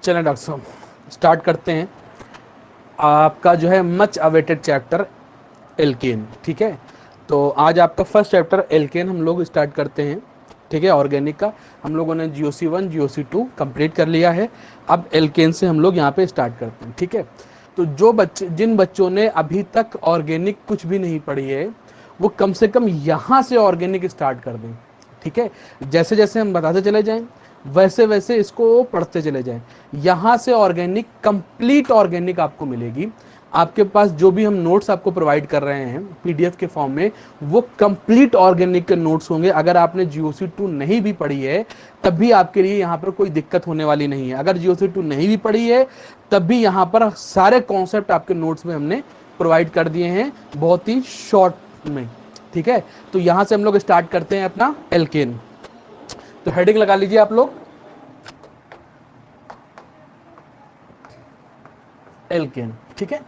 चलें डॉक्टर साहब स्टार्ट करते हैं आपका जो है मच अवेटेड चैप्टर एल्केन। ठीक है, तो आज आपका फर्स्ट चैप्टर एल्केन हम लोग स्टार्ट करते हैं। ठीक है, ऑर्गेनिक का हम लोगों ने GOC1 GOC2 कंप्लीट कर लिया है। अब एल्केन से हम लोग यहाँ पे स्टार्ट करते हैं। ठीक है, तो जिन बच्चों ने अभी तक ऑर्गेनिक कुछ भी नहीं पढ़ी है वो कम से कम यहाँ से ऑर्गेनिक स्टार्ट कर दें। ठीक है, जैसे जैसे हम बताते चले जाएं वैसे वैसे इसको पढ़ते चले जाएं। यहाँ से ऑर्गेनिक कंप्लीट ऑर्गेनिक आपको मिलेगी। आपके पास जो भी हम नोट्स आपको प्रोवाइड कर रहे हैं PDF के फॉर्म में, वो कंप्लीट ऑर्गेनिक के नोट्स होंगे। अगर आपने GOC2 नहीं भी पढ़ी है तब भी आपके लिए यहाँ पर कोई दिक्कत होने वाली नहीं है। अगर GOC2 नहीं भी पढ़ी है तब भी यहाँ पर सारे कॉन्सेप्ट आपके नोट्स में हमने प्रोवाइड कर दिए हैं बहुत ही शॉर्ट में। ठीक है, तो यहाँ से हम लोग स्टार्ट करते हैं अपना एल्केन। तो हेडिंग लगा लीजिए आप लोग, एल्केन। ठीक है,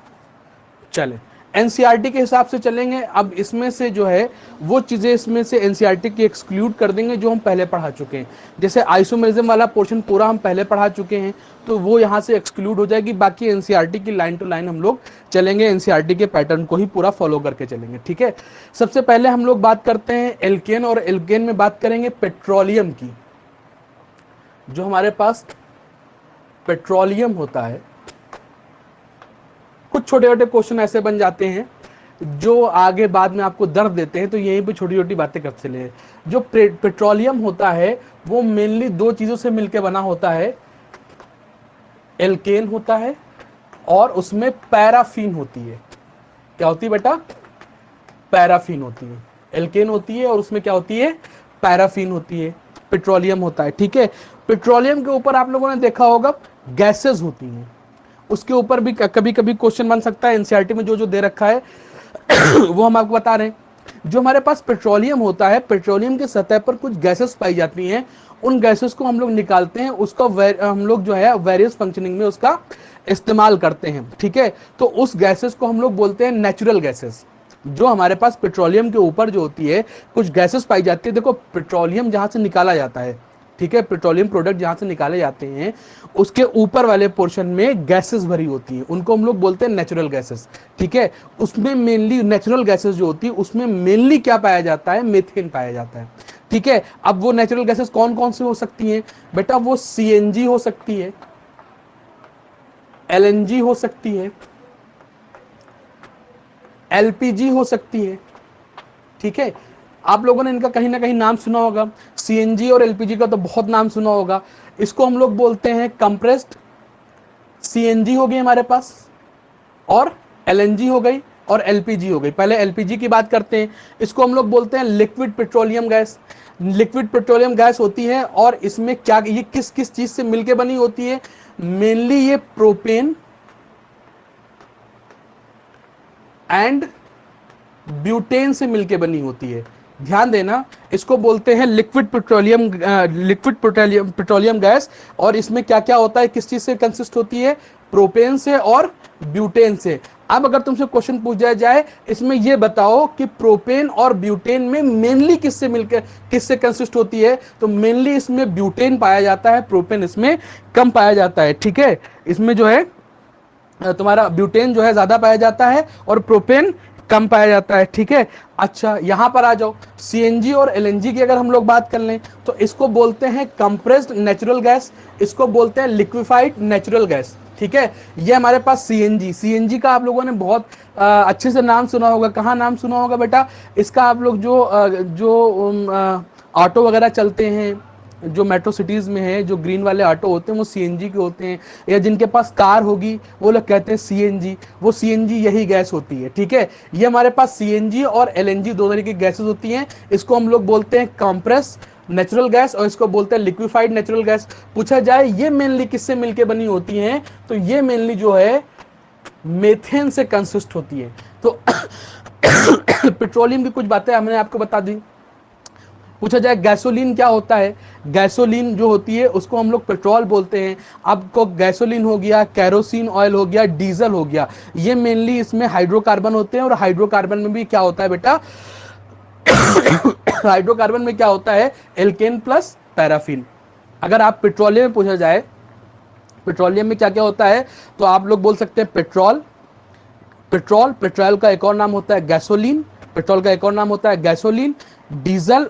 चले NCERT के हिसाब से चलेंगे। अब इसमें से जो है वो चीज़ें इसमें से NCERT की एक्सक्लूड कर देंगे जो हम पहले पढ़ा चुके हैं। जैसे आइसोमेरिज्म वाला पोर्शन पूरा हम पहले पढ़ा चुके हैं तो वो यहाँ से एक्सक्लूड हो जाएगी। बाकी NCERT की लाइन टू लाइन हम लोग चलेंगे, NCERT के पैटर्न को ही पूरा फॉलो करके चलेंगे। ठीक है, सबसे पहले हम लोग बात करते हैं एल्केन, और एल्केन में बात करेंगे पेट्रोलियम की। जो हमारे पास पेट्रोलियम होता है, कुछ छोटे छोटे क्वेश्चन ऐसे बन जाते हैं जो आगे बाद में आपको दर्द देते हैं, तो यहीं पे छोटी छोटी बातें करते चले। जो पेट्रोलियम होता है वो मेनली दो चीजों से मिलकर बना होता है। एल्केन होता है और उसमें पैराफिन होती है। क्या होती है बेटा? पैराफिन होती है। एल्केन होती है और उसमें क्या होती है? पैराफिन होती है। पेट्रोलियम होता है। ठीक है, पेट्रोलियम के ऊपर आप लोगों ने देखा होगा गैसेस होती हैं, उसके ऊपर भी कभी कभी क्वेश्चन बन सकता है। NCERT में जो जो दे रखा है वो हम आपको बता रहे हैं। जो हमारे पास पेट्रोलियम होता है, पेट्रोलियम के सतह पर कुछ गैसेस पाई जाती हैं, उन गैसेस को हम लोग निकालते हैं, उसका हम लोग जो है वेरियस फंक्शनिंग में उसका इस्तेमाल करते हैं। ठीक है, तो उस गैसेस को हम लोग बोलते हैं नेचुरल गैसेस। जो हमारे पास पेट्रोलियम के ऊपर जो होती है कुछ गैसेस पाई जाती है। देखो, पेट्रोलियम जहां से निकाला जाता है, ठीक है, पेट्रोलियम प्रोडक्ट जहां से निकाले जाते हैं उसके ऊपर वाले पोर्शन में गैसेस भरी होती हैं, उनको हम लोग बोलते हैं नेचुरल गैसेस। ठीक है, उसमें मेनली नेचुरल गैसेस जो होती है उसमें मेनली क्या पाया जाता है? मीथेन पाया जाता है। ठीक है, अब वो नेचुरल गैसेस कौन कौन सी हो सकती हैं बेटा? वो CNG हो सकती है, LNG हो सकती है, LPG हो सकती है। ठीक है, आप लोगों ने इनका कहीं ना कहीं नाम सुना होगा। CNG और LPG का तो बहुत नाम सुना होगा। इसको हम लोग बोलते हैं कंप्रेस्ड। CNG हो गई हमारे पास, और LNG हो गई, और LPG हो गई। पहले LPG की बात करते हैं। इसको हम लोग बोलते हैं liquid petroleum gas. Liquid petroleum gas होती है और इसमें क्या, ये किस किस चीज से मिलकर बनी होती है? मेनली ये प्रोपेन एंड ब्यूटेन से मिलकर बनी होती है। ध्यान देना, इसको बोलते हैं लिक्विड पेट्रोलियम गैस। और इसमें क्या क्या होता है, किस चीज से कंसिस्ट होती है? प्रोपेन से और ब्यूटेन से। अब अगर तुमसे क्वेश्चन पूछा जाए इसमें ये बताओ कि प्रोपेन और ब्यूटेन में मेनली किससे मिलकर किससे कंसिस्ट होती है? तो मेनली इसमें ब्यूटेन पाया जाता है, प्रोपेन इसमें कम पाया जाता है। ठीक है, इसमें जो है तुम्हारा ब्यूटेन जो है ज्यादा पाया जाता है और प्रोपेन कम पाया जाता है। ठीक है, अच्छा यहां पर आ जाओ। CNG और LNG की अगर हम लोग बात कर लें तो इसको बोलते हैं कंप्रेस्ड नेचुरल गैस, इसको बोलते हैं लिक्विफाइड नेचुरल गैस। ठीक है, ये हमारे पास CNG का आप लोगों ने बहुत अच्छे से नाम सुना होगा। कहाँ नाम सुना होगा बेटा इसका? आप लोग जो ऑटो वगैरह चलते हैं, जो मेट्रो सिटीज में है, जो ग्रीन वाले ऑटो होते हैं वो CNG के होते हैं, या जिनके पास कार होगी वो लोग कहते हैं CNG। वो CNG यही गैस होती है। ठीक है, ये हमारे पास CNG और LNG दो तरह की गैसेस होती हैं। इसको हम लोग बोलते हैं कंप्रेस नेचुरल गैस और इसको बोलते हैं लिक्विफाइड नेचुरल गैस। पूछा जाए ये मेनली किससे मिलकर बनी होती हैं, तो ये मेनली जो है मेथेन से कंसिस्ट होती है। तो पेट्रोलियम की कुछ बातें हमने आपको बता दी। पूछा जाए गैसोलीन क्या होता है? गैसोलीन जो होती है उसको हम लोग पेट्रोल बोलते हैं। आपको गैसोलीन हो गया, कैरोसिन ऑयल हो गया, डीजल हो गया, ये मेनली इसमें हाइड्रोकार्बन होते हैं। और हाइड्रोकार्बन में भी क्या होता है बेटा? हाइड्रोकार्बन में क्या होता है? Alkane plus paraffin. अगर आप पेट्रोलियम में पूछा जाए पेट्रोलियम में क्या क्या होता है, तो आप लोग बोल सकते हैं पेट्रोल, पेट्रोल का एक और नाम होता है गैसोलीन, पेट्रोल का एक और नाम होता है गैसोलीन, डीजल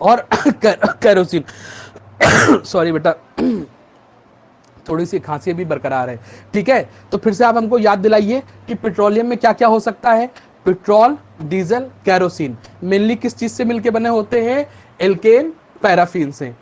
और कैरोसिन। सॉरी बेटा, थोड़ी सी खांसी भी बरकरार है, ठीक है। तो फिर से आप हमको याद दिलाइए कि पेट्रोलियम में क्या क्या हो सकता है। पेट्रोल, डीजल, कैरोसिन मेनली किस चीज से मिलके बने होते हैं, एल्केन पैराफिन से।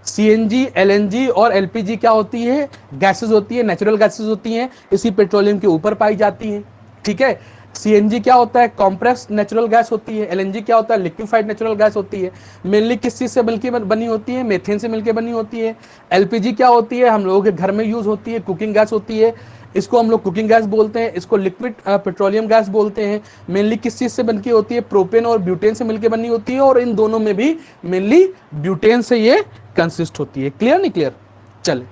सीएनजी, एलएनजी और एलपीजी क्या होती है, गैसेस होती है, नेचुरल गैसेस होती हैं, इसी पेट्रोलियम के ऊपर पाई जाती हैं, ठीक है। सीएनजी क्या होता है, कॉम्प्रेस्ड नेचुरल गैस होती है। एलएनजी क्या होता है, लिक्विफाइड नेचुरल गैस होती है। मेनली किस चीज से मिलकर बनी होती है, मेथेन से मिलकर बनी होती है। एलपीजी क्या होती है, हम लोगों के घर में यूज होती है, कुकिंग गैस होती है, इसको हम लोग कुकिंग गैस बोलते हैं, इसको लिक्विड पेट्रोलियम गैस बोलते हैं। मेनली किस चीज से बनती होती है, प्रोपेन और ब्यूटेन से मिलकर बनी होती है, और इन दोनों में भी मेनली ब्यूटेन से ये कंसिस्ट होती है। क्लियर नहीं क्लियर? चले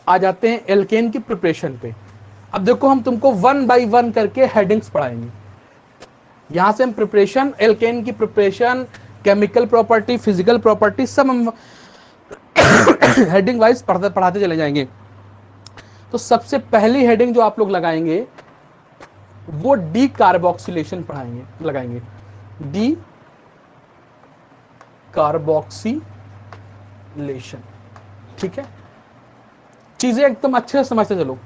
आ जाते हैं एल्केन की प्रिपरेशन पे। अब देखो हम तुमको 1 बाय 1 करके हेडिंग्स पढ़ाएंगे। यहां से हम प्रिपरेशन, एल्केन की preparation, chemical property, physical property सब हम हेडिंग वाइज पढ़ाते चले जाएंगे। तो सबसे पहली हेडिंग जो आप लोग लगाएंगे वो डी कार्बोक्सिलेशन लगाएंगे। डी कार्बोक्सिलेशन, ठीक है। चीजें एकदम अच्छे से समझते चलो,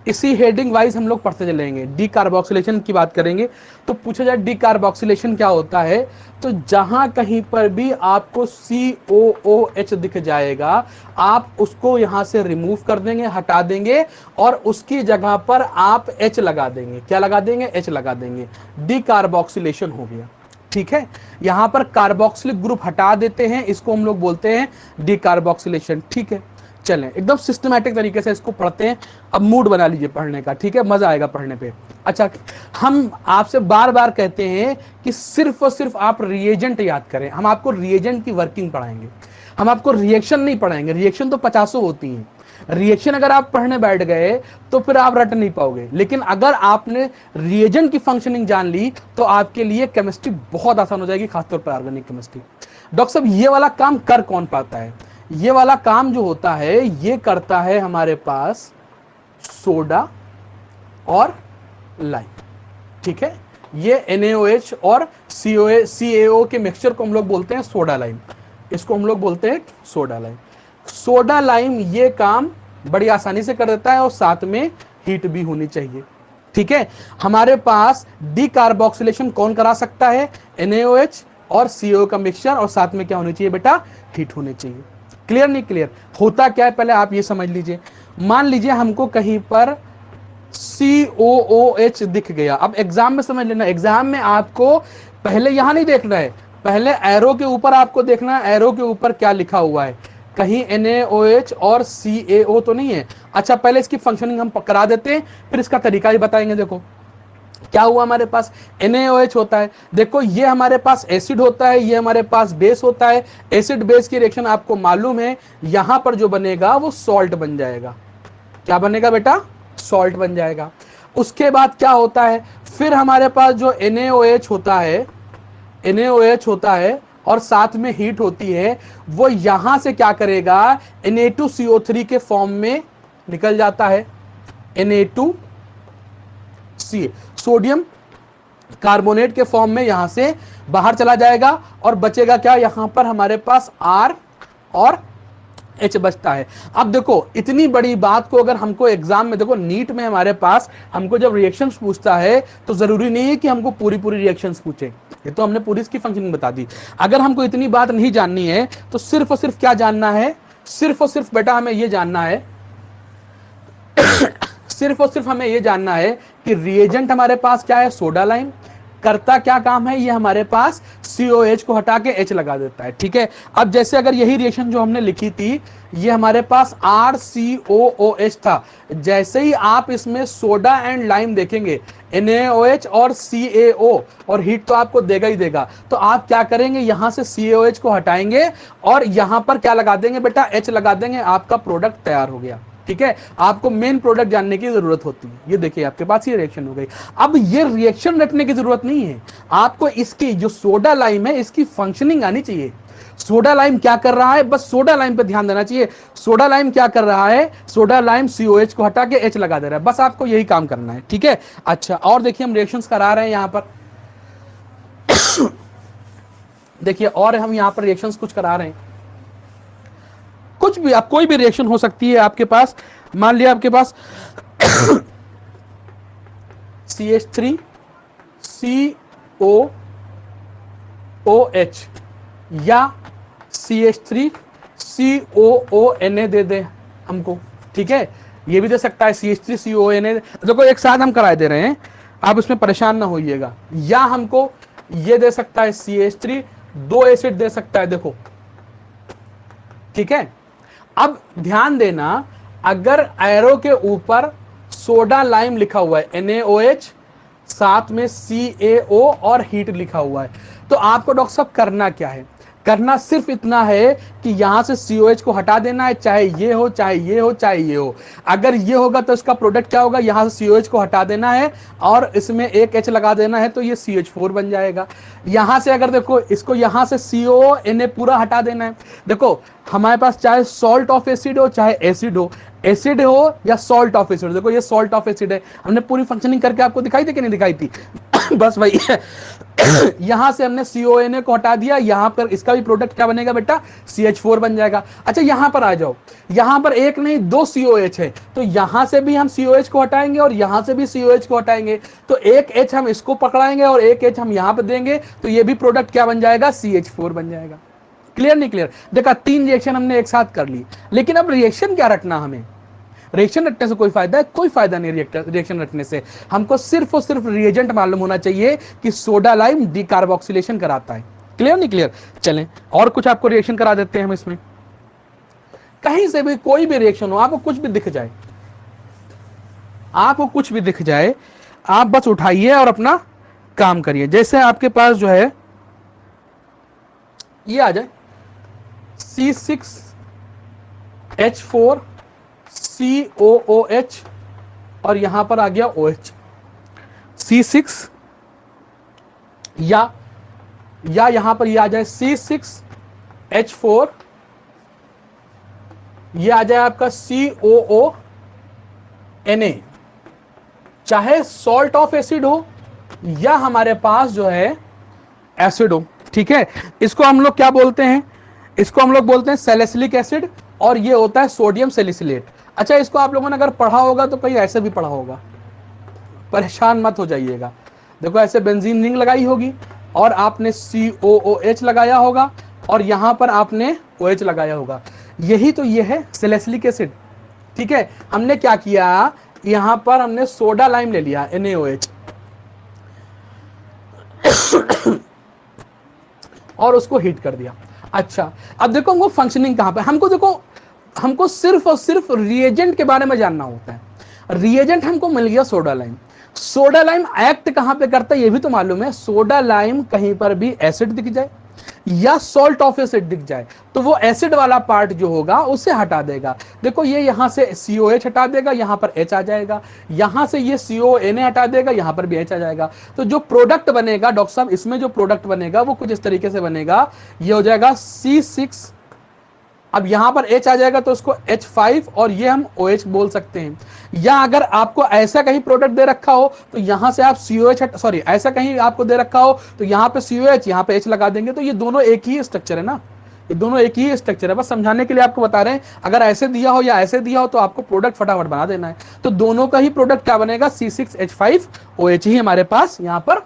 इसी हेडिंग वाइज हम लोग पढ़ते चलेंगे। डी कार्बोक्सिलेशन की बात करेंगे तो पूछा जाए डी कार्बोक्सिलेशन क्या होता है, तो जहां कहीं पर भी आपको COOH दिख जाएगा आप उसको यहां से रिमूव कर देंगे, हटा देंगे, और उसकी जगह पर आप H लगा देंगे। क्या लगा देंगे, H लगा देंगे। डी कार्बोक्सिलेशन हो गया, ठीक है। यहां पर कार्बोक्सिलिक ग्रुप हटा देते हैं, इसको हम लोग बोलते हैं डी कार्बोक्सिलेशन, ठीक है। चलें एकदम सिस्टमैटिक तरीके से इसको पढ़ते हैं। अब मूड बना लीजिए पढ़ने का, ठीक है, मजा आएगा पढ़ने पे। अच्छा, हम आपसे बार बार कहते हैं कि सिर्फ और सिर्फ आप रिएजेंट याद करें। हम आपको रिएजेंट की वर्किंग पढ़ाएंगे, हम आपको रिएक्शन नहीं पढ़ाएंगे। रिएक्शन तो 50 होती हैं। रिएक्शन अगर आप पढ़ने बैठ गए तो फिर आप रट नहीं पाओगे, लेकिन अगर आपने रिएजेंट की फंक्शनिंग जान ली तो आपके लिए केमिस्ट्री बहुत आसान हो जाएगी, खासतौर पर ऑर्गेनिक केमिस्ट्री। डॉक्टर साहब ये वाला काम कर कौन पाता है? ये वाला काम जो होता है ये करता है हमारे पास सोडा और लाइम, ठीक है। ये NaOH और CaO के मिक्सचर को हम लोग बोलते हैं सोडा लाइम, इसको हम लोग बोलते हैं सोडा लाइम। सोडा लाइम ये काम बड़ी आसानी से कर देता है, और साथ में हीट भी होनी चाहिए, ठीक है। हमारे पास डी कार्बोक्सिलेशन कौन करा सकता है? NaOH और CO का मिक्सचर, और साथ में क्या होनी चाहिए बेटा? हीट होनी चाहिए। क्लियर नहीं क्लियर? होता क्या है पहले आप ये समझ लीजिए। मान लीजिए हमको कहीं पर COOH दिख गया। अब एग्जाम में समझ लेना, एग्जाम में आपको पहले यहां नहीं देखना है, पहले एरो के ऊपर आपको देखना है, एरो के ऊपर क्या लिखा हुआ है, कहीं NaOH और CaO तो नहीं है। अच्छा, पहले इसकी फंक्शनिंग हम करा देते हैं, फिर इसका तरीका भी बताएंगे। देखो क्या हुआ, हमारे पास NaOH होता है, देखो ये हमारे पास एसिड होता है, ये हमारे पास बेस होता है। एसिड बेस की रिएक्शन आपको मालूम है, यहां पर जो बनेगा वो सॉल्ट बन जाएगा। क्या बनेगा बेटा? सॉल्ट बन जाएगा। उसके बाद क्या होता है, फिर हमारे पास जो NaOH होता है और साथ में हीट होती है, वो यहां से क्या करेगा, Na2CO3 के फॉर्म में निकल जाता है। Na2C सोडियम कार्बोनेट के फॉर्म में यहां से बाहर चला जाएगा, और बचेगा क्या, यहां पर हमारे पास R और H बचता है। अब देखो इतनी बड़ी बात को अगर हमको एग्जाम में, देखो नीट में हमारे पास हमको जब रिएक्शंस पूछता है तो जरूरी नहीं है कि हमको पूरी रिएक्शंस पूछे, ये तो हमने पूरी इसकी फंक्शनिंग बता दी। अगर हमको इतनी बात नहीं जाननी है तो सिर्फ और सिर्फ क्या जानना है, सिर्फ और सिर्फ बेटा हमें ये जानना है सिर्फ और सिर्फ हमें ये जानना है कि रिएजेंट हमारे पास क्या है, सोडा लाइम। करता क्या काम है, ये हमारे पास COH को हटा के H लगा देता है, ठीक है। अब जैसे अगर यही रिएक्शन जो हमने लिखी थी, ये हमारे पास RCOOH था, जैसे ही आप इसमें सोडा एंड लाइम देखेंगे, NaOH और CaO, और हीट तो आपको देगा ही देगा, तो आप क्या करेंगे, यहां से CaOH को हटाएंगे और यहां पर क्या लगा देंगे बेटा, H लगा देंगे, आपका प्रोडक्ट तैयार हो गया, ठीक है। आपको मेन प्रोडक्ट जानने की जरूरत होती है। ये देखिए आपके पास ये रिएक्शन हो गई। अब ये रिएक्शन रटने की जरूरत नहीं है, आपको इसकी जो सोडा लाइम है इसकी फंक्शनिंग आनी चाहिए। सोडा लाइम क्या कर रहा है, बस सोडा लाइम पे ध्यान देना चाहिए। सोडा लाइम क्या कर रहा है, सोडा लाइम COH को हटा के H लगा दे रहा है, बस आपको यही काम करना है, ठीक है। अच्छा, और देखिए हम रिएक्शंस करा रहे हैं यहां पर देखिए, और हम यहां पर रिएक्शंस कुछ करा रहे हैं, कुछ भी, आप कोई भी रिएक्शन हो सकती है आपके पास। मान लिया आपके पास CH3 COOH या CH3 COONA दे दे हमको, ठीक है। ये भी दे सकता है CH3 COONA, देखो एक साथ हम कराए दे रहे हैं, आप इसमें परेशान ना होइएगा। या हमको ये दे सकता है CH3, 2 एसिड दे सकता है, देखो, ठीक है। अब ध्यान देना, अगर एरो के ऊपर सोडा लाइम लिखा हुआ है NaOH, साथ में CaO और हीट लिखा हुआ है, तो आपको डॉक्टर साहब करना क्या है, करना सिर्फ इतना है कि यहां से COH को हटा देना है, चाहे ये हो चाहे ये हो चाहे ये हो। अगर ये होगा तो इसका प्रोडक्ट क्या होगा, यहां से COH को हटा देना है और इसमें एक H लगा देना है, तो ये CH4 बन जाएगा। यहां से अगर देखो, इसको यहां से CONA पूरा हटा देना है। देखो हमारे पास चाहे सॉल्ट ऑफ एसिड हो चाहे एसिड हो, एसिड हो या सॉल्ट ऑफ एसिड, देखो ये सॉल्ट ऑफ एसिड है, हमने पूरी फंक्शनिंग करके आपको दिखाई थी कि नहीं दिखाई थी बस वही है यहां से हमने CONA को हटा दिया, यहां पर इसका भी प्रोडक्ट क्या बनेगा बेटा, CH4 बन जाएगा। अच्छा यहां पर आ जाओ, यहां पर एक नहीं 2 COH है, तो यहां से भी हम COH को हटाएंगे और यहां से भी COH को हटाएंगे, तो एक H हम इसको पकड़ाएंगे और एक H हम यहां पर देंगे, तो ये भी प्रोडक्ट क्या बन जाएगा, CH4 बन जाएगा। क्लियर नहीं क्लियर, देखा 3 रिएक्शन हमने एक साथ कर ली, लेकिन अब रिएक्शन क्या रखना, हमें रिएक्शन रखने से कोई फायदा है, कोई फायदा नहीं रिएक्शन रखने से, हमको सिर्फ और सिर्फ रिएजेंट मालूम होना चाहिए कि सोडा लाइम डीकार्बोक्सिलेशन कराता है। क्लियर नहीं क्लियर, चलें और कुछ आपको रिएक्शन करा देते हैं हम इसमें। कहीं से भी कोई भी रिएक्शन हो, आपको कुछ भी दिख जाए, आपको कुछ भी दिख जाए, आप बस उठाइए और अपना काम करिए। जैसे आपके पास जो है ये आ जाए C6H4 COOH और यहां पर आ गया OH, C6 या यहां पर ये आ जाए C6H4, ये आ जाए आपका COONA, चाहे सॉल्ट ऑफ एसिड हो या हमारे पास जो है एसिड हो, ठीक है। इसको हम लोग क्या बोलते हैं, इसको हम लोग बोलते हैं सैलिसिलिक एसिड, और ये होता है सोडियम सैलिसिलेट। अच्छा इसको आप लोगों ने अगर पढ़ा होगा तो कहीं ऐसे भी पढ़ा होगा, परेशान मत हो जाइएगा। देखो ऐसे बेंजीन रिंग लगाई होगी और आपने COOH लगाया होगा और यहां पर आपने OH लगाया होगा, यही तो ये है सैलिसिलिक एसिड, ठीक है। हमने क्या किया, यहां पर हमने सोडा लाइम ले लिया NaOH और उसको हीट कर दिया। अच्छा अब देखो हमको फंक्शनिंग कहां पे, हमको देखो, हमको सिर्फ और सिर्फ रिएजेंट के बारे में जानना होता है। रिएजेंट हमको मिल गया soda lime, soda lime act कहां पे करता है ये भी तो मालूम है। सोडा लाइम कहीं पर भी एसिड दिख जाए या सॉल्ट ऑफ एसिड दिख जाए तो वो एसिड वाला पार्ट जो होगा उसे हटा देगा। देखो ये यहां से COH हटा देगा, यहां पर H आ जाएगा, यहां से ये CONA हटा देगा, यहां पर भी H आ जाएगा। तो जो प्रोडक्ट बनेगा डॉक्टर साहब, इसमें जो प्रोडक्ट बनेगा वो कुछ इस तरीके से बनेगा, ये हो जाएगा C6, अब यहां पर H आ जाएगा तो उसको H5 और ये हम OH बोल सकते हैं। या अगर आपको ऐसा कहीं प्रोडक्ट दे रखा हो तो यहां से आप COH, सॉरी ऐसा कहीं आपको दे रखा हो तो यहां पे COH, यहां पे H लगा देंगे, तो ये दोनों एक ही स्ट्रक्चर है ना, ये दोनों एक ही स्ट्रक्चर है। बस समझाने के लिए आपको बता रहे हैं, अगर ऐसे दिया हो या ऐसे दिया हो तो आपको प्रोडक्ट फटाफट बना देना है। तो दोनों का ही प्रोडक्ट क्या बनेगा, C6H5OH ही हमारे पास यहां पर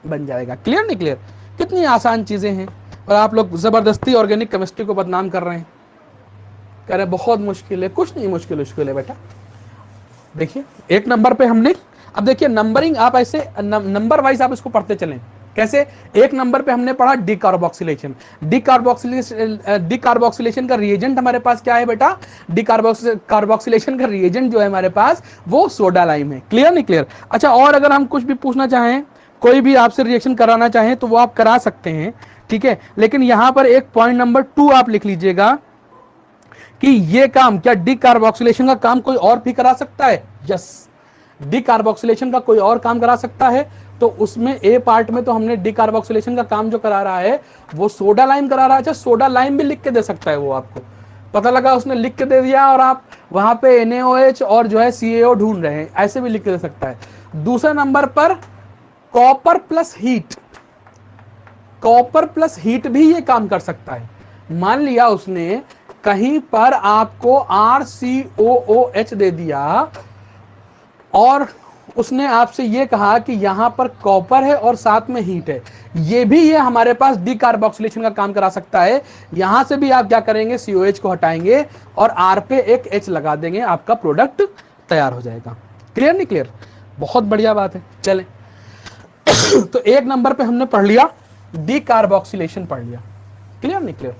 बन जाएगा। क्लियर नहीं क्लियर, कितनी आसान चीजें हैं और आप लोग जबरदस्ती ऑर्गेनिक केमिस्ट्री को बदनाम कर रहे हैं, कह रहे बहुत मुश्किल है। कुछ नहीं मुश्किल है बेटा, देखिए एक नंबर पे हमने, अब देखिए नंबरिंग आप ऐसे नंबर वाइज आप इसको पढ़ते चलें। कैसे, एक नंबर पे हमने पढ़ा डीकार्बोक्सिलेशन। डीकार्बोक्सिलेशन का रिएजेंट हमारे पास क्या है बेटा, डीकार्बोक्सिलेशन का रिएजेंट जो है हमारे पास वो सोडा लाइम है। क्लियर नहीं क्लियर। अच्छा और अगर हम कुछ भी पूछना चाहें, कोई भी आपसे रिएक्शन कराना चाहें तो वो आप करा सकते हैं, ठीक है। लेकिन यहां पर एक पॉइंट नंबर 2 आप लिख लीजिएगा कि ये काम क्या डीकार्बोक्सिलेशन का काम कोई और भी करा सकता है, यस। डिकार्बोक्सिलेशन का कोई और काम करा सकता है, तो उसमें ए पार्ट में तो हमने डिकार्बोक्सिलेशन का काम जो करा रहा है वो सोडा लाइम करा रहा है। अच्छा, सोडा लाइम भी लिख के दे सकता है वो, आपको पता लगा उसने लिख के दे दिया और आप वहां पे NaOH और जो है CaO ढूंढ रहे हैं, ऐसे भी लिख के दे सकता है। दूसरे नंबर पर copper plus heat, copper plus heat भी ये काम कर सकता है। मान लिया उसने कहीं पर आपको RCOOH दे दिया और उसने आपसे ये कहा कि यहां पर कॉपर है और साथ में हीट है, ये भी ये हमारे पास डिकार्बोक्सिलेशन का काम करा सकता है। यहां से भी आप क्या करेंगे, COH को हटाएंगे और R पे एक H लगा देंगे, आपका प्रोडक्ट तैयार हो जाएगा। क्लियर नहीं क्लियर? बहुत बढ़िया बात है। चले तो एक नंबर पे हमने पढ़ लिया, डिकार्बोक्सिलेशन पढ़ लिया। क्लियर नहीं क्लियर?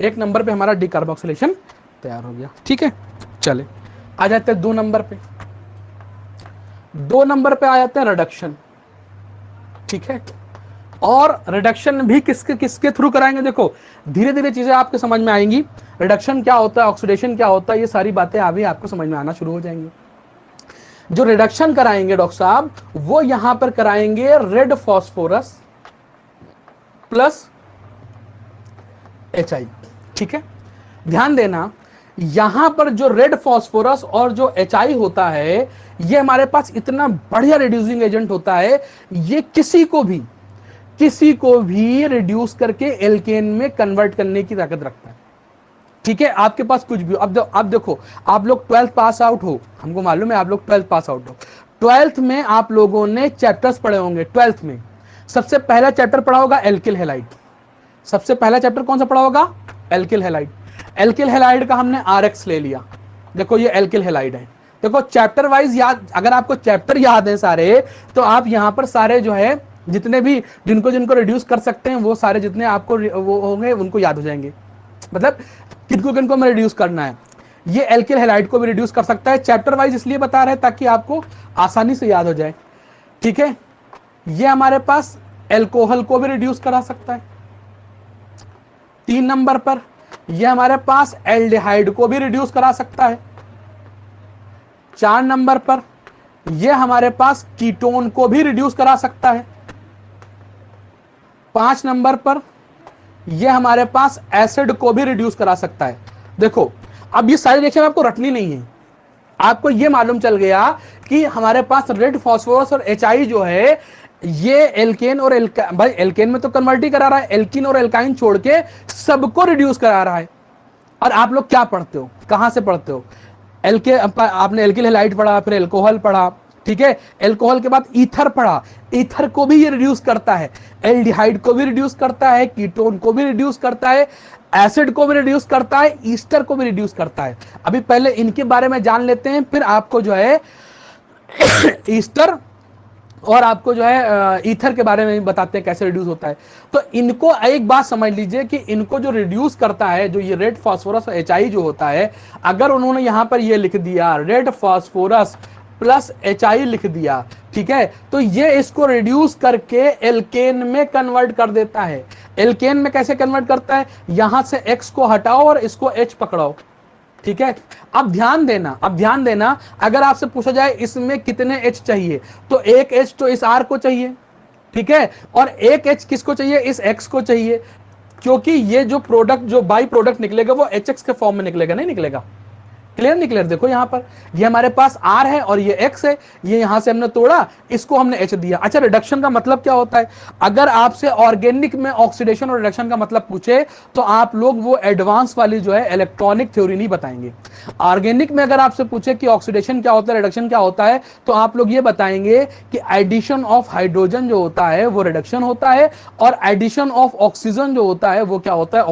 एक नंबर पे हमारा डिकार्बोक्सिलेशन तैयार हो गया। ठीक है, चले आ जाते हैं 2 नंबर पे। 2 नंबर पे आ जाते हैं रिडक्शन। ठीक है, और रिडक्शन भी किसके किसके थ्रू कराएंगे? देखो धीरे धीरे चीजें आपके समझ में आएंगी। रिडक्शन क्या होता है, ऑक्सीडेशन क्या होता है, ये सारी बातें अभी आपको समझ में आना शुरू हो जाएंगी। जो रिडक्शन कराएंगे डॉक्टर साहब, वो यहां पर कराएंगे रेड फॉस्फोरस प्लस HI। ठीक है, ध्यान देना, यहां पर जो रेड फॉस्फोरस और जो HI होता है, ये हमारे पास इतना बढ़िया रिड्यूसिंग एजेंट होता है, ये किसी को भी रिड्यूस करके एल्केन में कन्वर्ट करने की ताकत रखता है। ठीक है, आपके पास कुछ भी, अब देखो, आप लोग 12th पास आउट हो, हमको मालूम है आप लोग 12th पास आउट हो। 12th में आप लोगों ने चैप्टर्स पढ़े होंगे। 12th में सबसे पहला चैप्टर पढ़ा होगा एल्किल हैलाइड। सबसे पहला चैप्टर कौन सा पढ़ा होगा? Alkyl halide. एल्किल हैलाइड का हमने RX ले लिया। देखो ये एल्किल हैलाइड है। देखो चैप्टर वाइज याद, अगर आपको चैप्टर याद है सारे, तो आप यहां पर सारे जो है जितने भी जिनको जिनको रिड्यूस कर सकते हैं, वो सारे जितने आपको वो होंगे उनको याद हो जाएंगे। मतलब किनको किनको में रिड्यूस करना है। ये एल्किल हैलाइड को भी रिड्यूस कर सकता है। चैप्टर वाइज इसलिए बता रहे हैं ताकि आपको आसानी से याद हो जाए। ठीक है, ये हमारे पास एल्कोहल को भी रिड्यूस करा सकता है। 3 नंबर पर ये हमारे पास एल्डिहाइड को भी रिड्यूस करा सकता है। 4 नंबर पर ये हमारे पास कीटोन को भी रिड्यूस करा सकता है। 5 नंबर पर ये हमारे पास एसिड को भी रिड्यूस करा सकता है। देखो अब ये सारी रिएक्शन आपको रटनी नहीं है, आपको ये मालूम चल गया कि हमारे पास रेड फॉस्फोरस और HI जो है, ये एल्केन और भाई एल्केन में तो कन्वर्ट ही करा रहा है, एल्कीन और एल्काइन छोड़ के सबको रिड्यूस करा रहा है। और आप लोग क्या पढ़ते हो, कहां से पढ़ते हो? आपने एल्किल हैलाइड पढ़ा, फिर एल्कोहल पढ़ा। ठीक है, एल्कोहल के बाद ईथर पढ़ा, ईथर को भी ये रिड्यूस करता है, एल्डिहाइड को भी रिड्यूस करता है, कीटोन को भी रिड्यूस करता है, एसिड को भी रिड्यूस करता है, ईस्टर को भी रिड्यूस करता है। अभी पहले इनके बारे में जान लेते हैं, फिर आपको जो है ईस्टर और आपको जो है ईथर के बारे में बताते हैं कैसे रिड्यूस होता है। तो इनको एक बात समझ लीजिए कि इनको जो रिड्यूस करता है, जो ये रेड फॉस्फोरस और HI जो होता है, अगर उन्होंने यहां पर ये लिख दिया रेड फॉस्फोरस प्लस HI लिख दिया, ठीक है, तो ये इसको रिड्यूस करके एल्केन में कन्वर्ट कर देता है। एल्केन में कैसे कन्वर्ट करता है? यहां से X को हटाओ और इसको H पकड़ाओ। ठीक है, अब ध्यान देना, अगर आपसे पूछा जाए इसमें कितने H चाहिए, तो एक H तो इस R को चाहिए। ठीक है, और एक H किसको चाहिए? इस X को चाहिए, क्योंकि ये जो प्रोडक्ट, जो बाई प्रोडक्ट निकलेगा वो HX के फॉर्म में निकलेगा, नहीं निकलेगा। क्लियर नहीं क्लियर? देखो यहां पर ये हमारे पास R है और ये X है, ये यहां से हमने तोड़ा, इसको हमने H दिया। अच्छा, रिडक्शन का मतलब क्या होता है? अगर आपसे ऑर्गेनिक में ऑक्सीडेशन और रिडक्शन का मतलब पूछे, तो आप लोग वो एडवांस वाली जो है इलेक्ट्रॉनिक थ्योरी नहीं बताएंगे। ऑर्गेनिक में अगर आपसे पूछे कि ऑक्सीडेशन क्या होता है, रिडक्शन क्या होता है, तो आप लोग ये बताएंगे कि एडिशन ऑफ हाइड्रोजन जो होता है वो रिडक्शन होता है, और एडिशन ऑफ ऑक्सीजन जो होता है वो क्या होता है?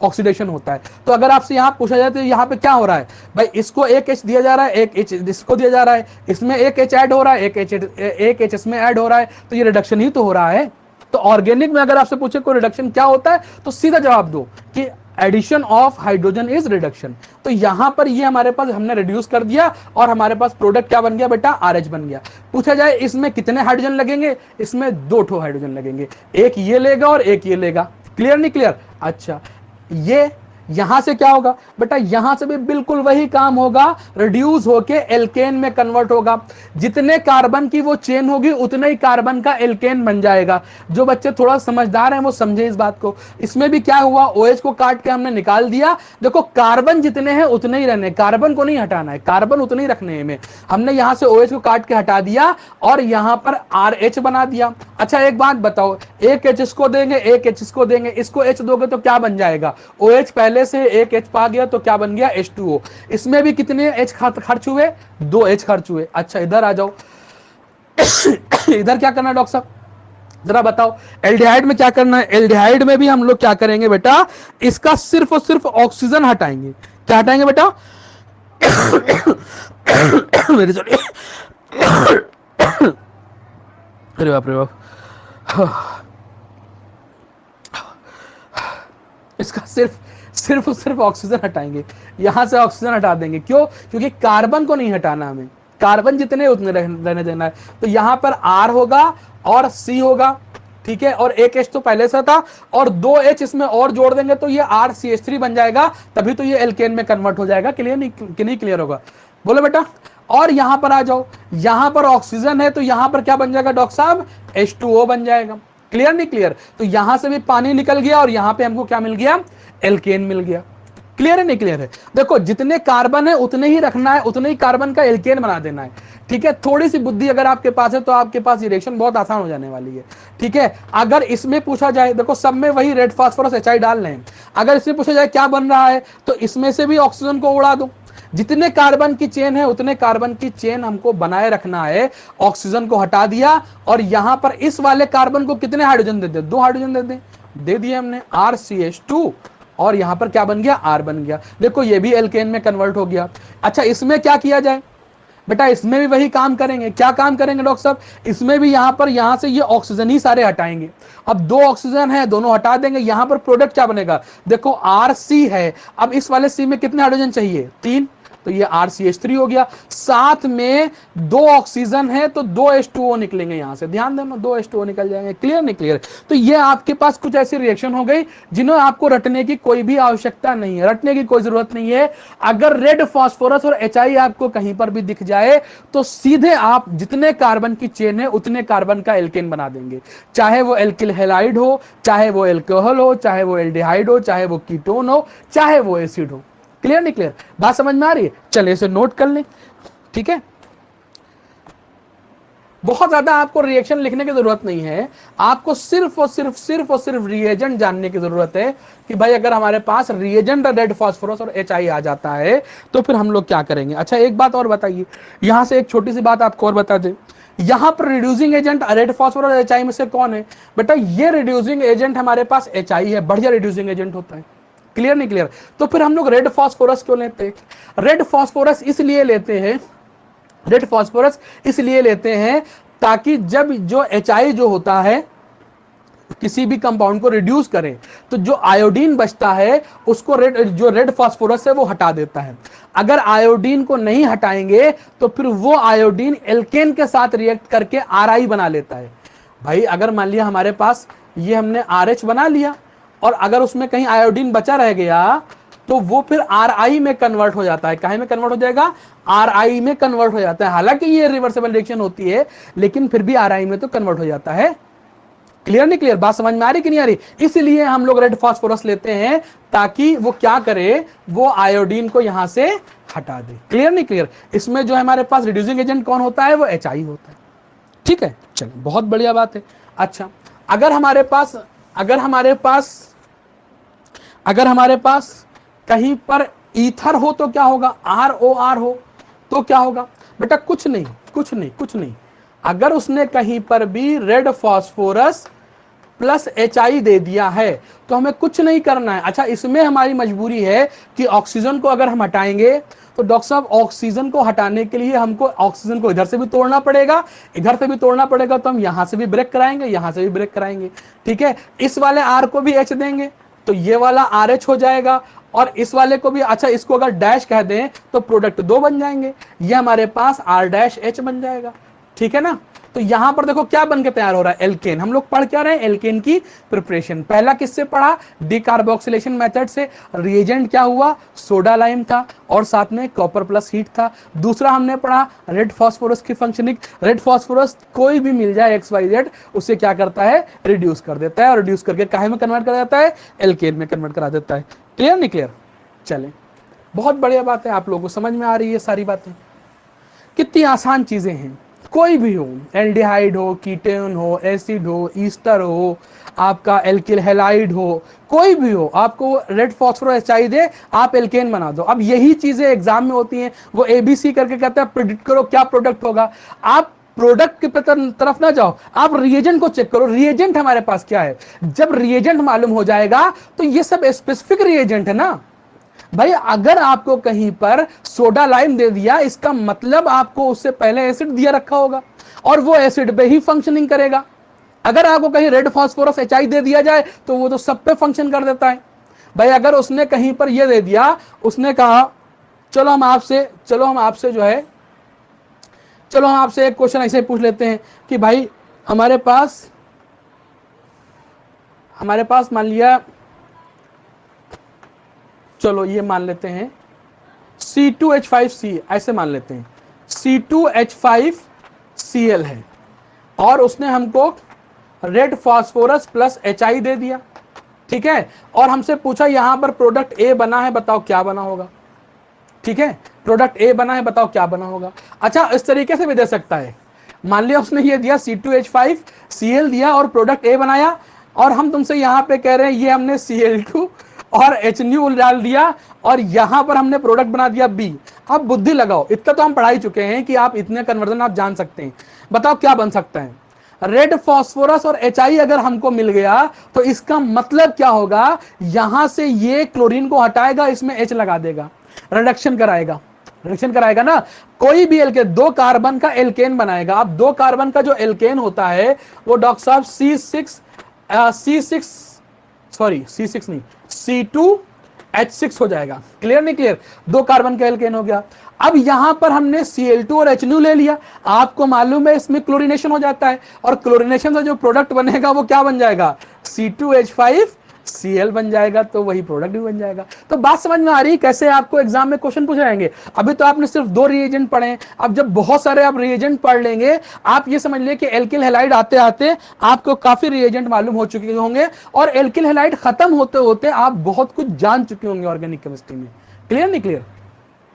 ऑक्सीडेशन होता है। तो अगर आपसे यहां पूछा जाए तो यहां पे क्या हो रहा है भाई? इसको एक H दिया जा रहा है, एक H इसको दिया जा रहा है, इसमें एक H ऐड हो रहा है, एक H इसमें ऐड हो रहा है, तो ये रिडक्शन ही तो हो रहा है। तो ऑर्गेनिक में अगर आपसे पूछे कोई रिडक्शन क्या होता है, तो सीधा जवाब दो कि addition of hydrogen is reduction. तो यहां पर ये हमारे पास हमने रिड्यूस कर दिया और हमारे पास प्रोडक्ट क्या बन गया बेटा? RH बन गया। पूछा जाए इसमें कितने हाइड्रोजन लगेंगे, इसमें 2 ठो हाइड्रोजन लगेंगे, एक ये लेगा और एक ये लेगा। क्लियर नहीं क्लियर? अच्छा, यहां से क्या होगा बेटा, यहां से भी बिल्कुल वही काम होगा, रिड्यूस होके एल्केन में कन्वर्ट होगा। जितने कार्बन की वो चेन होगी उतने ही कार्बन का एल्केन बन जाएगा। जो बच्चे थोड़ा समझदार हैं वो समझे इस बात को। इसमें भी क्या हुआ, OH को काट के हमने निकाल दिया। देखो कार्बन जितने हैं उतने ही रहने, कार्बन को नहीं हटाना है, कार्बन उतने ही रखने हैं। हमने यहां से OH को काट के हटा दिया और यहां पर RH बना दिया। अच्छा एक बात बताओ, एक H इसको देंगे, एक H इसको देंगे, इसको H दोगे तो क्या बन जाएगा, OH पहले से एक H पा गया तो क्या बन गया, H2O। इसमें भी कितने H खर्च हुए, 2 H खर्च हुए। अच्छा इधर आ जाओ इधर क्या करना है डॉक्टर साहब, जरा बताओ। एल्डिहाइड में क्या करना है, एल्डिहाइड में भी हम लोग क्या करेंगे बेटा, इसका सिर्फ और सिर्फ ऑक्सीजन हटाएंगे। क्या हटाएंगे बेटा मेरे चलिए अरे बाप रे बाप, इसका सिर्फ और सिर्फ ऑक्सीजन हटाएंगे। यहां से ऑक्सीजन हटा देंगे, क्यों, क्योंकि कार्बन को नहीं हटाना हमें, कार्बन जितने उतने रहने देना है। तो यहां पर R होगा और C होगा, ठीक है, और एक H तो पहले से था और 2 H इसमें और जोड़ देंगे तो ये RCH3 बन जाएगा, तभी तो ये एल्केन में कन्वर्ट हो जाएगा। क्लियर नहीं क्लियर होगा, बोलो बेटा। और यहां पर आ जाओ, यहां पर ऑक्सीजन है तो यहां पर क्या बन जाएगा डॉक्टर साहब, H2O बन जाएगा। क्लियर नहीं क्लियर, तो यहां से भी पानी निकल गया और यहां पे हमको क्या मिल गया, एल्केन मिल गया। क्लियर है नहीं क्लियर है, देखो जितने कार्बन है उतने ही रखना है, उतने ही कार्बन का एल्केन बना देना है। ठीक है, थोड़ी सी बुद्धि अगर आपके पास है तो आपके पास ये रिएक्शन बहुत आसान हो जाने वाली है। ठीक है, अगर इसमें पूछा जाए, देखो सब में वही रेड फास्फोरस HI डाल रहे हैं, अगर इसमें पूछा जाए क्या बन रहा है तो इसमें से भी ऑक्सीजन को उड़ा दो। जितने कार्बन की चेन है उतने कार्बन की चेन हमको बनाए रखना है, ऑक्सीजन को हटा दिया और यहां पर इस वाले कार्बन को कितने हाइड्रोजन दे दे, 2 हाइड्रोजन दे दिए हमने, RCH2, और यहां पर क्या बन गया, R बन गया। देखो ये भी एल्केन में कन्वर्ट हो गया। अच्छा इसमें क्या किया जाए बेटा, इसमें भी वही काम करेंगे। क्या काम करेंगे डॉक्टर साहब, इसमें भी यहां से ये ऑक्सीजन ही सारे हटाएंगे। अब 2 ऑक्सीजन है, दोनों हटा देंगे, यहां पर प्रोडक्ट क्या बनेगा, देखो RC है, अब इस वाले C में कितने हाइड्रोजन चाहिए, 3, तो ये RCH3 हो गया। साथ में 2 ऑक्सीजन है तो 2 H2O निकलेंगे यहां से, ध्यान देना 2 H2O निकल जाएंगे। क्लियर नहीं क्लियर, तो ये आपके पास कुछ ऐसी रिएक्शन हो गई जिन्हें आपको रटने की कोई भी आवश्यकता नहीं है, रटने की कोई जरूरत नहीं है। अगर रेड फास्फोरस और HI आपको कहीं पर भी दिख जाए तो सीधे आप जितने कार्बन की चेन है उतने कार्बन का एल्केन बना देंगे, चाहे वो एल्किल हैलाइड हो, चाहे वो एल्कोहल हो, चाहे वो एल्डिहाइड हो, चाहे वो कीटोन हो, चाहे वो एसिड हो। क्लियर नहीं क्लियर, बात समझ में आ रही है, चलिए इसे नोट कर लें। ठीक है, बहुत ज्यादा आपको रिएक्शन लिखने की जरूरत नहीं है, आपको सिर्फ और सिर्फ रिएजेंट जानने की जरूरत है कि भाई अगर हमारे पास रिएजेंट रेड फास्फोरस और HI आ जाता है तो फिर हम लोग क्या करेंगे। अच्छा एक बात और बताइए, यहां से एक छोटी सी बात आपको और बता दें, यहां पर रिड्यूसिंग एजेंट रेड फास्फोरस और HI में से कौन है बेटा, ये रिड्यूसिंग एजेंट हमारे पास HI है, बढ़िया रिड्यूसिंग एजेंट होता है। क्लियर नहीं क्लियर, तो फिर हम लोग रेड फास्फोरस क्यों लेते हैं, रेड फास्फोरस इसलिए लेते हैं, रेड फास्फोरस इसलिए लेते हैं ताकि जब जो HI जो होता है किसी भी कंपाउंड को रिड्यूस करें तो जो आयोडीन बचता है उसको जो रेड फास्फोरस है वो हटा देता है। अगर आयोडीन को नहीं हटाएंगे तो फिर वो आयोडीन एल्केन के साथ रिएक्ट करके RI बना लेता है। भाई अगर मान लिया हमारे पास ये हमने RH बना लिया और अगर उसमें कहीं आयोडीन बचा रह गया तो वो फिर RI में कन्वर्ट हो जाता है। काहे में कन्वर्ट हो जाएगा, RI में कन्वर्ट हो जाता है। हालांकि ये रिवर्सिबल रिएक्शन होती है लेकिन फिर भी RI में तो कन्वर्ट हो जाता है। क्लियर नहीं क्लियर, बात समझ में आ रही कि नहीं आ रही, इसलिए हम लोग रेड फास्फोरस लेते हैं ताकि वो क्या करे, वो आयोडीन को यहां से हटा दे। क्लियर नहीं क्लियर, इसमें जो हमारे पास रिड्यूसिंग एजेंट कौन होता है, वो HI होता है। ठीक है, चलो बहुत बढ़िया बात है। अच्छा अगर हमारे पास कहीं पर ईथर हो तो क्या होगा, ROR हो तो क्या होगा बेटा, कुछ नहीं। अगर उसने कहीं पर भी रेड फास्फोरस प्लस HI दे दिया है तो हमें कुछ नहीं करना है। अच्छा इसमें हमारी मजबूरी है कि ऑक्सीजन को अगर हम हटाएंगे तो डॉक्टर साहब ऑक्सीजन को हटाने के लिए हमको ऑक्सीजन को इधर से भी तोड़ना पड़ेगा, इधर से भी तोड़ना पड़ेगा, तो हम यहां से भी ब्रेक कराएंगे, यहां से भी ब्रेक कराएंगे। ठीक है, इस वाले R को भी H देंगे तो ये वाला RH हो जाएगा और इस वाले को भी, अच्छा इसको अगर डैश कह दें तो प्रोडक्ट 2 बन जाएंगे, ये हमारे पास R' H बन जाएगा। ठीक है ना, तो यहां पर देखो क्या बन के तैयार हो रहा है, एल्केन। हम लोग पढ़ क्या रहे हैं, एल्केन की प्रिपरेशन। पहला किससे पढ़ा, डिकार्बोक्सिलेशन मेथड से। रिएजेंट क्या हुआ, सोडा लाइम था और साथ में कॉपर प्लस हीट था। दूसरा हमने पढ़ा रेड फास्फोरस की फंक्शनिंग। रेड फास्फोरस कोई भी मिल जाए XYZ, उसे क्या करता है, रिड्यूस कर देता है, और रिड्यूस करके काहे में कन्वर्ट कर देता है, एल्केन में कन्वर्ट करा देता है। क्लियर नहीं क्लियर? चलें, बहुत बढ़िया बात है, आप लोगों को समझ में आ रही है सारी बातें। कितनी आसान चीजें हैं। कोई भी हो, एल्डिहाइड हो, कीटोन हो, एसिड हो, ईस्टर हो, आपका एल्किल हैलाइड हो, कोई भी हो, आपको रेड फास्फोरस चाहिए, आप एल्केन बना दो। अब यही चीजें एग्जाम में होती हैं, वो ABC करके कहता है प्रेडिक्ट करो क्या प्रोडक्ट होगा। आप प्रोडक्ट की तरफ ना जाओ, आप रिएजेंट को चेक करो, रिएजेंट हमारे पास क्या है। जब रिएजेंट मालूम हो जाएगा तो ये सब स्पेसिफिक रिएजेंट है ना भाई। अगर आपको कहीं पर सोडा लाइम दे दिया, इसका मतलब आपको उससे पहले एसिड दिया रखा होगा और वो एसिड पे ही फंक्शनिंग करेगा। अगर आपको कहीं रेड फास्फोरस HI दे दिया जाए तो वो तो सब पे फंक्शन कर देता है भाई। अगर उसने कहीं पर ये दे दिया, उसने कहा चलो हम आपसे जो है, चलो हम आपसे एक क्वेश्चन ऐसे पूछ लेते हैं कि भाई हमारे पास मान लिया, चलो ये मान लेते हैं C2H5C, ऐसे मान लेते हैं C2H5Cl है और उसने हमको रेड फास्फोरस प्लस HI दे दिया, ठीक है। और हमसे पूछा यहां पर प्रोडक्ट A बना है, बताओ क्या बना होगा, ठीक है। प्रोडक्ट A बना है, बताओ क्या बना होगा। अच्छा, इस तरीके से भी दे सकता है। मान लिया उसने ये दिया C2H5Cl दिया और प्रोडक्ट A बनाया, और हम तुमसे यहां पे कह रहे हैं ये हमने Cl2 और HNu डाल दिया और यहां पर हमने प्रोडक्ट बना दिया B। अब बुद्धि लगाओ, इतना तो हम पढ़ाई चुके हैं कि आप इतने कन्वर्जन आप जान सकते हैं। बताओ क्या बन सकता है। रेड फास्फोरस और HI अगर हमको मिल गया तो इसका मतलब क्या होगा, यहां से ये क्लोरीन को हटाएगा, इसमें H लगा देगा, रिडक्शन कराएगा ना। कोई भी एल्केन, 2 कार्बन का एल्केन बनाएगा। अब 2 कार्बन का जो एल्केन होता है वो डॉक्टर साहब C6 नहीं, C2H6 हो जाएगा। क्लियर नहीं क्लियर? 2 कार्बन का एल्केन हो गया। अब यहां पर हमने Cl2 और HNu ले लिया, आपको मालूम है इसमें क्लोरीनेशन हो जाता है, और क्लोरीनेशन से जो प्रोडक्ट बनेगा वो क्या बन जाएगा, C2H5Cl बन जाएगा, तो वही प्रोडक्ट भी बन जाएगा। तो बात समझ में आ रही है कैसे आपको एग्जाम में क्वेश्चन पूछे जाएंगे। अभी तो आपने सिर्फ 2 रिएजेंट पढ़े, अब जब बहुत सारे आप रिएजेंट पढ़ लेंगे, आप ये समझ लिए कि एल्किल हैलाइड आते आते आपको काफी रिएजेंट मालूम हो चुके होंगे, और एल्किल हैलाइड खत्म होते होते आप बहुत कुछ जान चुके होंगे ऑर्गेनिक केमिस्ट्री में। क्लियर नहीं क्लियर?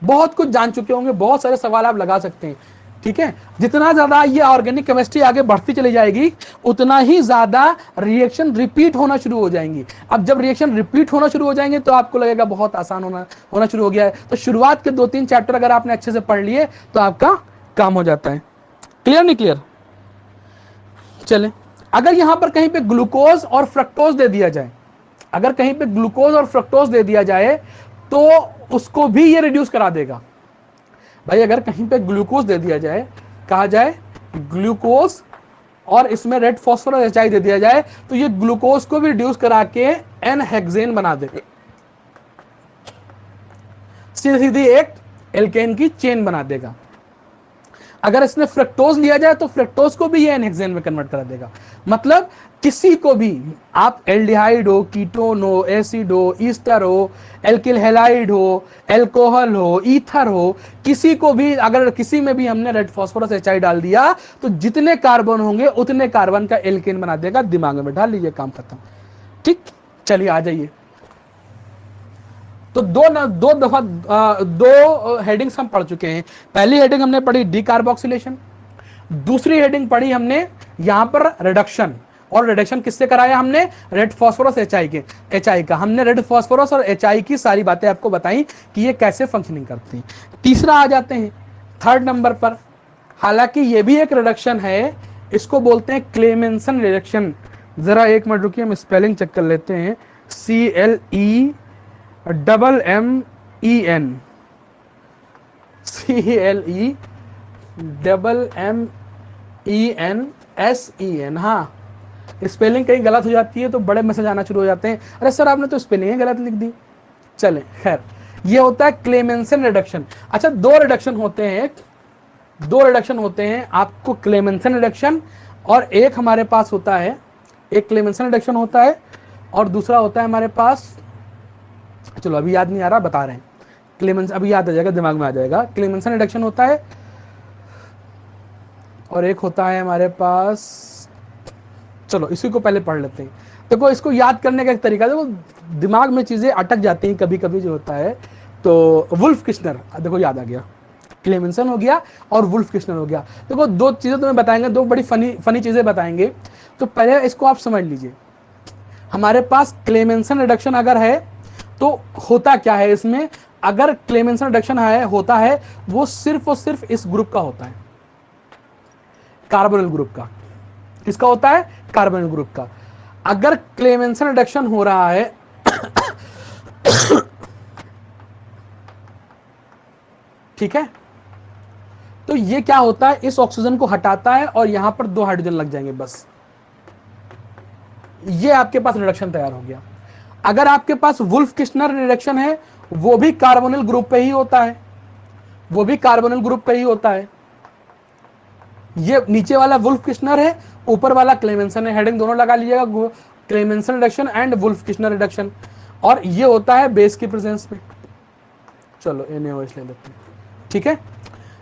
बहुत कुछ जान चुके होंगे, बहुत सारे सवाल आप लगा सकते हैं, ठीक है। जितना ज्यादा ये ऑर्गेनिक केमिस्ट्री आगे बढ़ती चली जाएगी, उतना ही ज्यादा रिएक्शन रिपीट होना शुरू हो जाएंगी। अब जब रिएक्शन रिपीट होना शुरू हो जाएंगे तो आपको लगेगा बहुत आसान होना शुरू हो गया है। तो शुरुआत के 2-3 चैप्टर अगर आपने अच्छे से पढ़ लिए तो आपका काम हो जाता है। क्लियर नहीं क्लियर? चले, अगर यहां पर कहीं पे ग्लूकोज और फ्रक्टोज दे दिया जाए, अगर कहीं पे ग्लूकोज और फ्रक्टोज दे दिया जाए तो उसको भी ये रिड्यूस करा देगा भाई। अगर कहीं पे ग्लूकोज दे दिया जाए, कहा जाए ग्लूकोज, और इसमें रेड फास्फोरस HI दे दिया जाए, तो ये ग्लूकोज को भी रिड्यूस करा के N-हेक्सेन बना देगा, सीधी एक एल्केन की चेन बना देगा। अगर इसने फ्रक्टोज लिया जाए तो फ्रक्टोज को भी ये N-हेक्सेन में कन्वर्ट करा देगा। मतलब किसी को भी, आप एल्डिहाइड हो, कीटोन हो, एसिड हो, ईस्टर हो, एल्किल हैलाइड हो, एल्कोहल हो, ईथर हो, किसी को भी अगर किसी में भी हमने रेड फास्फोरस HI डाल दिया तो जितने कार्बन होंगे उतने कार्बन का एल्केन बना देगा। दिमाग में डाल लीजिए, काम खत्म। ठीक, चलिए आ जाइए। तो दो हेडिंग्स हम पढ़ चुके हैं। पहली हेडिंग हमने पढ़ी डिकार्बोक्सिलेशन, दूसरी हेडिंग पढ़ी हमने यहां पर रिडक्शन। और रिडक्शन किससे कराया हमने, रेड फास्फोरस HI का। हमने रेड फास्फोरस और HI की सारी बातें आपको बताई कि ये कैसे फंक्शनिंग करती हैं। तीसरा आ जाते हैं 3rd नंबर पर। हालांकि ये भी एक रिडक्शन है, इसको बोलते हैं क्लेमेंसन रिडक्शन। जरा एक मिनट रुकिए, हम स्पेलिंग चेक कर लेते हैं। CLEMMEN, CLEMMENSEN। हाँ, स्पेलिंग कहीं गलत हो जाती है तो बड़े मैसेज आना शुरू हो जाते हैं, अरे सर आपने तो स्पेलिंग गलत लिख दी। चले, खैर, ये होता है क्लेमेंसन रिडक्शन। अच्छा, 2 रिडक्शन होते हैं, दो रिडक्शन होते हैं आपको, क्लेमेंसन रिडक्शन और एक हमारे पास होता है, एक क्लेमेंसन रिडक्शन होता है और दूसरा होता है हमारे पास, चलो अभी याद नहीं आ रहा, बता रहे हैं। क्लेमेंसन अभी याद आ जाएगा, दिमाग में आ जाएगा। क्लेमेंसन रिडक्शन होता है और एक होता है हमारे पास, चलो इसी को पहले पढ़ लेते हैं। देखो इसको याद करने का एक तरीका, देखो दिमाग में चीजें अटक जाती हैं कभी कभी जो होता है। तो वुल्फ किश्नर, देखो याद आ गया, क्लेमेंसन हो गया और वुल्फ किश्नर हो गया। देखो दो चीजें तुम्हें बताएंगे, दो बड़ी फनी चीजें बताएंगे। तो पहले इसको आप समझ लीजिए, हमारे पास क्लेमेंसन रिडक्शन अगर है तो होता क्या है इसमें, अगर क्लेमेंसन रिडक्शन है होता है वो सिर्फ और सिर्फ इस ग्रुप का होता है, कार्बोनिल ग्रुप का। किसका होता है? कार्बोनिल ग्रुप का। अगर क्लेमेंसन रिडक्शन हो रहा है ठीक है, तो ये क्या होता है, इस ऑक्सीजन को हटाता है और यहां पर दो हाइड्रोजन लग जाएंगे बस, ये आपके पास रिडक्शन तैयार हो गया। अगर आपके पास वुल्फ किश्नर रिडक्शन है, वो भी कार्बोनिल ग्रुप पे ही होता है, वो भी कार्बोनिल ग्रुप पे ही होता है। ये नीचे वाला वुल्फ किश्नर है, ऊपर वाला क्लेमेंसन है, हेडिंग दोनों लगा लीजिएगा, Clemmensen reduction and Wolff Kishner reduction. और ये होता है बेस की प्रेजेंस में। चलो NaOH ले लेते हैं, ठीक है।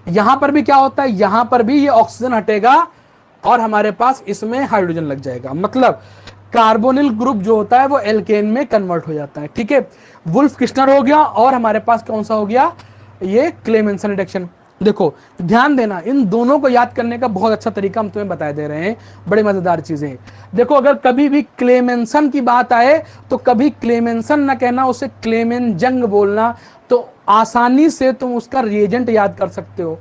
यहां पर भी क्या होता है, यहां पर भी ये ऑक्सीजन हटेगा और हमारे पास इसमें हाइड्रोजन लग जाएगा, मतलब कार्बोनिल ग्रुप जो होता है वो एल्केन में कन्वर्ट हो जाता है, ठीक है। वुल्फ किश्नर हो गया और हमारे पास कौन सा हो गया, ये क्लेमेंसन रिडक्शन। देखो ध्यान देना, इन दोनों को याद करने का बहुत अच्छा तरीका हम तुम्हें बता दे रहे हैं, बड़े मजेदार चीजें। देखो अगर कभी भी क्लेमेंसन की बात आए तो कभी क्लेमेंसन ना कहना, उसे क्लेमेंजंग बोलना, तो आसानी से तुम उसका रिएजेंट याद कर सकते हो।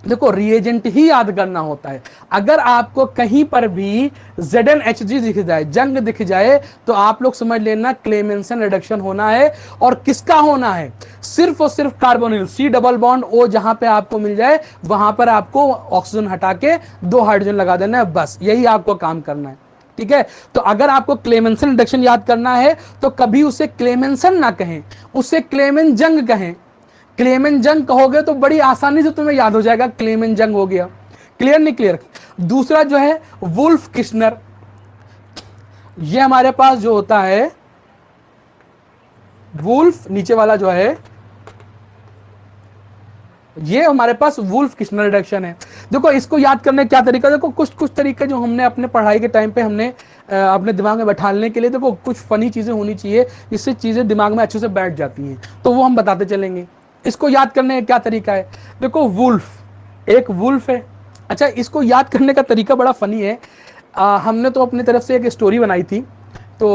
देखो रिएजेंट ही याद करना होता है। अगर आपको कहीं पर भी ZnHg दिख जाए, जंग दिख जाए, तो आप लोग समझ लेना क्लेमेंसन रिडक्शन होना है। और किसका होना है, सिर्फ और सिर्फ carbonyl, C double bond O जहां पे आपको मिल जाए वहां पर आपको ऑक्सीजन हटा के दो हाइड्रोजन लगा देना है, बस यही आपको काम करना है, ठीक है। तो अगर आपको क्लेमेंसन रिडक्शन याद करना है तो कभी उसे क्लेमेंसन ना कहें, उसे क्लेमेंजंग कहें। क्लेमेंजंग कहोगे तो बड़ी आसानी से तुम्हें याद हो जाएगा, क्लेमेंजंग हो गया। क्लियर नहीं क्लियर? दूसरा जो है वुल्फ किश्नर, ये हमारे पास जो होता है वुल्फ, नीचे वाला जो है ये हमारे पास वुल्फ किश्नर रिडक्शन है। देखो इसको याद करने का क्या तरीका, देखो कुछ कुछ तरीके जो हमने अपने पढ़ाई के टाइम पे हमने अपने दिमाग में बैठाने के लिए, देखो कुछ फनी चीजें होनी चाहिए, इससे चीजें दिमाग में अच्छे से बैठ जाती हैं, तो वो हम बताते चलेंगे। इसको याद करने का क्या तरीका है, देखो वुल्फ, एक वुल्फ है। अच्छा इसको याद करने का तरीका बड़ा फनी है। हमने तो अपनी तरफ से एक स्टोरी बनाई थी, तो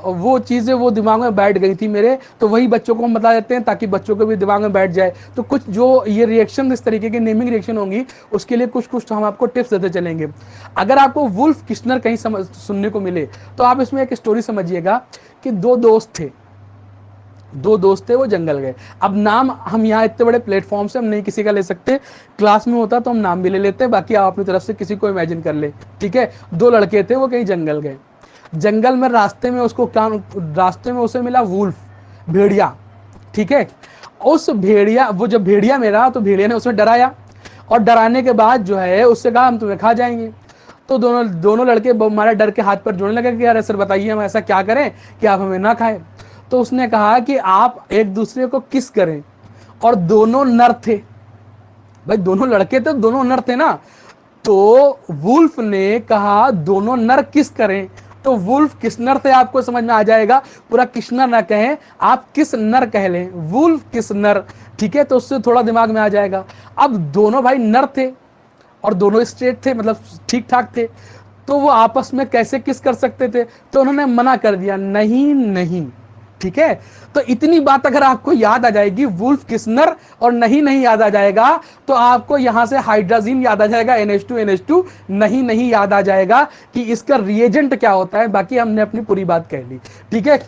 वो चीज़ें वो दिमाग में बैठ गई थी मेरे, तो वही बच्चों को हम बता देते हैं ताकि बच्चों को भी दिमाग में बैठ जाए। तो कुछ जो ये रिएक्शन, इस तरीके की नेमिंग रिएक्शन होंगी, उसके लिए कुछ कुछ तो हम आपको टिप्स देते चलेंगे। अगर आपको वुल्फ किश्नर कहीं सुनने को मिले तो आप इसमें एक स्टोरी समझिएगा कि दो दोस्त थे, वो जंगल गए। अब नाम हम यहाँ इतने बड़े प्लेटफॉर्म से हम नहीं किसी का ले सकते, क्लास में होता तो हम नाम भी ले लेते, बाकी आप अपनी तरफ से किसी को इमेजिन कर ले, ठीक है। दो लड़के थे, वो कहीं जंगल गए, जंगल में रास्ते में उसे मिला वुल्फ, भेड़िया, ठीक है। उस भेड़िया, वो जब भेड़िया मिला तो भेड़िया ने उसे डराया, और डराने के बाद जो है उससे कहा हम तुम्हें खा जाएंगे। तो दोनों लड़के हमारे डर के हाथ पर जोड़ने लगे कि यार सर बताइए हम ऐसा क्या करें कि आप हमें ना खाएं। तो उसने कहा कि आप एक दूसरे को किस करें, और दोनों नर थे भाई, दोनों लड़के थे, दोनों नर थे ना। तो वुल्फ ने कहा दोनों नर किस करें, तो वुल्फ किश्नर थे, आपको समझ में आ जाएगा, पूरा किश्नर ना कहें, आप किस नर कह लें, वुल्फ किस नर, ठीक है। तो उससे थोड़ा दिमाग में आ जाएगा। अब दोनों भाई नर थे और दोनों स्ट्रेट थे, मतलब ठीक ठाक थे, तो वो आपस में कैसे किस कर सकते थे, तो उन्होंने मना कर दिया, नहीं नहीं, ठीक है। तो इतनी बात अगर आपको याद आ जाएगी, वुल्फ किश्नर और नहीं याद आ जाएगा, तो आपको यहां से हाइड्रोजन याद आ जाएगा, NH2 नहीं याद आ जाएगा कि इसका रिएजेंट क्या होता है। बाकी हमने अपनी पूरी बात कह ली, ठीक है।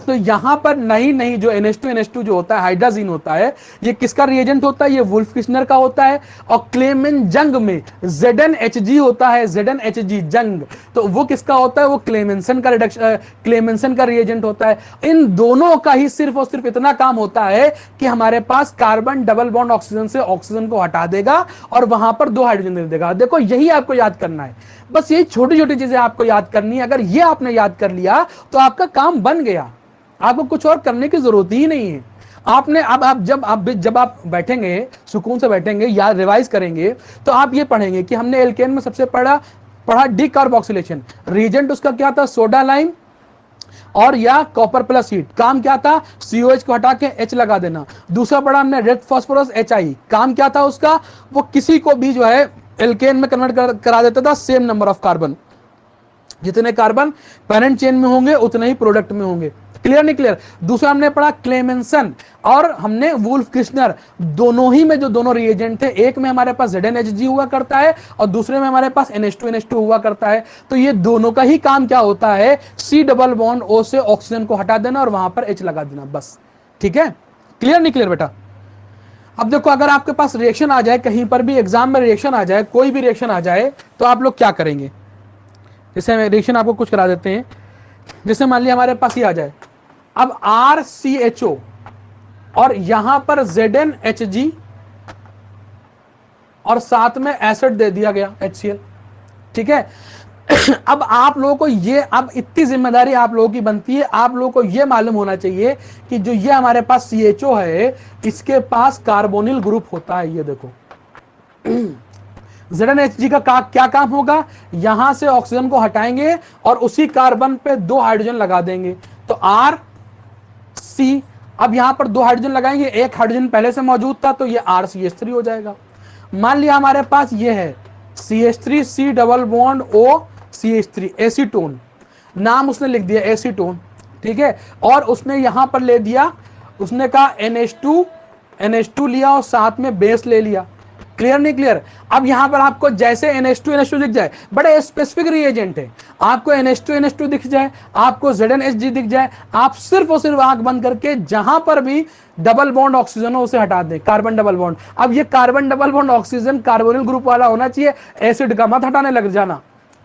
तो यहां पर नहीं जो NH2 जो होता है हाइड्राजीन होता है, ये किसका रिएजेंट होता है? ये वुल्फ किश्नर का होता है। और क्लेमेन जंग में ZnHg होता है, ZnHg जंग, तो वो किसका होता है? वो क्लेमेंसन का रिडक्शन, क्लेमेंसन का रिएजेंट होता है। इन दोनों का ही सिर्फ और सिर्फ इतना काम होता है कि हमारे पास कार्बन डबल बॉन्ड ऑक्सीजन से ऑक्सीजन को हटा देगा और वहां पर 2 हाइड्रोजन दे देगा। देखो यही आपको याद करना है, बस यही छोटी छोटी चीजें आपको याद करनी है। अगर ये आपने याद कर लिया तो आपका काम बन गया, आपको कुछ और करने की जरूरत ही नहीं है। आपने अब आप जब आप बैठेंगे, सुकून से बैठेंगे, या रिवाइज करेंगे, तो आप ये पढ़ेंगे कि हमने एल्केन में सबसे पढ़ा डीकार्बोक्सिलेशन, रिएजेंट उसका क्या था? सोडा लाइम और या कॉपर प्लस हीट। काम क्या था? COH को हटा के H लगा देना। दूसरा पढ़ा हमने रेड फास्फोरस HI, काम क्या था उसका? वो किसी को भी जो है एल्केन में कन्वर्ट करा देता था, सेम नंबर ऑफ कार्बन, जितने कार्बन पेरेंट चेन में होंगे उतने ही प्रोडक्ट में होंगे। क्लियर नहीं क्लियर? दूसरा हमने पढ़ा क्लेमेंसन और हमने वुल्फ किश्नर, दोनों ही में जो दोनों रिएजेंट थे, एक में हमारे पास ZnHg हुआ करता है और दूसरे में हमारे पास NH2 हुआ करता है। तो ये दोनों का ही काम क्या होता है? C डबल बॉन्ड O से ऑक्सीजन को हटा देना और वहां पर H लगा देना, बस। ठीक है, क्लियर नहीं क्लियर बेटा? अब देखो, अगर आपके पास रिएक्शन आ जाए, कहीं पर भी एग्जाम में रिएक्शन आ जाए, कोई भी रिएक्शन आ जाए, तो आप लोग क्या करेंगे? जैसे रिएक्शन आपको कुछ करा देते हैं, जैसे मान लिया हमारे पास ये आ जाए, अब RCHO और यहां पर ZnHg और साथ में एसिड दे दिया गया HCl। ठीक है, अब आप लोगों को ये, अब इतनी जिम्मेदारी आप लोगों की बनती है, आप लोगों को ये मालूम होना चाहिए कि जो ये हमारे पास CHO है, इसके पास कार्बोनिल ग्रुप होता है। ये देखो ZnHg का क्या काम होगा? यहां से ऑक्सीजन को हटाएंगे और उसी कार्बन पे 2 हाइड्रोजन लगा देंगे, तो RC। अब यहां पर 2 हाइड्रोजन लगाएंगे, एक हाइड्रोजन पहले से मौजूद था, तो ये RCH3 हो जाएगा। मान लिया हमारे पास ये है CH3 C double bond O CH3, acetone, नाम उसने लिख दिया एसीटोन। ठीक है, और उसने यहां पर ले दिया, उसने कहा NH2 लिया और साथ में बेस ले लिया। क्लियर नहीं क्लियर? अब यहां पर आपको जैसे NH2 दिख जाए, बड़े स्पेसिफिक रिएजेंट है, आपको NH2 दिख जाए, आपको ZnHg दिख जाए, आप सिर्फ और सिर्फ आंख बंद करके जहां पर भी डबल बॉन्ड ऑक्सीजन हो उसे हटा दें, कार्बन डबल बॉन्ड। अब ये carbon double bond oxygen carbonyl group वाला होना चाहिए, एसिड का मत हटाने लग जाना।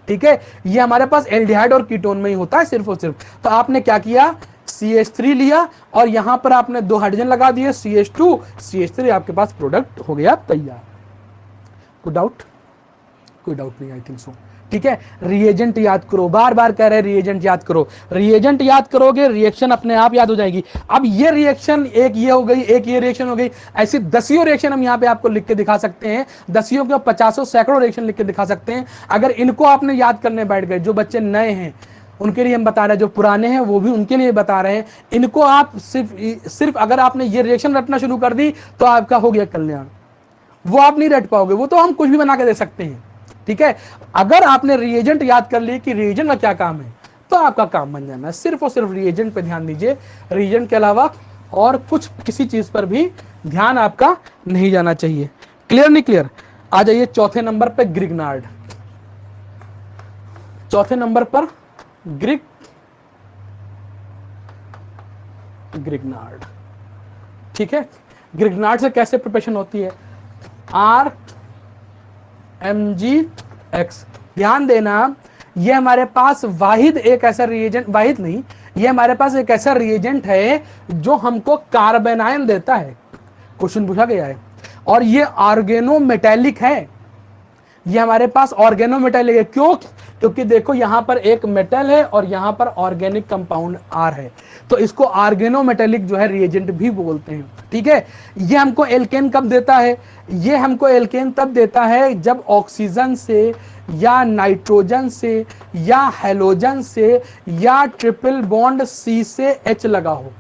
ठीक है, ये हमारे पास एल्डिहाइड और कीटोन में ही होता है सिर्फ और सिर्फ। तो आपने क्या किया? CH3 लिया और यहां पर आपने 2 हाइड्रोजन लगा दिए, CH2 CH3, आपके पास प्रोडक्ट हो गया तैयार। कोई डाउट? कोई डाउट नहीं, आई थिंक सो। ठीक है, रिएजेंट याद करो, बार बार कह रहे हैं रिएजेंट याद करो। रिएजेंट याद करोगे, रिएक्शन अपने आप याद हो जाएगी। अब ये रिएक्शन एक ये हो गई, एक ये रिएक्शन हो गई, ऐसी दसियों रिएक्शन हम यहाँ पे आपको लिख के दिखा सकते हैं, दसियों के 50 सैकड़ों रिएक्शन लिख के दिखा सकते हैं। अगर इनको आपने याद करने बैठ गए, जो बच्चे नए हैं उनके लिए हम बता रहे हैं, जो पुराने हैं वो भी उनके लिए बता रहे हैं, इनको आप सिर्फ अगर आपने ये रिएक्शन रटना शुरू कर दी तो आपका हो गया कल्याण। वो आप नहीं रट पाओगे, वो तो हम कुछ भी बना के दे सकते हैं। ठीक है, अगर आपने रिएजेंट याद कर ली कि रिएजेंट का क्या काम है, तो आपका काम बन जाना है। सिर्फ और सिर्फ रिएजेंट पे ध्यान दीजिए, रिएजेंट के अलावा और कुछ किसी चीज पर भी ध्यान आपका नहीं जाना चाहिए। क्लियर नहीं क्लियर? आ जाइए चौथे नंबर पे, ग्रिग्नार्ड। चौथे नंबर पर ग्रिग्नार्ड। ठीक है, ग्रिग्नार्ड से कैसे प्रिपरेशन होती है? RMgX। ध्यान देना, ये हमारे पास वाहिद एक ऐसा रिएजेंट, वाहिद नहीं, ये हमारे पास एक ऐसा रिएजेंट है जो हमको कार्बेनायन देता है। क्वेश्चन पूछा गया है, और ये ऑर्गेनोमेटेलिक है। ये हमारे पास ऑर्गेनोमेटेलिक है, क्यों? क्योंकि देखो यहां पर एक मेटल है और यहां पर ऑर्गेनिक कंपाउंड R है, तो इसको ऑर्गेनोमेटेलिक जो है रिएजेंट भी बोलते हैं। ठीक है, ये हमको एल्केन कब देता है? ये हमको एल्केन तब देता है जब ऑक्सीजन से या नाइट्रोजन से या हेलोजन से या ट्रिपल बॉन्ड C से H लगा हो,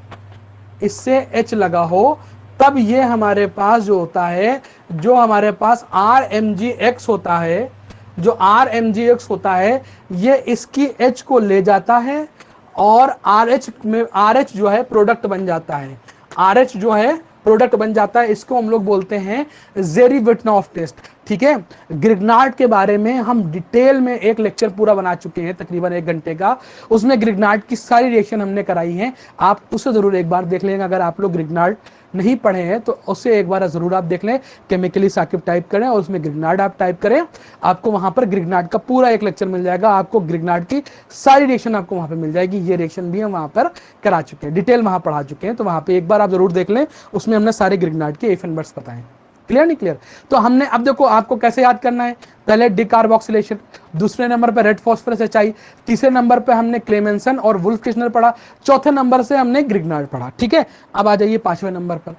इससे H लगा हो, तब ये हमारे पास जो होता है, जो हमारे पास RMgX होता है, जो RMgX होता है, ये इसकी H को ले जाता है और RH जो है प्रोडक्ट बन जाता है। RH जो है प्रोडक्ट बन जाता है, इसको हम लोग बोलते हैं जेरीविटनॉफ टेस्ट। ठीक है। ग्रिग्नार्ड के बारे में हम डिटेल में एक लेक्चर पूरा बना चुके हैं, तकरीबन 1 घंटे का। उसमें ग्रिग्नार्ड की सारी रिएक्शन हमने कराई है, आप उसे जरूर एक बार देख लेंगे। अगर आप लोग ग्रिग्नार्ड नहीं पढ़े हैं तो उसे एक बार जरूर आप देख लें। केमिकली साकिब टाइप करें और उसमें ग्रिग्नार्ड आप टाइप करें, आपको वहां पर ग्रिग्नार्ड का पूरा एक लेक्चर मिल जाएगा। आपको ग्रिग्नार्ड की सारी रिएक्शन आपको वहां पर मिल जाएगी। ये रिएक्शन भी हम वहां पर करा चुके हैं, डिटेल वहां पढ़ा चुके हैं, तो वहां पर एक बार आप जरूर देख लें। उसमें हमने सारे ग्रिग्नार्ड के इफ एंड बट्स बताए। क्लियर नहीं क्लियर? तो हमने अब देखो आपको कैसे याद करना है। पहले डिकार्बोक्सिलेशन, दूसरे नंबर पे रेड फास्फोरस एचआई, तीसरे नंबर पे हमने क्लेमेंसन और वुल्फ किशनर पढ़ा, चौथे नंबर से हमने ग्रिग्नार्ड पढ़ा। ठीक है, अब आ जाइए 5वें नंबर पर।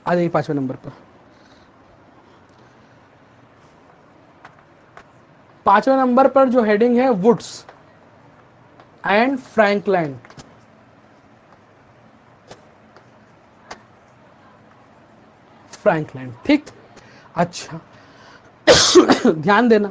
आ जाइए 5वें नंबर पर। 5वें नंबर पर जो हेडिंग है वुड्स एंड फ्रैंकलिन। फ्रैंकलिन, ठीक। अच्छा, ध्यान देना,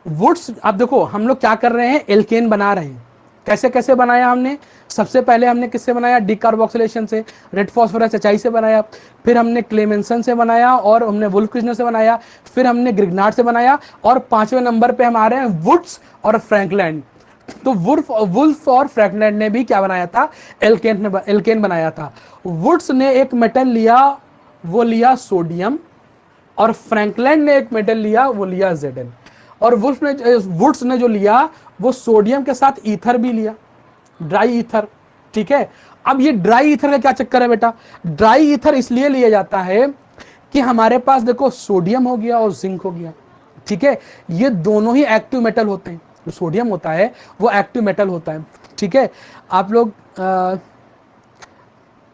वुड्स, अब देखो हम लोग क्या कर रहे हैं, एल्केन बना रहे हैं। कैसे कैसे बनाया हमने? सबसे पहले हमने किससे बनाया? डिकार्बोक्सिलेशन से, रेड फास्फोरस एचआई से बनाया, फिर हमने क्लेमेंसन से बनाया, और हमने वुल्फ किशनर से बनाया, फिर हमने ग्रिग्नार्ड से बनाया, और 5वें नंबर पे हम आ रहे हैं वुड्स और फ्रैंकलिन। तो वुल्फ और फ्रैंकलिन ने भी क्या बनाया था? एल्केन बनाया था। वुड्स ने एक मेटल लिया, वो लिया सोडियम, और फ्रैंकलिन ने एक मेटल लिया, वो लिया जेडन। और वुड्स ने जो लिया वो सोडियम के साथ ईथर भी लिया, ड्राई ईथर। ठीक है, अब ये ड्राई ईथर का क्या चक्कर है बेटा? ड्राई ईथर इसलिए लिया जाता है कि हमारे पास देखो सोडियम हो गया और जिंक हो गया। ठीक है, ये दोनों ही एक्टिव मेटल होते हैं। जो सोडियम होता है वो एक्टिव मेटल होता है। ठीक है, आप लोग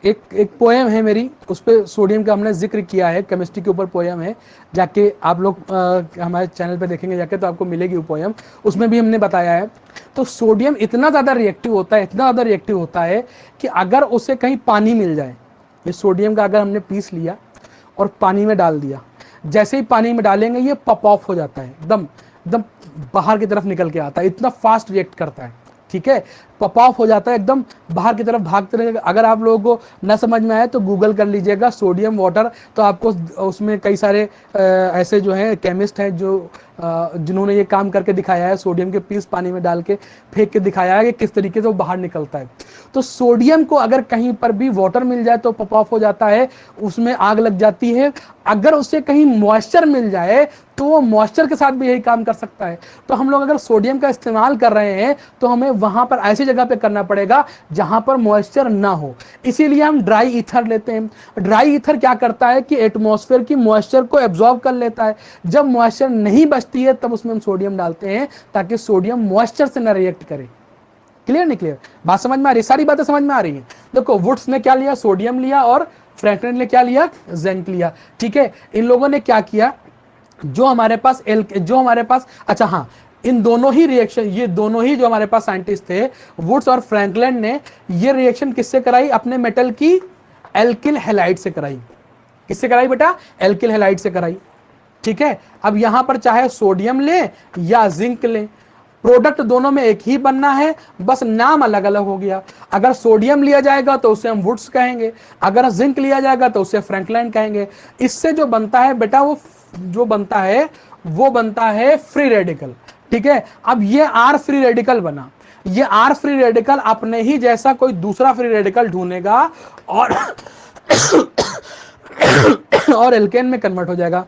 एक पोएम है मेरी, उस पर सोडियम का हमने जिक्र किया है, केमिस्ट्री के ऊपर पोएम है, जाके आप लोग हमारे चैनल पे देखेंगे जाके तो आपको मिलेगी वो पोएम, उसमें भी हमने बताया है। तो सोडियम इतना ज़्यादा रिएक्टिव होता है, इतना ज़्यादा रिएक्टिव होता है कि अगर उसे कहीं पानी मिल जाए, ये सोडियम का अगर हमने पीस लिया और पानी में डाल दिया, जैसे ही पानी में डालेंगे ये पॉप ऑफ हो जाता है, एकदम एकदम बाहर की तरफ निकल के आता है, इतना फास्ट रिएक्ट करता है। ठीक है, पॉप ऑफ हो जाता है, एकदम बाहर की तरफ भागते रहेगा। अगर आप लोगों को न समझ में आए तो गूगल कर लीजिएगा सोडियम वाटर, तो आपको उसमें कई सारे ऐसे जो हैं केमिस्ट हैं जो जिन्होंने ये काम करके दिखाया है, सोडियम के पीस पानी में डाल के फेंक के दिखाया है कि किस तरीके से वो बाहर निकलता है। तो सोडियम को अगर कहीं पर भी वाटर मिल जाए तो पॉप ऑफ हो जाता है, उसमें आग लग जाती है। अगर उससे कहीं मॉइस्चर मिल जाए तो वो मॉइस्चर के साथ भी यही काम कर सकता है। तो हम लोग अगर सोडियम का इस्तेमाल कर रहे हैं तो हमें वहां पर ऐसी जगह पे करना पड़ेगा जहां पर मॉइस्चर ना हो, इसीलिए हम ड्राई ईथर लेते हैं। ड्राई ईथर क्या करता है कि एटमॉस्फेयर की मॉइस्चर को एब्जॉर्ब कर लेता है। जब मॉइस्चर नहीं बचती है तब उसमें हम सोडियम डालते हैं ताकि सोडियम मॉइस्चर से ना रिएक्ट करे। क्लियर नहीं क्लियर? बात समझ में आ रही? सारी बातें समझ में आ रही हैं? देखो वुड्स ने क्या लिया? सोडियम लिया, और फ्रैंकलिन ने क्या लिया? जिंक लिया। ठीक है, इन लोगों ने क्या किया, जो हमारे पास अच्छा हाँ, इन दोनों ही रिएक्शन, ये दोनों ही जो हमारे पास साइंटिस्ट थे, वुड्स और फ्रैंकलिन ने ये रिएक्शन किससे कराई? अपने मेटल की एल्किल हैलाइड से कराई। किससे कराई बेटा? एल्किल हैलाइड से कराई। ठीक है, अब यहां पर चाहे सोडियम ले या जिंक ले, प्रोडक्ट दोनों में एक ही बनना है, बस नाम अलग अलग हो गया। अगर सोडियम लिया जाएगा तो उसे हम वुड्स कहेंगे, अगर जिंक लिया जाएगा तो उसे फ्रैंकलिन कहेंगे। इससे जो बनता है बेटा, वो बनता है फ्री रेडिकल। ठीक है, अब ये आर फ्री रेडिकल बना, ये आर फ्री रेडिकल अपने ही जैसा कोई दूसरा फ्री रेडिकल ढूंढेगा और और एल्केन में कन्वर्ट हो जाएगा।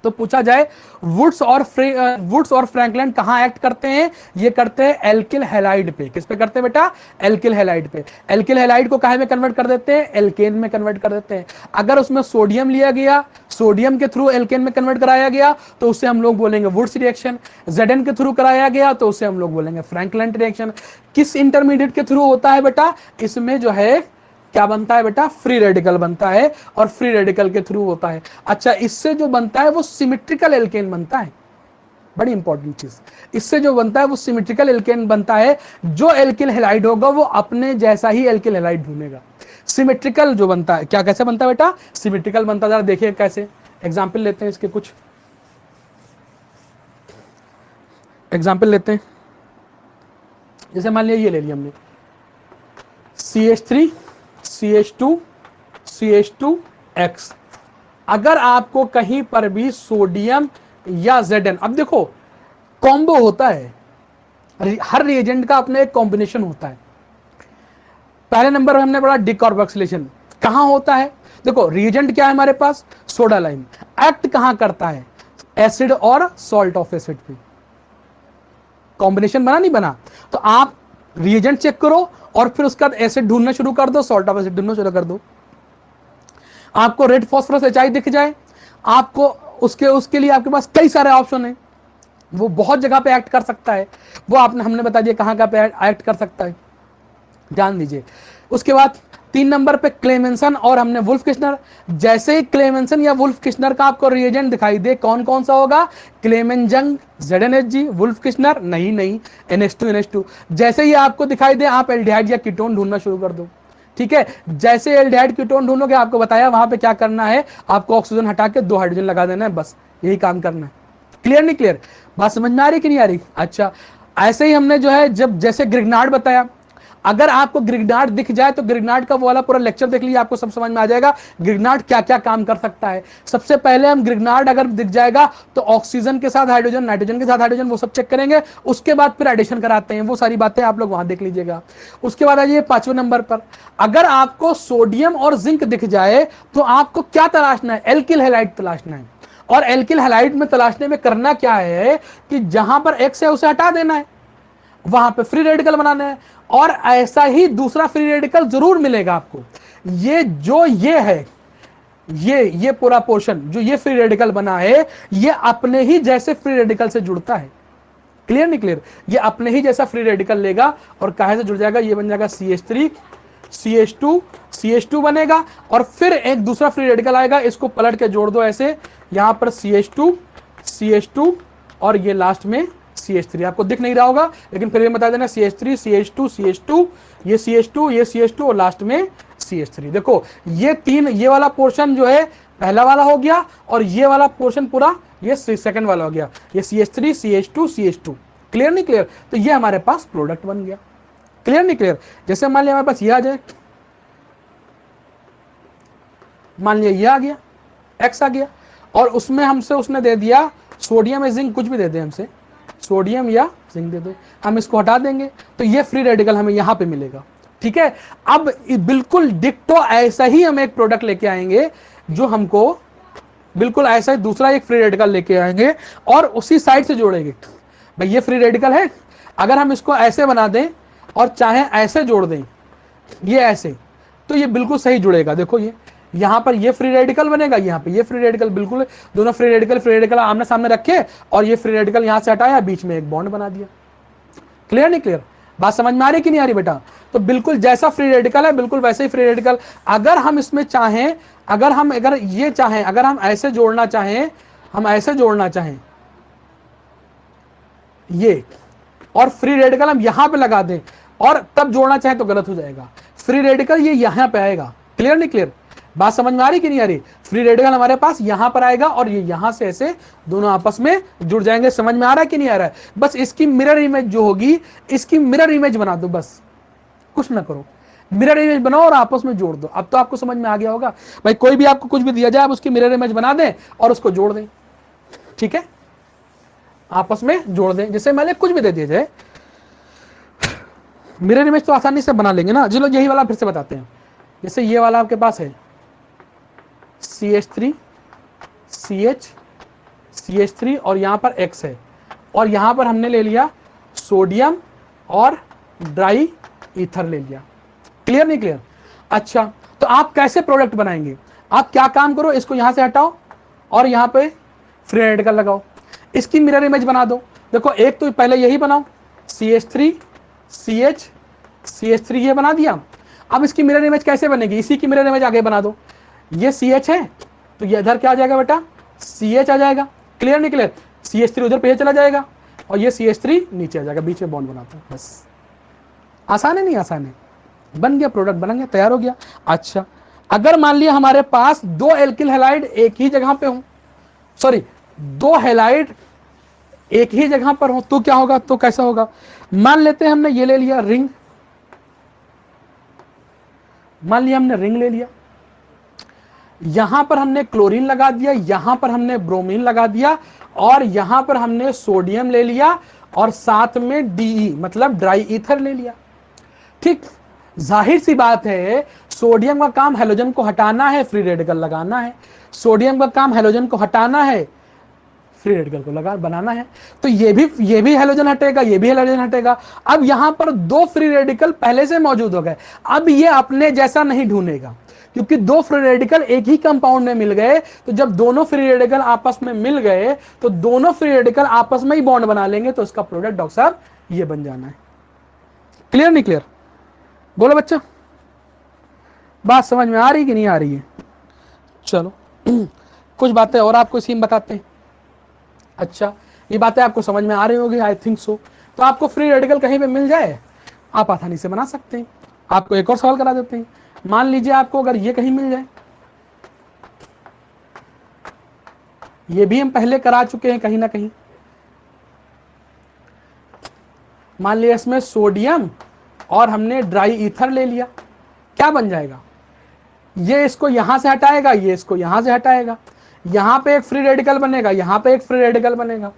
तो पूछा जाए वुड्स और फ्रैंकलिन कहां एक्ट करते हैं? ये करते हैं एल्किल हैलाइड पे। किस पे करते हैं बेटा? एल्किल हैलाइड पे। एल्किल हैलाइड को काहे में कन्वर्ट कर देते हैं? एल्केन में कन्वर्ट कर देते हैं। अगर उसमें सोडियम लिया गया, सोडियम के थ्रू एल्केन में कन्वर्ट कराया गया तो उसे हम लोग बोलेंगे वुड्स रिएक्शन। जेडन के थ्रू कराया गया तो उसे हम लोग बोलेंगे फ्रैंकलिन रिएक्शन। किस इंटरमीडिएट के थ्रू होता है बेटा? इसमें जो है क्या बनता है बेटा? फ्री रेडिकल बनता है, और फ्री रेडिकल के थ्रू होता है। अच्छा, इससे जो बनता है वो सिमेट्रिकल एल्केन बनता है। बड़ी इंपॉर्टेंट चीज, इससे जो बनता है वो सिमेट्रिकल एल्केन बनता है। जो एल्किल हैलाइड होगा वो अपने जैसा ही एल्किल हैलाइड ढूंढेगा। सिमेट्रिकल जो बनता है, क्या कैसे बनता है बेटा? सिमेट्रिकल बनता है। जरा देखिए कैसे, एग्जाम्पल लेते हैं इसके, कुछ एग्जाम्पल लेते हैं। जैसे मान लिया ये ले लिया हमने CH3 CH2 CH2X। अगर आपको कहीं पर भी सोडियम या Zn, अब देखो कॉम्बो होता है, हर रिएजेंट का अपना एक कॉम्बिनेशन होता है। पहले नंबर पर हमने पढ़ा डिकार्बोक्सिलेशन कहां होता है। देखो रिएजेंट क्या है हमारे पास, सोडा लाइम, एक्ट कहां करता है, एसिड और सॉल्ट ऑफ एसिड पे। कॉम्बिनेशन बना नहीं बना, तो आप रिएजेंट चेक करो और फिर उसके बाद एसिड ढूंढना शुरू कर दो, सॉल्ट ऑफ एसिड ढूंढना शुरू कर दो। आपको रेड फॉस्फोरस HI दिख जाए, आपको उसके लिए आपके पास कई सारे ऑप्शन है, वो बहुत जगह पे एक्ट कर सकता है, वो हमने बता दिया कहां पे एक्ट कर सकता है, ध्यान दीजिए। उसके बाद 3 नंबर पे क्लेमेंसन और हमने वुल्फ किश्नर। जैसे ही क्लेमेंसन या वुल्फ किश्नर का आपको रिएजेंट दिखाई दे, कौन कौन सा होगा, क्लेमेंजंग ZnHg, वुल्फ किश्नर नहीं NH2 जैसे ही आपको दिखाई दे आप एल्डिहाइड या कीटोन ढूंढना शुरू कर दो। ठीक है, जैसे एल्डिहाइड कीटोन ढूंढोगे, आपको बताया वहां पे क्या करना है, आपको ऑक्सीजन हटा के 2 हाइड्रोजन लगा देना है, बस यही काम करना है। क्लियर नहीं क्लियर, बात समझ में आ रही कि नहीं आ रही। अच्छा, ऐसे ही हमने जो है जब जैसे ग्रिग्नार्ड बताया, अगर आपको ग्रिग्नार्ड दिख जाए तो ग्रिग्नार्ड का वो वाला पूरा लेक्चर देख लीजिए, आपको सब समझ में आ जाएगा ग्रिग्नार्ड क्या क्या काम कर सकता है। सबसे पहले हम ग्रिग्नार्ड अगर दिख जाएगा तो ऑक्सीजन के साथ हाइड्रोजन, नाइट्रोजन के साथ हाइड्रोजन, वो सब चेक करेंगे, उसके बाद फिर एडिशन कराते हैं, वो सारी बातें आप लोग वहां देख लीजिएगा। उसके बाद आइए 5वें नंबर पर, अगर आपको सोडियम और जिंक दिख जाए तो आपको क्या तलाशना है, एल्किल हैलाइड तलाशना है। और एल्किल हैलाइड में तलाशने में करना क्या है कि जहां पर एक्स है उसे हटा देना है, वहां पे फ्री रेडिकल बनाना है, और ऐसा ही दूसरा फ्री रेडिकल जरूर मिलेगा आपको। ये है ये पूरा पोर्शन जो ये फ्री रेडिकल बना है, ये अपने ही जैसे फ्री रेडिकल से जुड़ता है। क्लियर नहीं क्लियर, ये अपने ही जैसा फ्री रेडिकल लेगा और काहे से जुड़ जाएगा, ये बन जाएगा CH3 CH2 बनेगा, और फिर एक दूसरा फ्री रेडिकल आएगा, इसको पलट के जोड़ दो ऐसे, यहां पर CH2 और ये लास्ट में CH3। आपको दिख नहीं रहा होगा लेकिन फिर भी बता देना, CH3 CH2 ये CH2 और लास्ट में CH3। देखो ये 3, ये वाला पोर्शन जो है पहला वाला हो गया, और ये वाला पोर्शन पूरा ये सेकंड वाला हो गया, ये CH3 CH2। क्लियर नहीं क्लियर, तो ये हमारे पास प्रोडक्ट बन गया। क्लियर नहीं क्लियर, जैसे मान लिया हमारे पास ये आ जाए, मान लिया ये आ गया, X आ गया, और उसमें हमसे उसने दे दिया सोडियम या जिंक, कुछ भी दे दे हमसे, सोडियम या जिंक दे दो, हम इसको हटा देंगे तो ये फ्री रेडिकल हमें यहां पे मिलेगा। ठीक है, अब बिल्कुल डिक्टो ऐसा ही हम एक प्रोडक्ट लेके आएंगे, जो हमको बिल्कुल ऐसा ही दूसरा एक फ्री रेडिकल लेके आएंगे और उसी साइड से जोड़ेंगे। भाई ये फ्री रेडिकल है, अगर हम इसको ऐसे बना दें और चाहे ऐसे जोड़ दें, ये ऐसे, तो ये बिल्कुल सही जुड़ेगा। देखो ये यहां पर ये फ्री रेडिकल बनेगा, यहां पे ये फ्री रेडिकल, बिल्कुल दोनों फ्री रेडिकल आमने सामने रखे और ये फ्री रेडिकल यहां से हटाया, बीच में एक बॉन्ड बना दिया। क्लियर नहीं क्लियर, बात समझ में आ रही कि नहीं आ रही बेटा। तो बिल्कुल जैसा फ्री रेडिकल है बिल्कुल वैसे ही फ्री रेडिकल, अगर हम इसमें चाहें, अगर ये चाहें, अगर हम ऐसे जोड़ना चाहें, हम ऐसे जोड़ना चाहें ये, और फ्री रेडिकल हम यहां पे लगा दें और तब जोड़ना चाहें तो गलत हो जाएगा। फ्री रेडिकल ये यहां पे आएगा। क्लियर नहीं क्लियर, बात समझ में आ रही कि नहीं आ रही। फ्री रेडिकल हमारे पास यहां पर आएगा और ये यहां से ऐसे दोनों आपस में जुड़ जाएंगे। समझ में आ रहा है कि नहीं आ रहा है। बस इसकी मिरर इमेज जो होगी, इसकी मिरर इमेज बना दो, बस कुछ ना करो, मिरर इमेज बनाओ और आपस में जोड़ दो। अब तो आपको समझ में आ गया होगा। भाई कोई भी आपको कुछ भी दिया जाए, आप उसकी मिरर इमेज बना दें और उसको जोड़ दें। ठीक है, आपस में जोड़ दें। जैसे मैंने कुछ भी दे दिया जाए, मिरर इमेज तो आसानी से बना लेंगे ना। चलो यही वाला फिर से बताते हैं। जैसे ये वाला आपके पास है CH3 CH3 और यहां पर X है, और यहां पर हमने ले लिया सोडियम और ड्राई ईथर ले लिया। क्लियर नहीं क्लियर। अच्छा, तो आप कैसे प्रोडक्ट बनाएंगे, आप क्या काम करो, इसको यहां से हटाओ और यहां पे फ्री रेडिकल लगाओ, इसकी मिरर इमेज बना दो। देखो एक तो पहले यही बनाओ, CH3 CH3 ये बना दिया। अब इसकी मिरर इमेज कैसे बनेगी, इसी की मिरर इमेज आगे बना दो। ये CH है तो ये इधर क्या आ जाएगा बेटा, CH आ जाएगा। क्लियर नहीं क्लियर, CH3 उधर पे चला जाएगा और ये CH3 नीचे आ जाएगा, बीच में बॉन्ड बनाता है। बस आसान है, नहीं आसान है, बन गया प्रोडक्ट, बन गया, तैयार हो गया। अच्छा, अगर मान लिया हमारे पास 2 एल्किल हैलाइड एक ही जगह पे हो, सॉरी 2 हैलाइड एक ही जगह पर हो तो क्या होगा, तो कैसा होगा। मान लेते हैं हमने ये ले लिया रिंग, मान लिया हमने रिंग ले लिया, यहां पर हमने क्लोरीन लगा दिया, यहां पर हमने ब्रोमीन लगा दिया, और यहां पर हमने सोडियम ले लिया, और साथ में डीई मतलब ड्राई ईथर ले लिया। ठीक, जाहिर सी बात है सोडियम का काम हेलोजन को हटाना है, फ्री रेडिकल लगाना है। सोडियम का काम हेलोजन को हटाना है, फ्री रेडिकल को लगा बनाना है। तो ये भी हेलोजन हटेगा, ये भी हेलोजन हटेगा। अब यहां पर दो फ्री रेडिकल पहले से मौजूद हो गए, अब ये अपने जैसा नहीं ढूंढेगा, क्योंकि दो फ्री रेडिकल एक ही कंपाउंड में मिल गए। तो जब दोनों फ्री रेडिकल आपस में मिल गए तो दोनों फ्री रेडिकल आपस में ही बॉन्ड बना लेंगे, तो उसका प्रोडक्ट डॉक्टर साहब ये बन जाना है। क्लियर नहीं क्लियर, बोलो बच्चा, बात समझ में आ रही कि नहीं आ रही है। चलो कुछ बातें और आपको इसी में बताते हैं। अच्छा, ये बातें आपको समझ में आ रही होगी, आई थिंक सो। तो आपको फ्री रेडिकल कहीं पे मिल जाए आप आसानी से बना सकते हैं। आपको एक और सवाल करा देते हैं, मान लीजिए आपको अगर ये कहीं मिल जाए, ये भी हम पहले करा चुके हैं कहीं ना कहीं। मान लिया इसमें सोडियम और हमने ड्राई ईथर ले लिया, क्या बन जाएगा, ये इसको यहां से हटाएगा, ये इसको यहां से हटाएगा, यहां पे एक फ्री रेडिकल बनेगा, यहां पे एक फ्री रेडिकल बनेगा।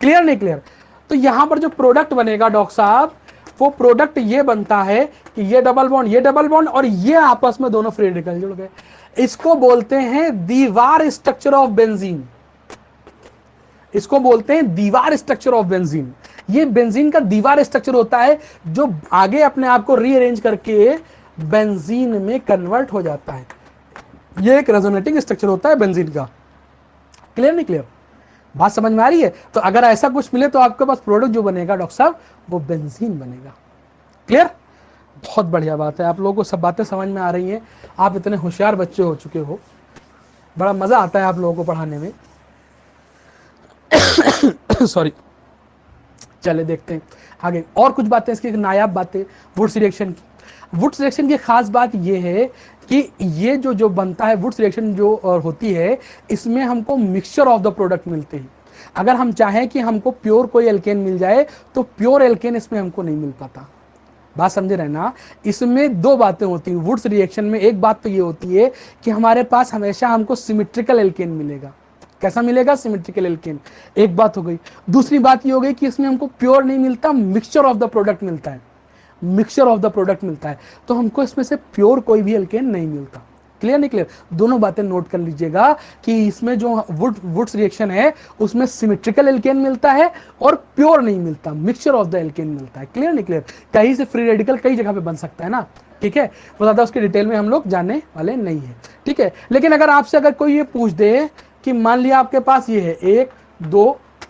क्लियर नहीं क्लियर। तो यहां पर जो प्रोडक्ट बनेगा डॉक्टर साहब, वो प्रोडक्ट ये बनता है कि ये डबल बॉन्ड, ये डबल बॉन्ड, और ये आपस में दोनों फ्री रेडिकल जुड़ गए। इसको बोलते हैं दीवार स्ट्रक्चर ऑफ बेंजीन, इसको बोलते हैं दीवार स्ट्रक्चर ऑफ बेंजीन। ये बेंजीन का दीवार स्ट्रक्चर होता है जो आगे अपने आप को रीअरेंज करके बेंजीन में कन्वर्ट हो जाता है। ये एक रेजोनेटिंग स्ट्रक्चर होता है बेंजीन का। क्लियर नहीं क्लियर, बात समझ में आ रही है। तो अगर ऐसा कुछ मिले तो आपके पास प्रोडक्ट जो बनेगा डॉक्टर साहब वो बेंजीन बनेगा। क्लियर, बहुत बढ़िया बात है, आप लोगों को सब बातें समझ में आ रही हैं। आप इतने होशियार बच्चे हो चुके हो, बड़ा मजा आता है आप लोगों को पढ़ाने में। सॉरी, चले देखते हैं आगे और कुछ बातें इसकी नायाब बातें वुड्स रिएक्शन की। वुड्स रिएक्शन की खास बात यह है कि ये जो बनता है वुड्स रिएक्शन जो होती है, इसमें हमको मिक्सचर ऑफ द प्रोडक्ट मिलते हैं। अगर हम चाहें कि हमको प्योर कोई एल्केन मिल जाए तो प्योर एल्केन इसमें हमको नहीं मिल पाता। बात समझे रहना। इसमें दो बातें होती हैं वुड्स रिएक्शन में। एक बात तो ये होती है कि हमारे पास हमेशा हमको सिमेट्रिकल एल्केन मिलेगा। कैसा मिलेगा, सिमेट्रिकल एल्केन। एक बात हो गई। दूसरी बात ये हो गई कि इसमें हमको प्योर नहीं मिलता, मिक्सचर ऑफ द प्रोडक्ट मिलता है, मिक्सचर ऑफ द प्रोडक्ट मिलता है। तो हमको इसमें से प्योर कोई भी एल्केन नहीं मिलता। क्लियर नहीं क्लियर, दोनों बातें नोट कर लीजिएगा कि इसमें जो वुड्स रिएक्शन है उसमें सिमेट्रिकल एल्केन मिलता है और प्योर नहीं मिलता, मिक्सचर ऑफ द एल्केन मिलता है। क्लियर नहीं क्लियर, कहीं से फ्री रेडिकल कई जगह पे बन सकता है ना, ठीक है, वो ज्यादा उसके डिटेल में हम लोग जानने वाले नहीं है, ठीक है। लेकिन अगर आपसे अगर कोई ये पूछ दे कि मान लिया आपके पास ये है 1 2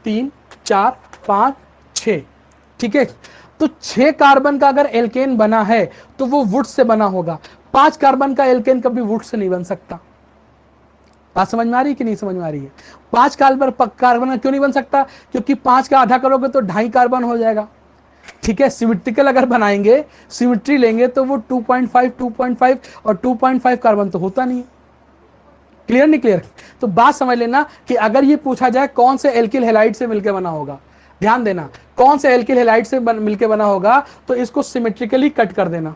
3 4 5 6, ठीक है, तो 6 कार्बन का अगर एल्केन बना है तो वो वुड से बना होगा। 5 कार्बन का एल्केन कभी वुड से नहीं बन सकता। बात समझ में आ रही है कि नहीं समझ में आ रही है। 5 कार्बन कार्बन क्यों नहीं बन सकता, क्योंकि 5 का आधा करोगे तो 2.5 कार्बन हो जाएगा, ठीक है। सिमेट्रिकल अगर बनाएंगे, सिमेट्री लेंगे तो वो 2.5 2.5 और 2.5 कार्बन तो होता नहीं है। क्लियर नहीं क्लियर। तो बात समझ लेना कि अगर ये पूछा जाए कौन से एल्किल हैलाइड से मिलकर बना होगा, ध्यान देना, कौन से एल्किल हैलाइड से मिलकर बना होगा, तो इसको सिमेट्रिकली कट कर देना,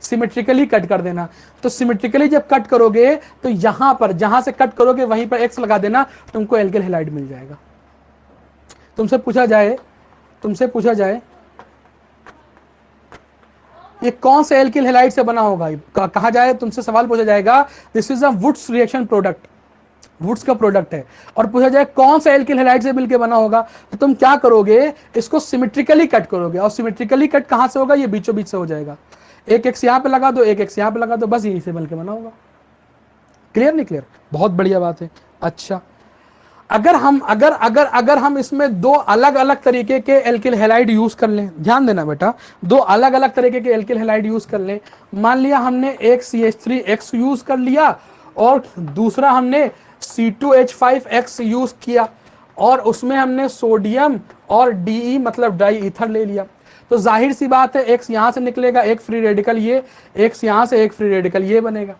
सिमेट्रिकली कट कर देना। तो सिमेट्रिकली जब कट करोगे तो यहां पर जहां से कट करोगे वहीं पर एक्स लगा देना, तुमको एल्किल हैलाइड मिल जाएगा। तुमसे पूछा जाए ये कौन से एल्किल हैलाइड से बना होगा, कहा जाए तुमसे सवाल पूछा जाएगा this is a Wurtz reaction product, Wurtz का प्रोडक्ट है, और पूछा जाए कौन सा एल्किल हैलाइड से मिलकर बना होगा, तो तुम क्या करोगे, इसको सिमेट्रिकली कट करोगे। और सिमेट्रिकली कट कहां से होगा, ये बीचों बीच से हो जाएगा। एक एक्स यहां पे लगा दो, एक एक्स यहां पे लगा दो, बस यहीं से मिलकर बना होगा। क्लियर नहीं क्लियर, बहुत बढ़िया बात है। अच्छा, अगर हम इसमें दो अलग अलग तरीके के एल्किल हैलाइड यूज कर लें, ध्यान देना बेटा, दो अलग अलग तरीके के एल्किल हैलाइड यूज कर लें। मान लिया हमने एक CH3X यूज कर लिया और दूसरा हमने C2H5X यूज किया, और उसमें हमने सोडियम और DE मतलब डाई ईथर ले लिया। तो जाहिर सी बात है X यहां से निकलेगा, एक फ्री रेडिकल ये, X यहां से एक फ्री रेडिकल ये बनेगा।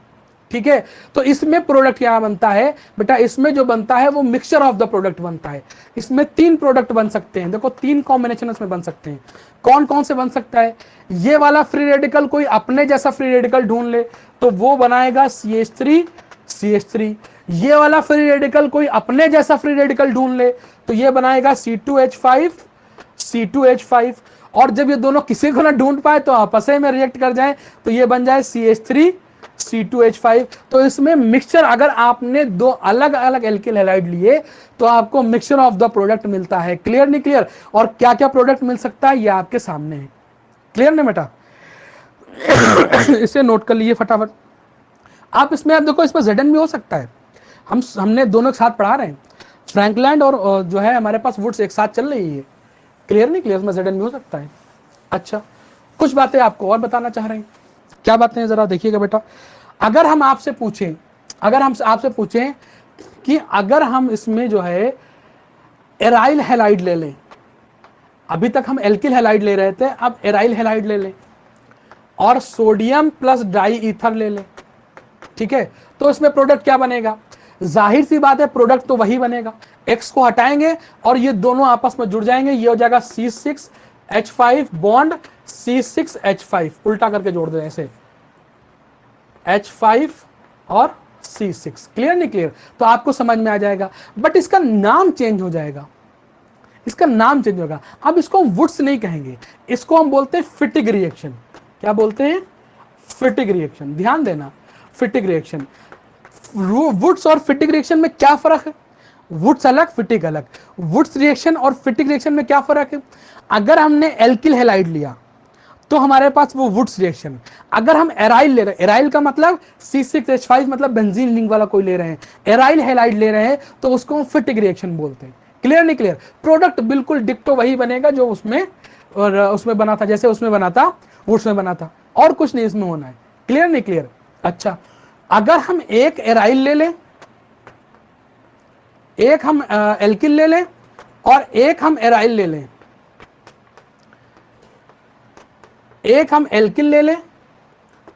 ठीक है, तो इसमें प्रोडक्ट क्या बनता है बेटा, इसमें जो बनता है वो मिक्सचर ऑफ द प्रोडक्ट बनता है। इसमें 3 प्रोडक्ट बन सकते हैं, देखो 3 कॉम्बिनेशन इसमें बन सकते हैं। कौन कौन से बन सकता है, ये वाला फ्री रेडिकल कोई अपने जैसा फ्री रेडिकल ढूंढ ले तो वो बनाएगा CH3 CH3। ये वाला फ्री रेडिकल कोई अपने जैसा फ्री रेडिकल ढूंढ ले तो ये बनाएगा C2H5 C2H5। और जब ये दोनों किसी को ना ढूंढ पाए तो आपस में रिएक्ट कर जाए तो ये बन जाए CH3 C2H5। तो इसमें मिक्सचर, अगर आपने 2 अलग अलग एल्किल हैलाइड लिए तो आपको मिक्सचर ऑफ द प्रोडक्ट मिलता है। क्लियर नहीं क्लियर? और क्या क्या प्रोडक्ट मिल सकता है ये आपके सामने है। क्लियर नहीं बेटा? इसे नोट कर लीजिए फटाफट। आप इसमें आप देखो, इसमें Zn भी हो सकता है। हमने दोनों के साथ पढ़ा रहे हैं, फ्रैंकलैंड और जो है हमारे पास वुड्स एक साथ चल रही है। क्लियर नहीं क्लियर? इसमें Zn भी हो सकता है। अच्छा, कुछ बातें आपको और बताना चाह रहे हैं। क्या बातें हैं जरा देखिएगा बेटा। अगर हम आपसे पूछें, कि अगर हम इसमें जो है एराइल हैलाइड ले लें, अभी तक हम एल्किल हैलाइड ले रहे थे, अब एराइल हैलाइड ले लें और सोडियम प्लस डाई ईथर ले लें, ठीक है, तो इसमें प्रोडक्ट क्या बनेगा? जाहिर सी बात है प्रोडक्ट तो वही बनेगा, X को हटाएंगे और ये दोनों आपस में जुड़ जाएंगे, ये हो जाएगा C6H5 बॉन्ड C6H5, उल्टा करके जोड़ दें ऐसे, H5 और C6। क्लियर नहीं क्लियर? तो आपको समझ में आ जाएगा, बट इसका नाम चेंज हो जाएगा, इसका नाम चेंज होगा। अब इसको हम वुड्स नहीं कहेंगे, इसको हम बोलते हैं फिटिग रिएक्शन। क्या बोलते हैं? फिटिग रिएक्शन। ध्यान देना, फिटिग रिएक्शन। वुड्स और फिटिग रिएक्शन में क्या फर्क है? वुड्स अलग, फिटिग अलग। वुड्स रिएक्शन और फिटिग रिएक्शन में क्या फर्क है? अगर हमने एल्किल हैलाइड लिया तो हमारे पास वो वुड्स रिएक्शन। अगर हम एराइल ले रहे हैं, एराइल का मतलब C6H5 मतलब बेंजीन रिंग वाला कोई ले रहे हैं, एराइल हैलाइड ले रहे हैं तो उसको हम फिटिग रिएक्शन बोलते हैं। क्लियर नहीं क्लियर? प्रोडक्ट बिल्कुल डिक्टो वही बनेगा जो उसमें और उसमें बना था, जैसे उसमें बना था वुड्स में बना था, और कुछ नहीं इसमें होना है। क्लियर नहीं क्लियर? अच्छा, अगर हम एक एराइल ले लें, एक हम एल्किल ले लें और एक हम एराइल ले लें, एक हम एल्किल ले लें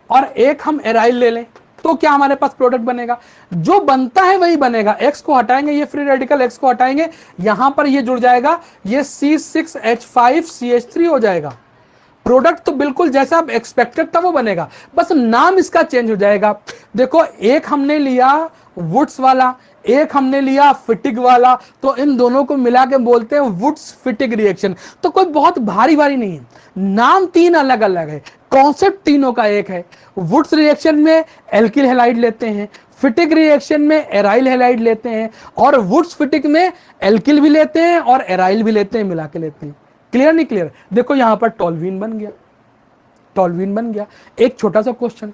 और एक हम एराइल ले लें, तो क्या हमारे पास प्रोडक्ट बनेगा? जो बनता है वही बनेगा। X को हटाएंगे, ये फ्री रेडिकल X को हटाएंगे, यहां पर ये जुड़ जाएगा, ये C6H5 CH3 हो जाएगा। प्रोडक्ट तो बिल्कुल जैसा आप एक्सपेक्टेड था वो बनेगा, बस नाम इसका चेंज हो जाएगा। देखो, एक हमने लिया वुड्स वाला, एक हमने लिया फिटिग वाला, तो इन दोनों को मिला के बोलते हैं वुड्स फिटिग रिएक्शन। तो कोई बहुत भारी नहीं है, नाम 3 अलग अलग है, कॉन्सेप्ट तीनों का एक है। वुड्स रिएक्शन में एल्किल हैलाइड लेते हैं, फिटिग रिएक्शन में एराइल हैलाइड लेते हैं, और वुड्स फिटिग में एल्किल भी लेते हैं और एराइल भी लेते हैं, मिला के लेते हैं। क्लियर नहीं क्लियर? देखो यहां पर टॉल्वीन बन गया, टॉल्वीन बन गया। एक छोटा सा क्वेश्चन,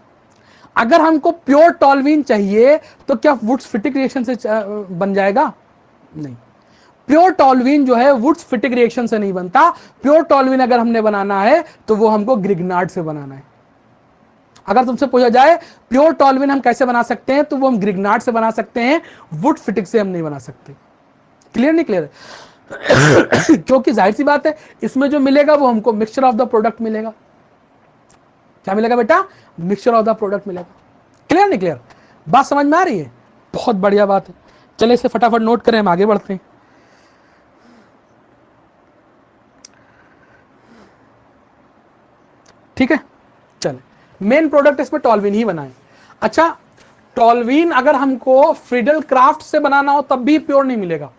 अगर हमको प्योर टॉल्वीन चाहिए तो क्या वुड्स फिटिग रिएक्शन से बन जाएगा? नहीं, प्योर टॉल्वीन जो है वुड्स फिटिग रिएक्शन से नहीं बनता। प्योर टॉल्वीन अगर हमने बनाना है तो वो हमको ग्रिग्नार्ड से बनाना है। अगर तुमसे पूछा जाए प्योर टॉल्वीन हम कैसे बना सकते हैं, तो वो हम ग्रिग्नार्ड से बना सकते हैं, वुड फिटिग से हम नहीं बना सकते। क्लियर नहीं क्लियर? क्योंकि जाहिर सी बात है इसमें जो मिलेगा वो हमको मिक्सचर ऑफ द प्रोडक्ट मिलेगा। क्या मिलेगा बेटा? मिक्सचर ऑफ द प्रोडक्ट मिलेगा। क्लियर नहीं क्लियर? बात समझ में आ रही है? बहुत बढ़िया बात है। चले इसे फटाफट नोट करें, हम आगे बढ़ते हैं। ठीक है, चले मेन प्रोडक्ट इसमें टॉल्वीन ही बनाए। अच्छा, टॉल्वीन अगर हमको फ्रीडल क्राफ्ट से बनाना हो तब भी प्योर नहीं मिलेगा,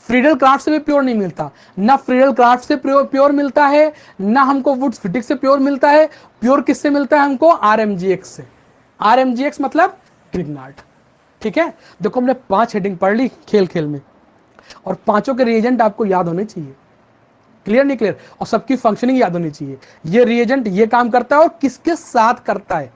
फ्रीडल क्राफ्ट से भी प्योर नहीं मिलता, ना फ्रीडल क्राफ्ट से प्योर मिलता है, ना हमको वुड्स फिटिग से प्योर मिलता है। प्योर किससे मिलता है हमको? RMGX से। RMGX मतलब ग्रिग्नार्ड। ठीक है, देखो हमने 5 हेडिंग पढ़ ली खेल खेल में, और पांचों के रिएजेंट आपको याद होने चाहिए। क्लियर नहीं क्लियर? और सबकी फंक्शनिंग याद होनी चाहिए, ये रिएजेंट ये काम करता है और किसके साथ करता है।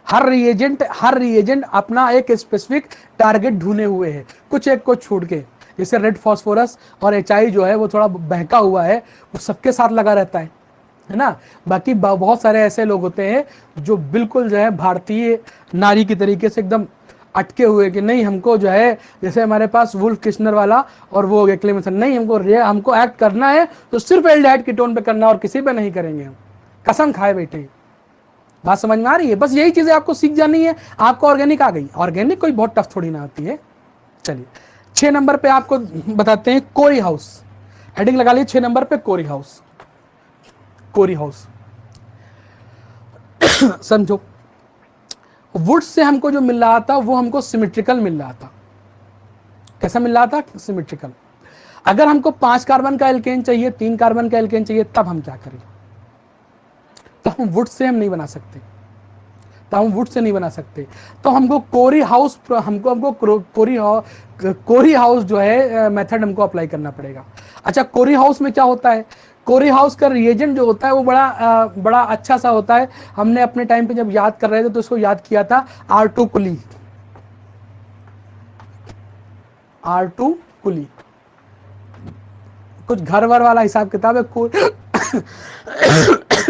हर रिएजेंट अपना एक स्पेसिफिक टारगेट ढूंढे हुए है, कुछ एक को छोड़ के। जैसे रेड फास्फोरस और HI जो है वो थोड़ा बहका हुआ है, वो सबके साथ लगा रहता है ना। बाकी बहुत सारे ऐसे लोग होते हैं जो बिल्कुल जो है भारतीय नारी की तरीके से एकदम अटके हुए कि नहीं हमको जो है, जैसे हमारे पास वुल्फ किशनर वाला और वो क्लेमेंसन, नहीं हमको एक्ट करना है तो सिर्फ एल्डिहाइड कीटोन पे करना और किसी पे नहीं करेंगे हम, कसम खाए बैठे। बात समझ में आ रही है? बस यही चीजें आपको सीख जानी है। आपको ऑर्गेनिक आ गई, ऑर्गेनिक कोई बहुत टफ थोड़ी ना आती है। चलिए 6 नंबर पे आपको बताते हैं कोरी हाउस। हेडिंग लगा लीजिए 6 नंबर पे कोरी हाउस। कोरी हाउस समझो, वुड से हमको जो मिल रहा था वो हमको सिमेट्रिकल मिल रहा था। कैसा मिल रहा था? सिमेट्रिकल। अगर हमको 5 कार्बन का एल्केन चाहिए, 3 कार्बन का एल्केन चाहिए, तब हम क्या करें? तो हम वुड से हम नहीं बना सकते, तो हमको कोरी हाउस, कोरी हाउस जो है मेथड हमको अप्लाई करना पड़ेगा। अच्छा, कोरी हाउस में क्या होता है? कोरी हाउस का रिएजेंट जो होता है वो बड़ा अच्छा सा होता है। हमने अपने टाइम पे जब याद कर रहे थे तो उसको याद किया था R2 कुली। R2 कुली कुछ घर वर वाला हिसाब किताब है।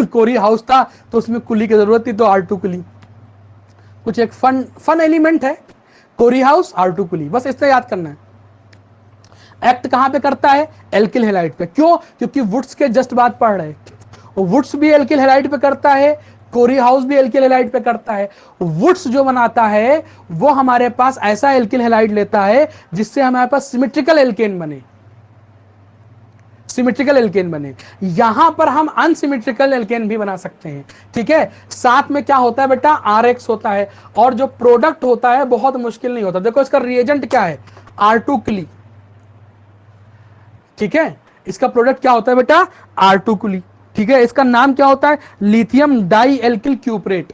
कोरी हाउस था तो उसमें कुली की जरूरत थी, तो R2 कुली कुछ एक फन एलिमेंट है। कोरी हाउस R2 कुली, बस इतना याद करना है। एक्ट कहां पे करता है? एल्किल हैलाइड पे। क्यों? क्योंकि वुड्स के जस्ट बाद पढ़ रहे, वुड्स भी एल्किल हैलाइड पे करता है, कोरी हाउस भी एल्किल हैलाइड पे करता है। वुड्स जो बनाता है वो हमारे पास ऐसा एल्किल हैलाइड लेता है जिससे हमारे पास सिमेट्रिकल एल्केन बने, सिमेट्रिकल एल्केन बने। यहां पर हम अनसिमेट्रिकल एल्केन भी बना सकते हैं। ठीक है, साथ में क्या होता है बेटा? RX होता है, और जो प्रोडक्ट होता है बहुत मुश्किल नहीं होता। देखो इसका रिएजेंट क्या है? R2 कुली। ठीक है, इसका प्रोडक्ट क्या होता है बेटा? R2 कुली। ठीक है, इसका नाम क्या होता है? Lithium di alkyl cuprate.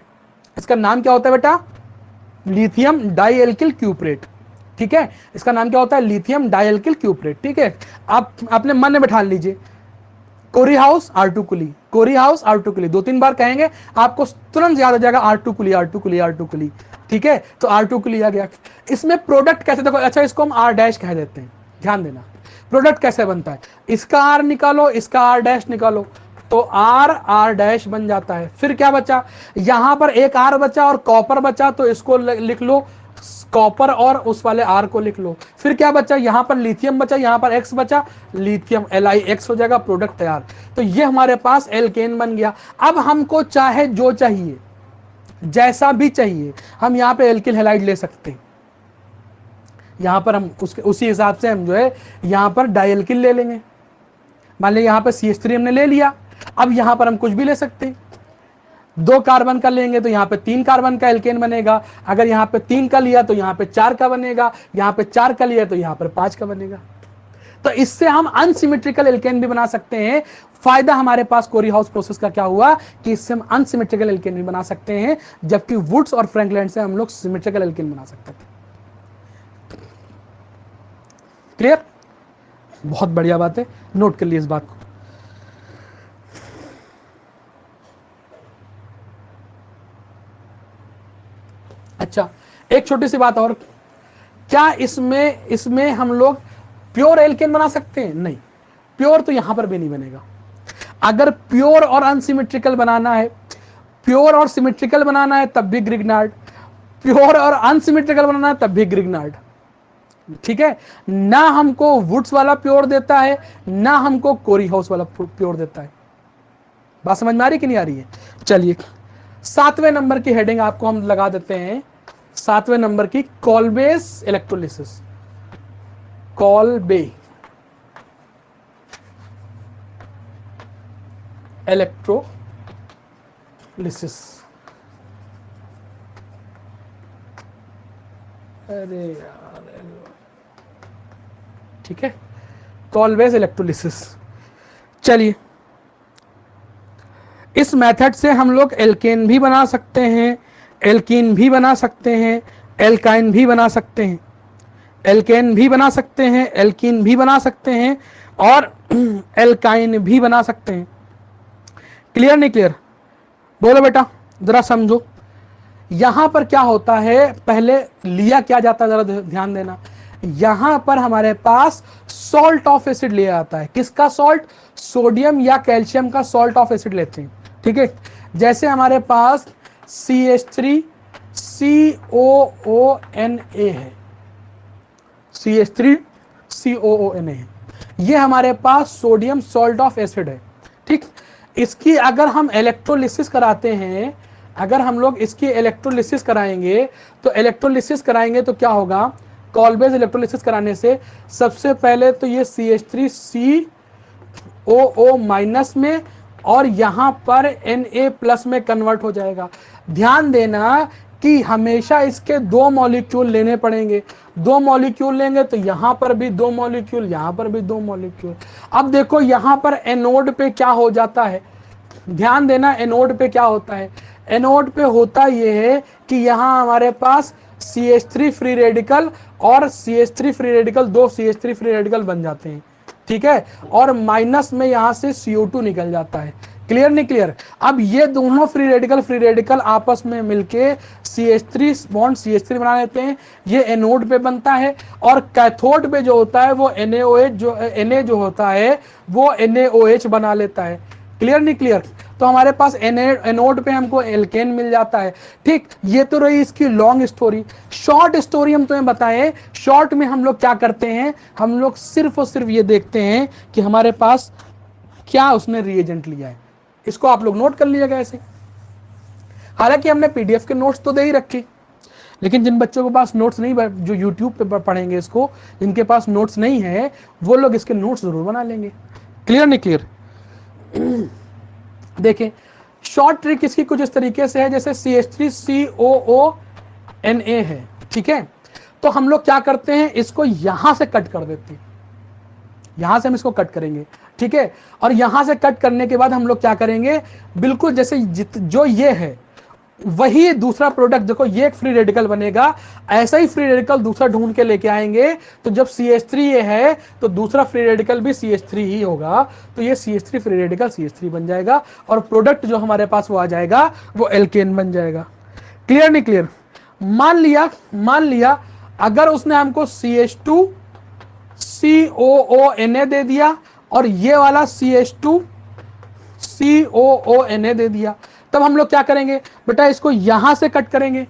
इसका नाम क्या होता है बेटा? Lithium di alkyl cuprate. ठीक है, इसका नाम क्या होता है? Lithium di alkyl cuprate. ठीक है, आप अपने मन में बैठा लीजिए, कोरी हाउस R2 कुली, कोरी हाउस R2 कुली, 2-3 बार कहेंगे आपको तुरंत याद आ जाएगा R2 कुली, R2 कुली, R2 कुली। ठीक है, तो R2 कुली आ गया। इसमें प्रोडक्ट कैसे? देखो, अच्छा इसको हम R डैश कह देते हैं, ध्यान देना। प्रोडक्ट कैसे बनता है? इसका R निकालो, इसका R डैश निकालो, तो R डैश बन जाता है। फिर क्या बचा? यहां पर एक R बचा और कॉपर बचा, तो इसको लिख लो कॉपर, और उस वाले R को लिख लो। फिर क्या बचा? यहां पर लिथियम बचा, यहां पर X बचा, लिथियम LiX हो जाएगा, प्रोडक्ट तैयार। तो ये हमारे पास एल्केन बन गया। अब हमको चाहे जो चाहिए, जैसा भी चाहिए, हम यहां पे एल्किल हैलाइड ले सकते हैं। यहां पर हम उसी हिसाब से हम जो है यहां पर डाइएल्किल ले लेंगे। मान लीजिए यहां पर CH3 हमने ले लिया, अब यहां पर हम कुछ भी ले सकते हैं। 2 कार्बन का लेंगे तो यहाँ पे 3 कार्बन का एल्केन बनेगा, अगर यहाँ पे 3 का लिया तो यहाँ पे 4 का बनेगा, यहाँ पे 4 का लिया तो यहाँ पर 5 का बनेगा। तो इससे हम अनसिमेट्रिकल एल्केन भी बना सकते हैं। फायदा हमारे पास कोरी हाउस प्रोसेस का क्या हुआ कि इससे हम अनसिमेट्रिकल एल्केन भी बना सकते हैं, जबकि वुड्स और फ्रैंकलैंड से हम लोग सिमेट्रिकल एल्केन बना सकते थे। क्लियर? बहुत बढ़िया बात है, नोट कर लिए इस बात को। अच्छा, एक छोटी सी बात और, क्या इसमें हम लोग प्योर एल्केन बना सकते हैं? नहीं, प्योर तो यहां पर भी नहीं बनेगा। अगर प्योर और अनसिमेट्रिकल बनाना है, प्योर और सिमेट्रिकल बनाना है तब भी ग्रिग्नार्ड, प्योर और अनसिमेट्रिकल बनाना है तब भी ग्रिग्नार्ड। ठीक है, ना हमको वुड्स वाला प्योर देता है, ना हमको कोरी हाउस वाला प्योर देता है। बात समझ में आ रही कि नहीं आ रही है? चलिए 7वें नंबर की हेडिंग आपको हम लगा देते हैं, 7वें नंबर की, कॉल्बेस इलेक्ट्रोलिसिस। Kolbe electrolysis. अरे यार, ठीक है, कॉल्बेस इलेक्ट्रोलिसिस। चलिए, इस मेथड से हम लोग एल्केन भी बना सकते हैं, एल्कीन भी बना सकते हैं, एल्काइन भी बना सकते हैं, एल्केन भी बना सकते हैं, एल्कीन भी बना सकते हैं, और एल्काइन भी बना सकते हैं। क्लियर नहीं क्लियर? बोलो बेटा, जरा समझो। यहां पर क्या होता है, पहले लिया क्या जाता है, जरा ध्यान देना। यहां पर हमारे पास सॉल्ट ऑफ एसिड लिया जाता है। किसका सॉल्ट? सोडियम या कैल्शियम का सॉल्ट ऑफ एसिड लेते हैं। ठीक है, जैसे हमारे पास CH3COONA है, CH3COONA है, ये हमारे पास सोडियम सॉल्ट ऑफ एसिड है। ठीक, इसकी अगर हम इलेक्ट्रोलिसिस कराते हैं अगर हम लोग इसकी इलेक्ट्रोलिसिस कराएंगे तो क्या होगा, कॉल-बेस इलेक्ट्रोलिसिस कराने से सबसे पहले तो ये CH3COO माइनस में और यहां पर Na+ में कन्वर्ट हो जाएगा। ध्यान देना कि हमेशा इसके 2 मॉलिक्यूल लेने पड़ेंगे, 2 मॉलिक्यूल लेंगे तो यहां पर भी 2 मॉलिक्यूल, यहां पर भी 2 मॉलिक्यूल। अब देखो यहां पर एनोड पे क्या हो जाता है, ध्यान देना एनोड पे क्या होता है। एनोड पे होता यह है कि यहां हमारे पास CH3 फ्री रेडिकल और CH3 free radical, 2 CH3 free radical बन जाते हैं, ठीक है, और माइनस में यहां से CO2 निकल जाता है। क्लियर नहीं क्लियर? अब ये दोनों फ्री रेडिकल आपस में मिलके CH3 बॉन्ड CH3 बना लेते हैं, ये एनोड पे बनता है, और कैथोड पे जो होता है वो Na जो होता है वो NaOH बना लेता है। क्लियर नहीं क्लियर? तो हमारे पास एनोड पे हमको एल्केन मिल जाता है। ठीक, ये तो रही इसकी लॉन्ग स्टोरी। शॉर्ट स्टोरी हम तुम्हें बताएं, शॉर्ट में हम लोग क्या करते हैं, हम लोग सिर्फ और सिर्फ ये देखते हैं कि हमारे पास क्या उसने रिएजेंट लिया है। इसको आप लोग नोट कर लीजिएगा ऐसे। हालांकि हमने PDF के नोट्स तो दे ही रखे, लेकिन जिन बच्चों के पास नोट्स नहीं, जो YouTube पे पढ़ेंगे इसको, जिनके पास नोट्स नहीं है वो लोग इसके नोट्स जरूर बना लेंगे। क्लियर नहीं क्लियर? देखें, शॉर्ट ट्रिक इसकी कुछ इस तरीके से है, जैसे CH3COO है, ठीक है, तो हम लोग क्या करते हैं, इसको यहां से कट कर देते हैं, यहां से हम इसको कट करेंगे, ठीक है, और यहां से कट करने के बाद हम लोग क्या करेंगे, बिल्कुल जैसे जो ये है वही दूसरा प्रोडक्ट, देखो ये एक फ्री रेडिकल बनेगा, ऐसा ही फ्री रेडिकल दूसरा ढूंढ के लेके आएंगे, तो जब CH3 ये है तो दूसरा फ्री रेडिकल भी CH3 ही होगा, तो ये CH3 फ्री रेडिकल CH3 बन जाएगा, और प्रोडक्ट जो हमारे पास वो आ जाएगा वो एल्केन बन जाएगा। क्लियर नहीं क्लियर? मान लिया अगर उसने हमको CH2COONA दे दिया और ये वाला CH2COONA दे दिया, तब हम लोग क्या करेंगे बेटा, इसको यहां से कट करेंगे,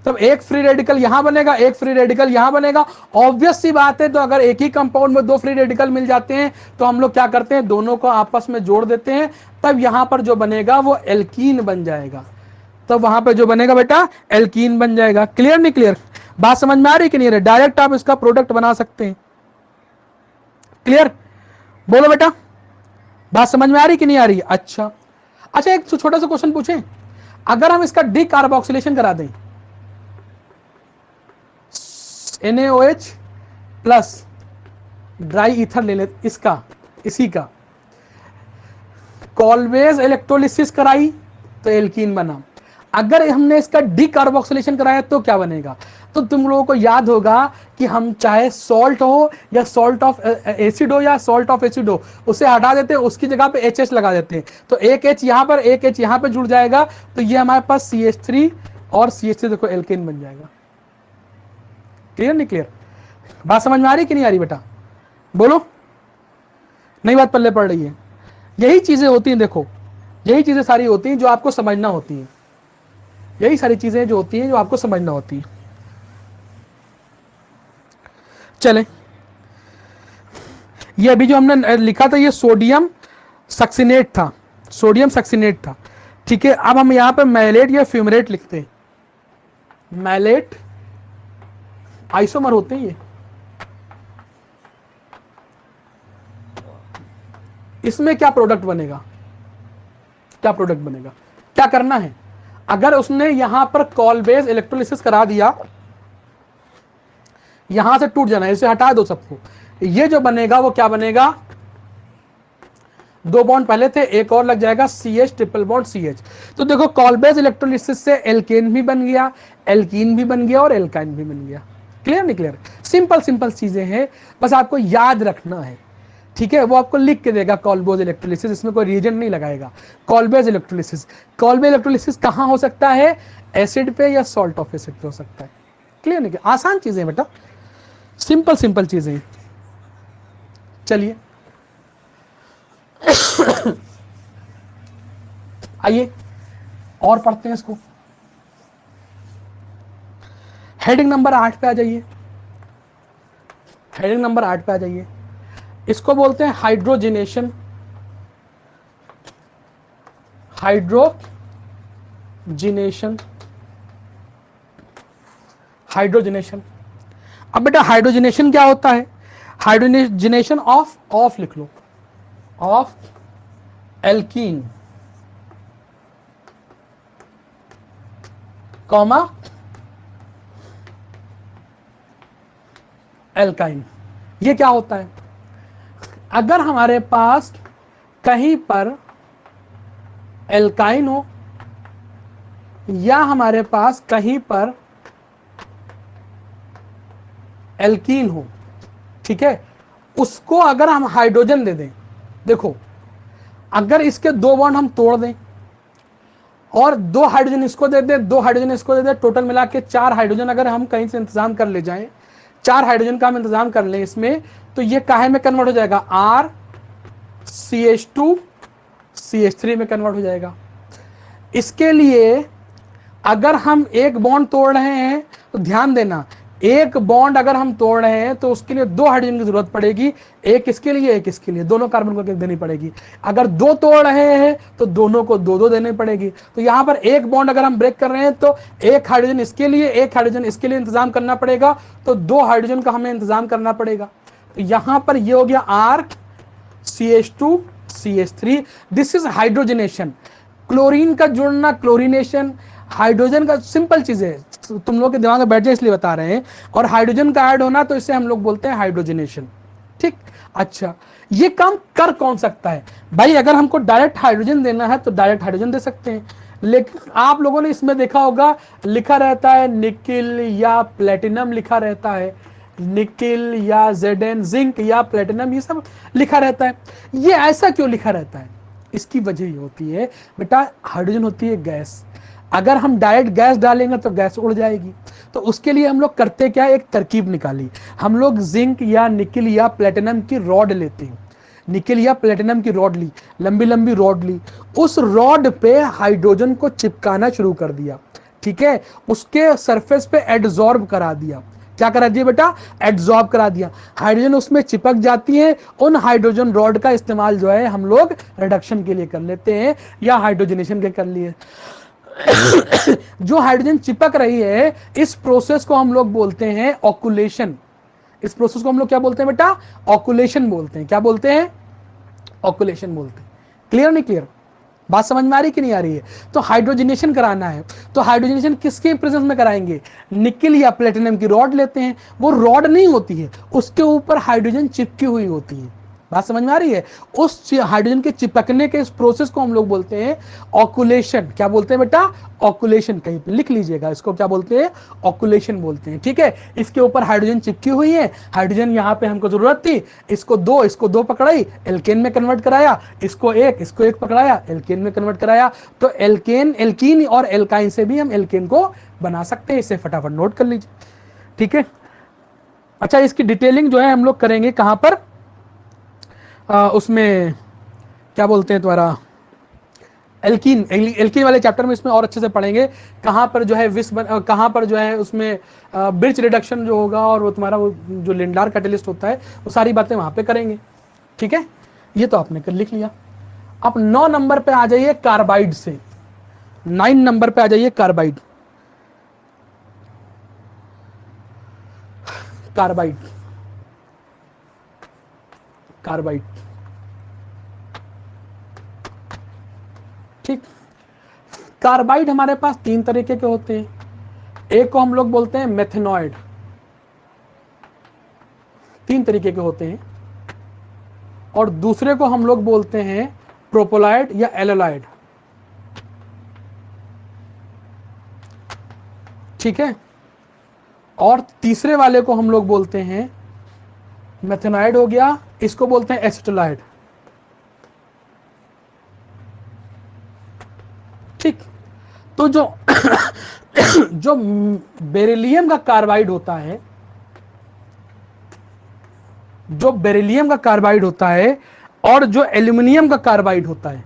तब एक फ्री रेडिकल यहां बनेगा, एक फ्री रेडिकल यहां बनेगा। ऑब्वियस सी बात है, तो अगर एक ही कंपाउंड में 2 फ्री रेडिकल मिल जाते हैं तो हम लोग क्या करते हैं, दोनों को आपस में जोड़ देते हैं, तब यहां पर जो बनेगा वो एल्कीन बन जाएगा, तब वहां पर जो बनेगा बेटा एल्कीन बन जाएगा। क्लियर नहीं क्लियर? बात समझ में आ रही कि नहीं? डायरेक्ट आप इसका प्रोडक्ट बना सकते हैं। क्लियर? बोलो बेटा, बात समझ में आ रही कि नहीं आ रही? अच्छा, एक छोटा सा क्वेश्चन पूछें, अगर हम इसका डीकार्बोक्सिलेशन करा दें, NaOH प्लस ड्राई ईथर ले लेते, इसी का कॉल-बेस इलेक्ट्रोलिसिस कराई तो एल्कीन बना। अगर हमने इसका डीकार्बोक्सिलेशन कराया तो क्या बनेगा? तो तुम लोगों को याद होगा कि हम चाहे सॉल्ट हो या सॉल्ट ऑफ एसिड हो या सॉल्ट ऑफ एसिड हो, उसे हटा देते हैं, उसकी जगह पे HH लगा देते हैं, तो एक H यहां पर, एक H यहां पे जुड़ जाएगा, तो ये हमारे पास CH3 और CH3 देखो एल्केन बन जाएगा। क्लियर नहीं क्लियर? बात समझ में आ रही कि नहीं आ रही बेटा? बोलो, नई बात पल्ले पड़ रही है? यही चीजें होती हैं, देखो यही चीजें सारी होती हैं जो आपको समझना होती हैं, यही सारी चीजें जो होती हैं जो आपको समझना होती है। चले, ये अभी जो हमने लिखा था ये सोडियम सक्सिनेट था, ठीक है। अब हम यहां पे मैलेट या फ्यूमरेट लिखते हैं, मैलेट आइसोमर होते हैं ये, इसमें क्या प्रोडक्ट बनेगा, क्या करना है, अगर उसने यहां पर कॉल-बेस इलेक्ट्रोलिसिस करा दिया, यहां से टूट जाना है, इसे हटा दो सबको, ये जो बनेगा वो क्या बनेगा, 2 बॉन्ड पहले थे, एक और लग जाएगा CH ट्रिपल बॉन्ड CH। तो देखो कॉल-बेस इलेक्ट्रोलिसिस से एल्केन भी बन गया, एल्कीन भी बन गया और एल्काइन भी बन गया। क्लियर नहीं क्लियर? सिंपल चीजें हैं, बस आपको याद रखना है, ठीक है। वो आपको लिख के देगा कॉल-बेस इलेक्ट्रोलिसिस, इसमें कोई रीजन नहीं लगाएगा। कॉल-बेस इलेक्ट्रोलिसिस कहां हो सकता है, एसिड पे या सॉल्ट ऑफ एसिड पे हो सकता है। क्लियर नहीं? आसान चीजें बेटा, सिंपल चीजें। चलिए आइए और पढ़ते हैं इसको। हेडिंग नंबर 8 पे आ जाइए, इसको बोलते हैं हाइड्रोजनेशन, हाइड्रोजिनेशन, हाइड्रोजिनेशन। अब बेटा हाइड्रोजिनेशन क्या होता है? हाइड्रोजिनेशन ऑफ लिख लो, ऑफ एल्कीन कॉमा एल्काइन। ये क्या होता है? अगर हमारे पास कहीं पर एल्काइन हो या हमारे पास कहीं पर एल्कीन हो, ठीक है, उसको अगर हम हाइड्रोजन दे दें, देखो अगर इसके दो बॉन्ड हम तोड़ दें और दो हाइड्रोजन इसको दे दें, दो हाइड्रोजन इसको दे दें, टोटल मिला के 4 हाइड्रोजन अगर हम कहीं से इंतजाम कर ले जाएं, 4 हाइड्रोजन का हम इंतजाम कर लें इसमें, तो ये काहे में कन्वर्ट हो जाएगा? RCH2 CH3 में कन्वर्ट हो जाएगा। इसके लिए अगर हम एक बॉन्ड तोड़ रहे हैं तो ध्यान देना, एक बॉन्ड अगर हम तोड़ रहे हैं तो उसके लिए 2 हाइड्रोजन की जरूरत पड़ेगी, एक इसके लिए एक इसके लिए, दोनों कार्बन को देनी पड़ेगी। अगर 2 तोड़ रहे हैं तो दोनों को 2-2 देनी पड़ेगी। तो यहां पर एक बॉन्ड अगर हम ब्रेक कर रहे हैं तो एक हाइड्रोजन इसके लिए, एक हाइड्रोजन इसके लिए इंतजाम करना पड़ेगा, तो 2 हाइड्रोजन का हमें इंतजाम करना पड़ेगा। तो यहां पर ये हो गया RCH2 CH3, this is hydrogenation. Chlorine का जुड़ना क्लोरीनेशन, हाइड्रोजन का सिंपल चीज है, तुम लोग के दिमाग में बैठ जाए इसलिए बता रहे हैं, और हाइड्रोजन का ऐड होना तो इसे हम लोग बोलते हैं हाइड्रोजनेशन। ठीक, अच्छा ये काम कर कौन सकता है भाई? अगर हमको डायरेक्ट हाइड्रोजन देना है तो डायरेक्ट हाइड्रोजन दे सकते हैं, लेकिन आप लोगों ने इसमें देखा होगा लिखा रहता है निकिल या प्लेटिनम लिखा रहता है, निकिल या Zn, जिंक या प्लेटिनम, ये सब लिखा रहता है। ये ऐसा क्यों लिखा रहता है? इसकी वजह ये होती है बेटा, हाइड्रोजन होती है गैस, अगर हम डायरेक्ट गैस डालेंगे तो गैस उड़ जाएगी। तो उसके लिए हम लोग करते क्या, एक तरकीब निकाली, हम लोग जिंक या निकिल या प्लेटिनम की रॉड लेते हैं, निकिल या प्लेटिनम की रॉड ली, लंबी लंबी रॉड ली, उस रॉड पे हाइड्रोजन को चिपकाना शुरू कर दिया, ठीक है, उसके सरफेस पे एडजॉर्ब करा दिया। क्या करा दिया बेटा? एडजॉर्ब करा दिया, हाइड्रोजन उसमें चिपक जाती है। उन हाइड्रोजन रॉड का इस्तेमाल जो है हम लोग रिडक्शन के लिए कर लेते हैं या हाइड्रोजनेशन के कर लिए। जो हाइड्रोजन चिपक रही है, इस प्रोसेस को हम लोग बोलते हैं ऑकुलेशन। इस प्रोसेस को हम लोग क्या बोलते हैं बेटा? ऑकुलेशन बोलते हैं। क्या बोलते हैं? ऑकुलेशन बोलते हैं। क्लियर नहीं क्लियर? बात समझ में आ रही कि नहीं आ रही है? तो हाइड्रोजनेशन कराना है तो हाइड्रोजनेशन किसके प्रेजेंस में कराएंगे? निकिल या प्लेटिनम की रॉड लेते हैं, वो रॉड नहीं होती है, उसके ऊपर हाइड्रोजन चिपकी हुई होती है। बात समझ में आ रही है? उस हाइड्रोजन के चिपकने के इस प्रोसेस को हम लोग बोलते हैं ऑकुलेशन। क्या बोलते हैं बेटा? ऑकुलेशन। कहीं पे लिख लीजिएगा, इसको क्या बोलते हैं? ऑकुलेशन बोलते हैं। ठीक है, इसके ऊपर हाइड्रोजन चिपकी हुई है, हाइड्रोजन यहाँ पे हमको जरूरत थी, इसको दो पकड़ाई, एल्केन में कन्वर्ट कराया, इसको एक पकड़ाया, एल्केन में कन्वर्ट कराया। तो एल्कीन और एल्काइन से भी हम एल्केन को बना सकते हैं। इसे फटाफट नोट कर लीजिए, ठीक है। अच्छा, इसकी डिटेलिंग जो है हम लोग करेंगे कहां पर? उसमें क्या बोलते हैं तुम्हारा एल्कीन वाले चैप्टर में, इसमें और अच्छे से पढ़ेंगे कहां पर जो है कहां पर जो है उसमें ब्रिज रिडक्शन जो होगा, और वो तुम्हारा वो जो लिंडार कैटलिस्ट होता है, वो सारी बातें वहां पे करेंगे। ठीक है, ये तो आपने कर लिख लिया। अब 9 नंबर पे आ जाइए कार्बाइड से, 9 नंबर पे आ जाइए कार्बाइड। कार्बाइड कार्बाइड ठीक, कार्बाइड हमारे पास 3 तरीके के होते हैं। एक को हम लोग बोलते हैं मेथेनॉइड, 3 तरीके के होते हैं, और दूसरे को हम लोग बोलते हैं प्रोपोलाइड या एलोलाइड। ठीक है, और तीसरे वाले को हम लोग बोलते हैं, मेथेनॉइड हो गया, इसको बोलते हैं एसिटोलाइड। ठीक, तो जो बेरिलियम का कार्बाइड होता है, जो बेरिलियम का कार्बाइड होता है और जो एल्यूमिनियम का कार्बाइड होता है,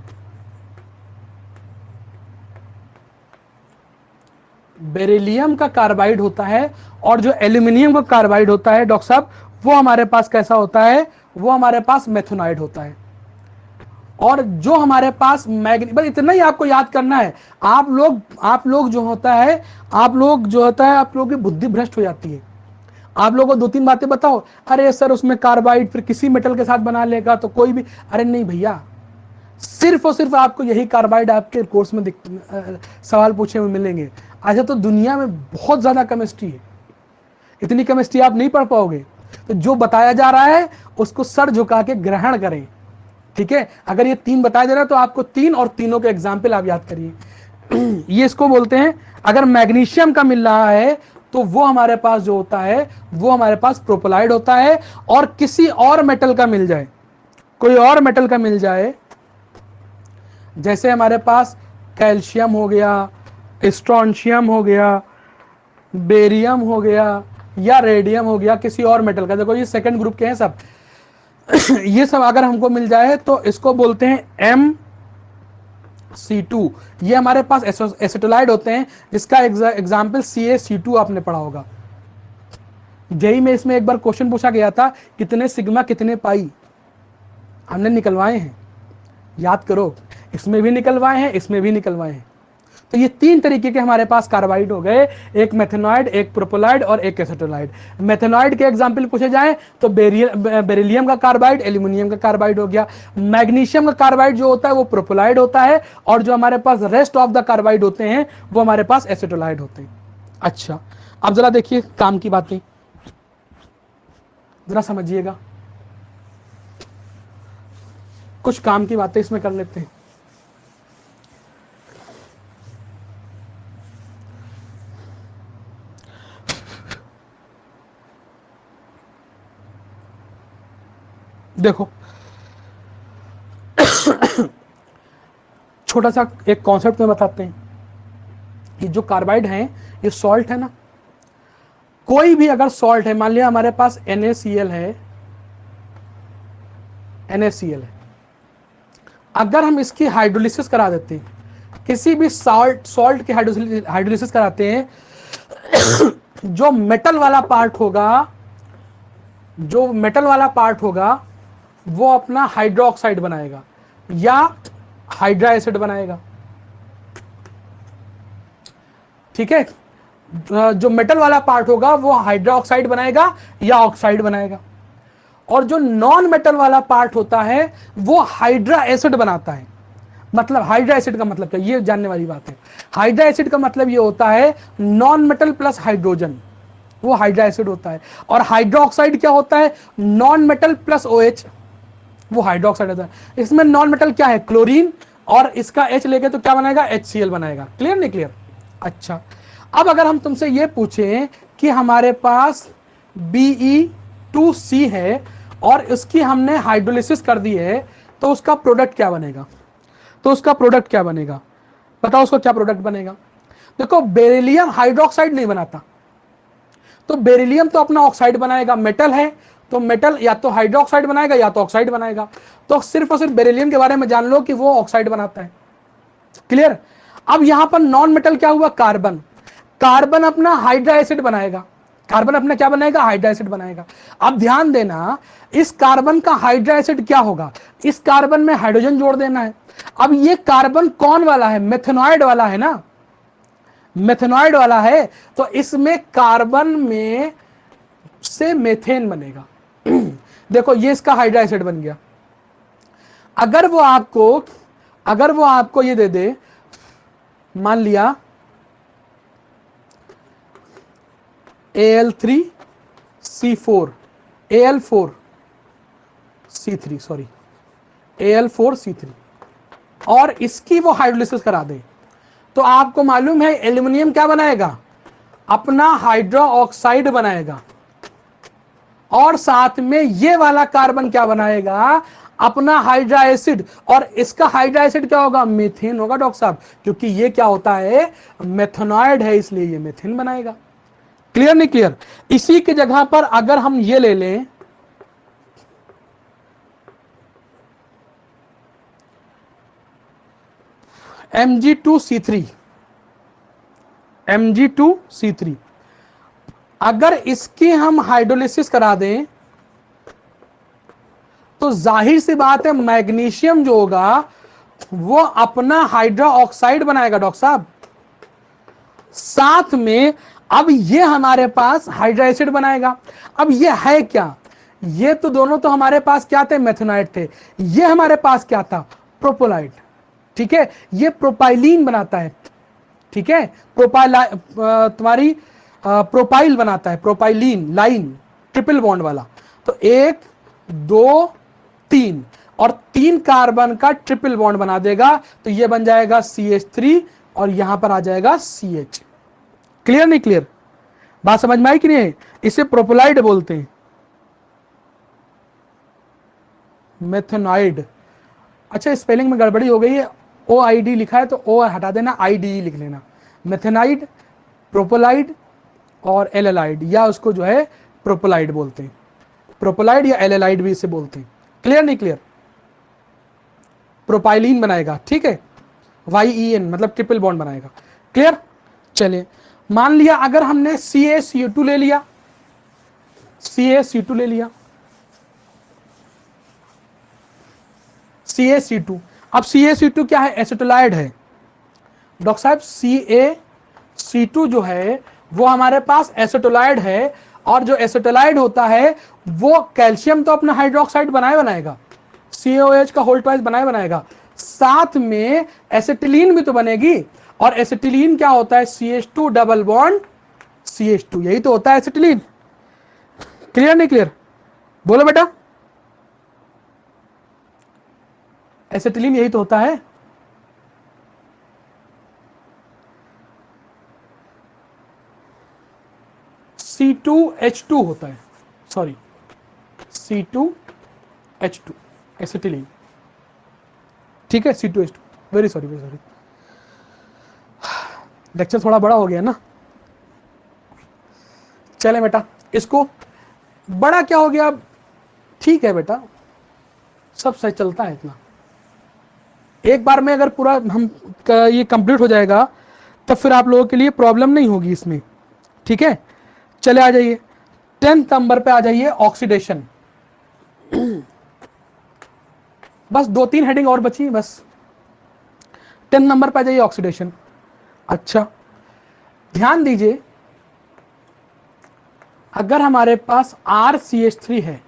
बेरिलियम का कार्बाइड होता है और जो एल्यूमिनियम का कार्बाइड होता है, डॉक्टर साहब, वो हमारे पास कैसा होता है? वो हमारे पास मेथेनॉइड होता है। और जो हमारे पास मैग्नीशियम, बस इतना ही आपको याद करना है। आप लोग जो होता है, आप लोगों की बुद्धि भ्रष्ट हो जाती है। आप लोगों को 2-3 बातें बताओ, अरे सर उसमें कार्बाइड फिर किसी मेटल के साथ बना लेगा तो कोई भी, अरे नहीं भैया, सिर्फ और सिर्फ आपको यही कार्बाइड आपके कोर्स में सवाल पूछे हुए मिलेंगे। अच्छा, तो दुनिया में बहुत ज्यादा केमिस्ट्री है, इतनी केमिस्ट्री आप नहीं पढ़ पाओगे। तो जो बताया जा रहा है उसको सर झुका के ग्रहण करें, ठीक है। अगर ये 3 बताया जा रहा है तो आपको 3 और तीनों के एग्जाम्पल आप याद करिए। ये इसको बोलते हैं, अगर मैग्नीशियम का मिल रहा है तो वो हमारे पास जो होता है वो हमारे पास प्रोपोलाइड होता है। और किसी और मेटल का मिल जाए, कोई और मेटल का मिल जाए, जैसे हमारे पास कैल्शियम हो गया, स्ट्रोंशियम हो गया, बेरियम हो गया या रेडियम हो गया, किसी और मेटल का, देखो ये सेकंड ग्रुप के हैं सब। ये सब अगर हमको मिल जाए तो इसको बोलते हैं MC2। ये हमारे पास एसिटोलाइड होते हैं, जिसका एग्जाम्पल CaC2 आपने पढ़ा होगा। जेई में इसमें एक बार क्वेश्चन पूछा गया था, कितने सिग्मा कितने पाई, हमने निकलवाए हैं, याद करो। इसमें भी निकलवाए हैं, इसमें भी निकलवाए हैं। तो ये 3 तरीके के हमारे पास कार्बाइड हो गए, एक मेथेनॉइड, एक प्रोपोलाइड और एक एसिटोलाइड। मेथेनॉइड के एग्जांपल पूछे जाए तो बेरिलियम का कार्बाइड, एल्यूमिनियम का कार्बाइड हो गया। मैग्नीशियम का कार्बाइड जो होता है वो प्रोपोलाइड होता है, और जो हमारे पास रेस्ट ऑफ द कार्बाइड होते हैं वो हमारे पास एसिटोलाइड होते हैं। अच्छा, अब जरा देखिए काम की बातें, जरा समझिएगा, कुछ काम की बातें इसमें कर लेते हैं। देखो, छोटा सा एक कॉन्सेप्ट में बताते हैं कि जो कार्बाइड है ये सॉल्ट है ना, कोई भी अगर सॉल्ट है, मान लिया हमारे पास NaCl है, NaCl है, अगर हम इसकी हाइड्रोलिसिस करा देते हैं, किसी भी सॉल्ट की हाइड्रोलिसिस कराते हैं, जो मेटल वाला पार्ट होगा वो अपना हाइड्रोक्साइड बनाएगा या हाइड्रा एसिड बनाएगा, ठीक है। जो मेटल वाला पार्ट होगा वो हाइड्रोक्साइड बनाएगा या ऑक्साइड बनाएगा, और जो नॉन मेटल वाला पार्ट होता है वो हाइड्रा एसिड बनाता है। मतलब हाइड्रा एसिड का मतलब क्या, ये जानने वाली बात है। हाइड्रा एसिड का मतलब ये होता है नॉन मेटल प्लस हाइड्रोजन, वो हाइड्रा एसिड होता है। और हाइड्रोक्साइड क्या होता है, नॉन मेटल प्लस OH, वो हाइड्रोक्साइड होता है। इसमें नॉन मेटल क्या है, क्लोरीन, और इसका H लेके तो क्या बनाएगा, HCl बनाएगा। क्लियर नहीं क्लियर? अच्छा, अब अगर हम तुमसे ये पूछें कि हमारे पास Be2C है और इसकी हमने हाइड्रोलिसिस कर दी है, तो उसका प्रोडक्ट क्या बनेगा? बताओ उसका क्या प्रोडक्ट बनेगा? देखो, बेरिलियम हाइड्रोक्साइड नहीं बनाता, तो बेरिलियम तो अपना ऑक्साइड बनाएगा, मेटल है तो मेटल या तो हाइड्रोक्साइड बनाएगा या तो ऑक्साइड बनाएगा। तो सिर्फ और सिर्फ बेरिलियम के बारे में जान लो कि वो ऑक्साइड बनाता है। क्लियर? अब यहां पर नॉन मेटल क्या हुआ, कार्बन अपना हाइड्रा एसिड बनाएगा। कार्बन अपना क्या बनाएगा, हाइड्रा एसिड बनाएगा। अब ध्यान देना, इस कार्बन का हाइड्रा एसिड क्या होगा, इस कार्बन में हाइड्रोजन जोड़ देना है। अब ये कार्बन कौन वाला है, मेथेनॉइड वाला है ना, मेथेनॉइड वाला है, तो इसमें कार्बन में से मेथेन बनेगा। देखो, ये इसका हाइड्रा एसिड बन गया। अगर वो आपको ये दे दे, मान लिया Al4C3 और इसकी वो हाइड्रोलिसिस करा दे, तो आपको मालूम है एल्यूमिनियम क्या बनाएगा, अपना हाइड्रो ऑक्साइड बनाएगा, और साथ में ये वाला कार्बन क्या बनाएगा, अपना हाइड्रा एसिड। और इसका हाइड्रा एसिड क्या होगा, मीथेन होगा डॉक्टर साहब, क्योंकि ये क्या होता है, मेथेनॉइड है, इसलिए ये मीथेन बनाएगा। क्लियर नहीं क्लियर? इसी की जगह पर अगर हम ये ले लें, Mg2C3, अगर इसकी हम हाइड्रोलिसिस करा दें तो जाहिर सी बात है मैग्नीशियम जो होगा वो अपना हाइड्रा ऑक्साइड बनाएगा डॉक्टर साहब, साथ में अब ये हमारे पास हाइड्रा एसिड बनाएगा। अब ये है क्या, ये तो दोनों तो हमारे पास क्या थे, मेथेनाइड थे, ये हमारे पास क्या था, प्रोपोलाइड। ठीक है, ये प्रोपाइलीन बनाता है। ठीक है, तुम्हारी प्रोपाइल बनाता है, प्रोपाइलीन लाइन ट्रिपल बॉन्ड वाला। तो 1 2 3 और 3 कार्बन का ट्रिपल बॉन्ड बना देगा, तो ये बन जाएगा CH3 और यहां पर आ जाएगा CH। क्लियर नहीं क्लियर, बात समझ में आई कि नहीं? इसे प्रोपोलाइड बोलते हैं, मेथेनाइड। अच्छा, स्पेलिंग में गड़बड़ी हो गई है, OID लिखा है तो O हटा देना, IDE लिख लेना। मेथेनाइड, प्रोपोलाइड और एलेलाइड, या उसको जो है प्रोपोलाइड बोलते हैं, प्रोपोलाइड या एलेलाइड भी इसे बोलते हैं। क्लियर नहीं क्लियर? प्रोपाइलीन बनाएगा, ठीक है, YEN मतलब ट्रिपल बॉन्ड बनाएगा। क्लियर? चलिए, मान लिया अगर हमने CaCO2 ले लिया, CaCO2 ले लिया, CaC2। अब CaC2 क्या है, एसिटोलाइड है डॉक्टर साहब। CaC2 जो है वो हमारे पास एसिटोलाइड है, और जो एसिटोलाइड होता है वो कैल्शियम तो अपना हाइड्रोक्साइड बनाएगा, CaOH का होल ट्वाइस बनाएगा, साथ में एसिटिलीन भी तो बनेगी। और एसिटिलीन क्या होता है, CH2 डबल बॉन्ड CH2, यही तो होता है एसिटिलीन। क्लियर नहीं क्लियर, बोलो बेटा, एसिटिलीन यही तो होता है। C2H2 होता है, सॉरी C2H2 एसिटिलीन। ठीक है, C2H2, वेरी सॉरी लेक्चर थोड़ा बड़ा हो गया ना। चले बेटा, इसको बड़ा क्या हो गया, ठीक है बेटा, सब सही चलता है इतना। एक बार में अगर पूरा हम ये कंप्लीट हो जाएगा तब फिर आप लोगों के लिए प्रॉब्लम नहीं होगी इसमें। ठीक है, चले आ जाइए 10th नंबर पे आ जाइए, ऑक्सीडेशन। बस 2-3 हेडिंग और बची बस। 10th नंबर पे आ जाइए, ऑक्सीडेशन। अच्छा, ध्यान दीजिए, अगर हमारे पास RCH3 है,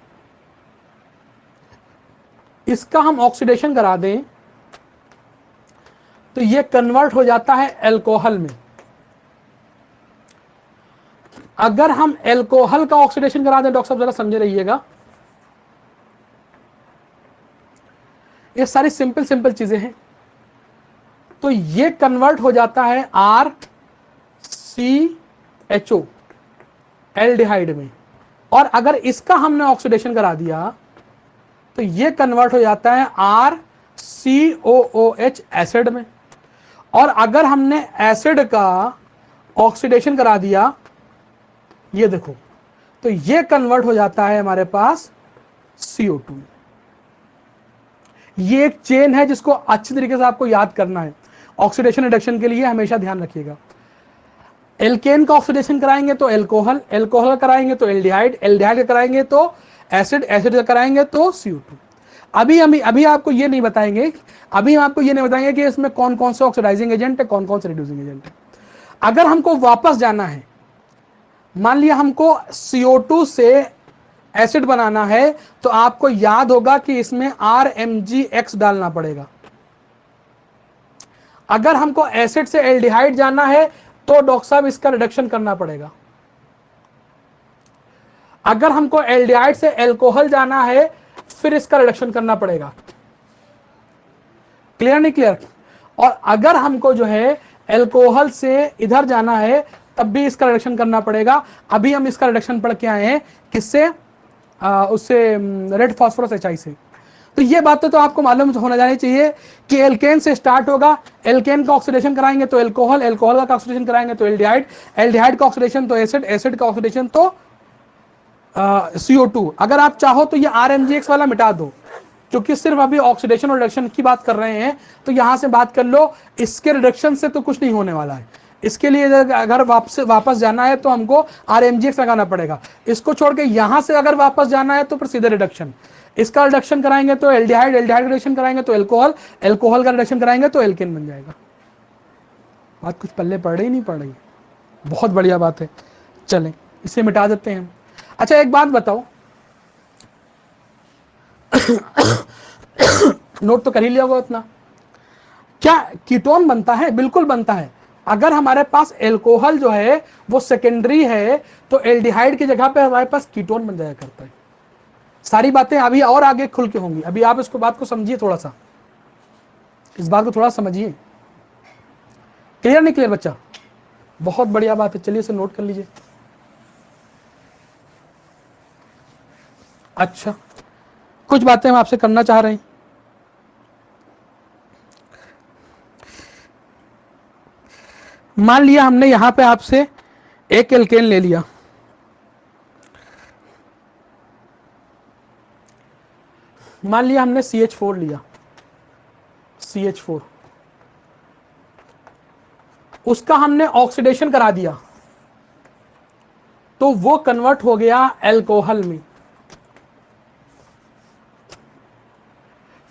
इसका हम ऑक्सीडेशन करा दें तो ये कन्वर्ट हो जाता है अल्कोहल में। अगर हम अल्कोहल का ऑक्सीडेशन करा दें, डॉक्टर साहब जरा समझे रहिएगा, ये सारी सिंपल चीजें हैं। तो ये कन्वर्ट हो जाता है RCHO एल्डिहाइड में, और अगर इसका हमने ऑक्सीडेशन करा दिया तो ये कन्वर्ट हो जाता है RCOOH एसिड में, और अगर हमने एसिड का ऑक्सीडेशन करा दिया, ये देखो, तो ये कन्वर्ट हो जाता है हमारे पास CO2। ये एक चेन है जिसको अच्छी तरीके से आपको याद करना है। ऑक्सीडेशन रिडक्शन के लिए हमेशा ध्यान रखिएगा। एल्केन का ऑक्सीडेशन कराएंगे तो अल्कोहल, अल्कोहल कराएंगे तो एल्डिहाइड, एल्डिहाइड कराएंगे तो एसिड, एसिड कराएंगे तो CO2। अभी आपको ये नहीं बताएंगे, अभी हम आपको ये नहीं बताएंगे कि इसमें कौन कौन से ऑक्सीडाइजिंग एजेंट है, कौन कौन से रिड्यूसिंग एजेंट है। अगर हमको वापस जाना है, मान लिया हमको CO2 से एसिड बनाना है, तो आपको याद होगा कि इसमें RMgX डालना पड़ेगा। अगर हमको एसिड से एल्डिहाइड जाना है तो डॉक्टर साहब इसका रिडक्शन करना पड़ेगा। अगर हमको एल्डिहाइड से अल्कोहल जाना है फिर इसका रिडक्शन करना पड़ेगा। क्लियर नहीं क्लियर? और अगर हमको जो है अल्कोहल से इधर जाना है तब भी इसका रिडक्शन करना पड़ेगा। अभी हम इसका रिडक्शन पढ़ के आए हैं, किससे? उससे रेड फास्फोरस HI से। तो ये बात तो आपको मालूम होना जानी चाहिए कि एल्केन से स्टार्ट होगा, एल्केन का ऑक्सीडेशन कराएंगे तो अल्कोहल, अल्कोहल का ऑक्सीडेशन कराएंगे तो एल्डिहाइड, एल्डिहाइड का ऑक्सीडेशन तो एसिड, एसिड का ऑक्सीडेशन तो CO2। अगर आप चाहो तो ये RMgX वाला मिटा दो, क्योंकि सिर्फ अभी ऑक्सीडेशन और रिडक्शन की बात कर रहे हैं, तो यहां से बात कर लो। इसके रिडक्शन से तो कुछ नहीं होने वाला है। इसके लिए अगर वापस जाना है तो हमको RMgX लगाना पड़ेगा। इसको छोड़ के यहां से अगर वापस जाना है तो फिर सीधे रिडक्शन। इसका रिडक्शन कराएंगे तो एल्डिहाइड, एल्डिहाइड का रिडक्शन कराएंगे तो एल्कोहल, एल्कोहल का रिडक्शन कराएंगे तो एल्केन बन जाएगा। बात कुछ पल्ले पड़ रही नहीं पड़ रही? बहुत बढ़िया बात है। चलें इसे मिटा देते हैं। अच्छा एक बात बताओ, नोट तो कर ही लिया होगा उतना, क्या कीटोन बनता है? बिल्कुल बनता है। अगर हमारे पास एल्कोहल जो है वो सेकेंडरी है तो एल्डिहाइड की जगह पे हमारे पास कीटोन बन जाया करता है। सारी बातें अभी और आगे खुल के होंगी, अभी आप इसको बात को समझिए, थोड़ा सा इस बात को थोड़ा समझिए। क्लियर नहीं क्लियर बच्चा? बहुत बढ़िया बात है, चलिए इसे नोट कर लीजिए। अच्छा कुछ बातें हम आपसे करना चाह रहे हैं। मान लिया हमने यहां पे आपसे एक एल्केन ले लिया, मान लिया हमने CH4 लिया, CH4, उसका हमने ऑक्सीडेशन करा दिया तो वो कन्वर्ट हो गया एल्कोहल में।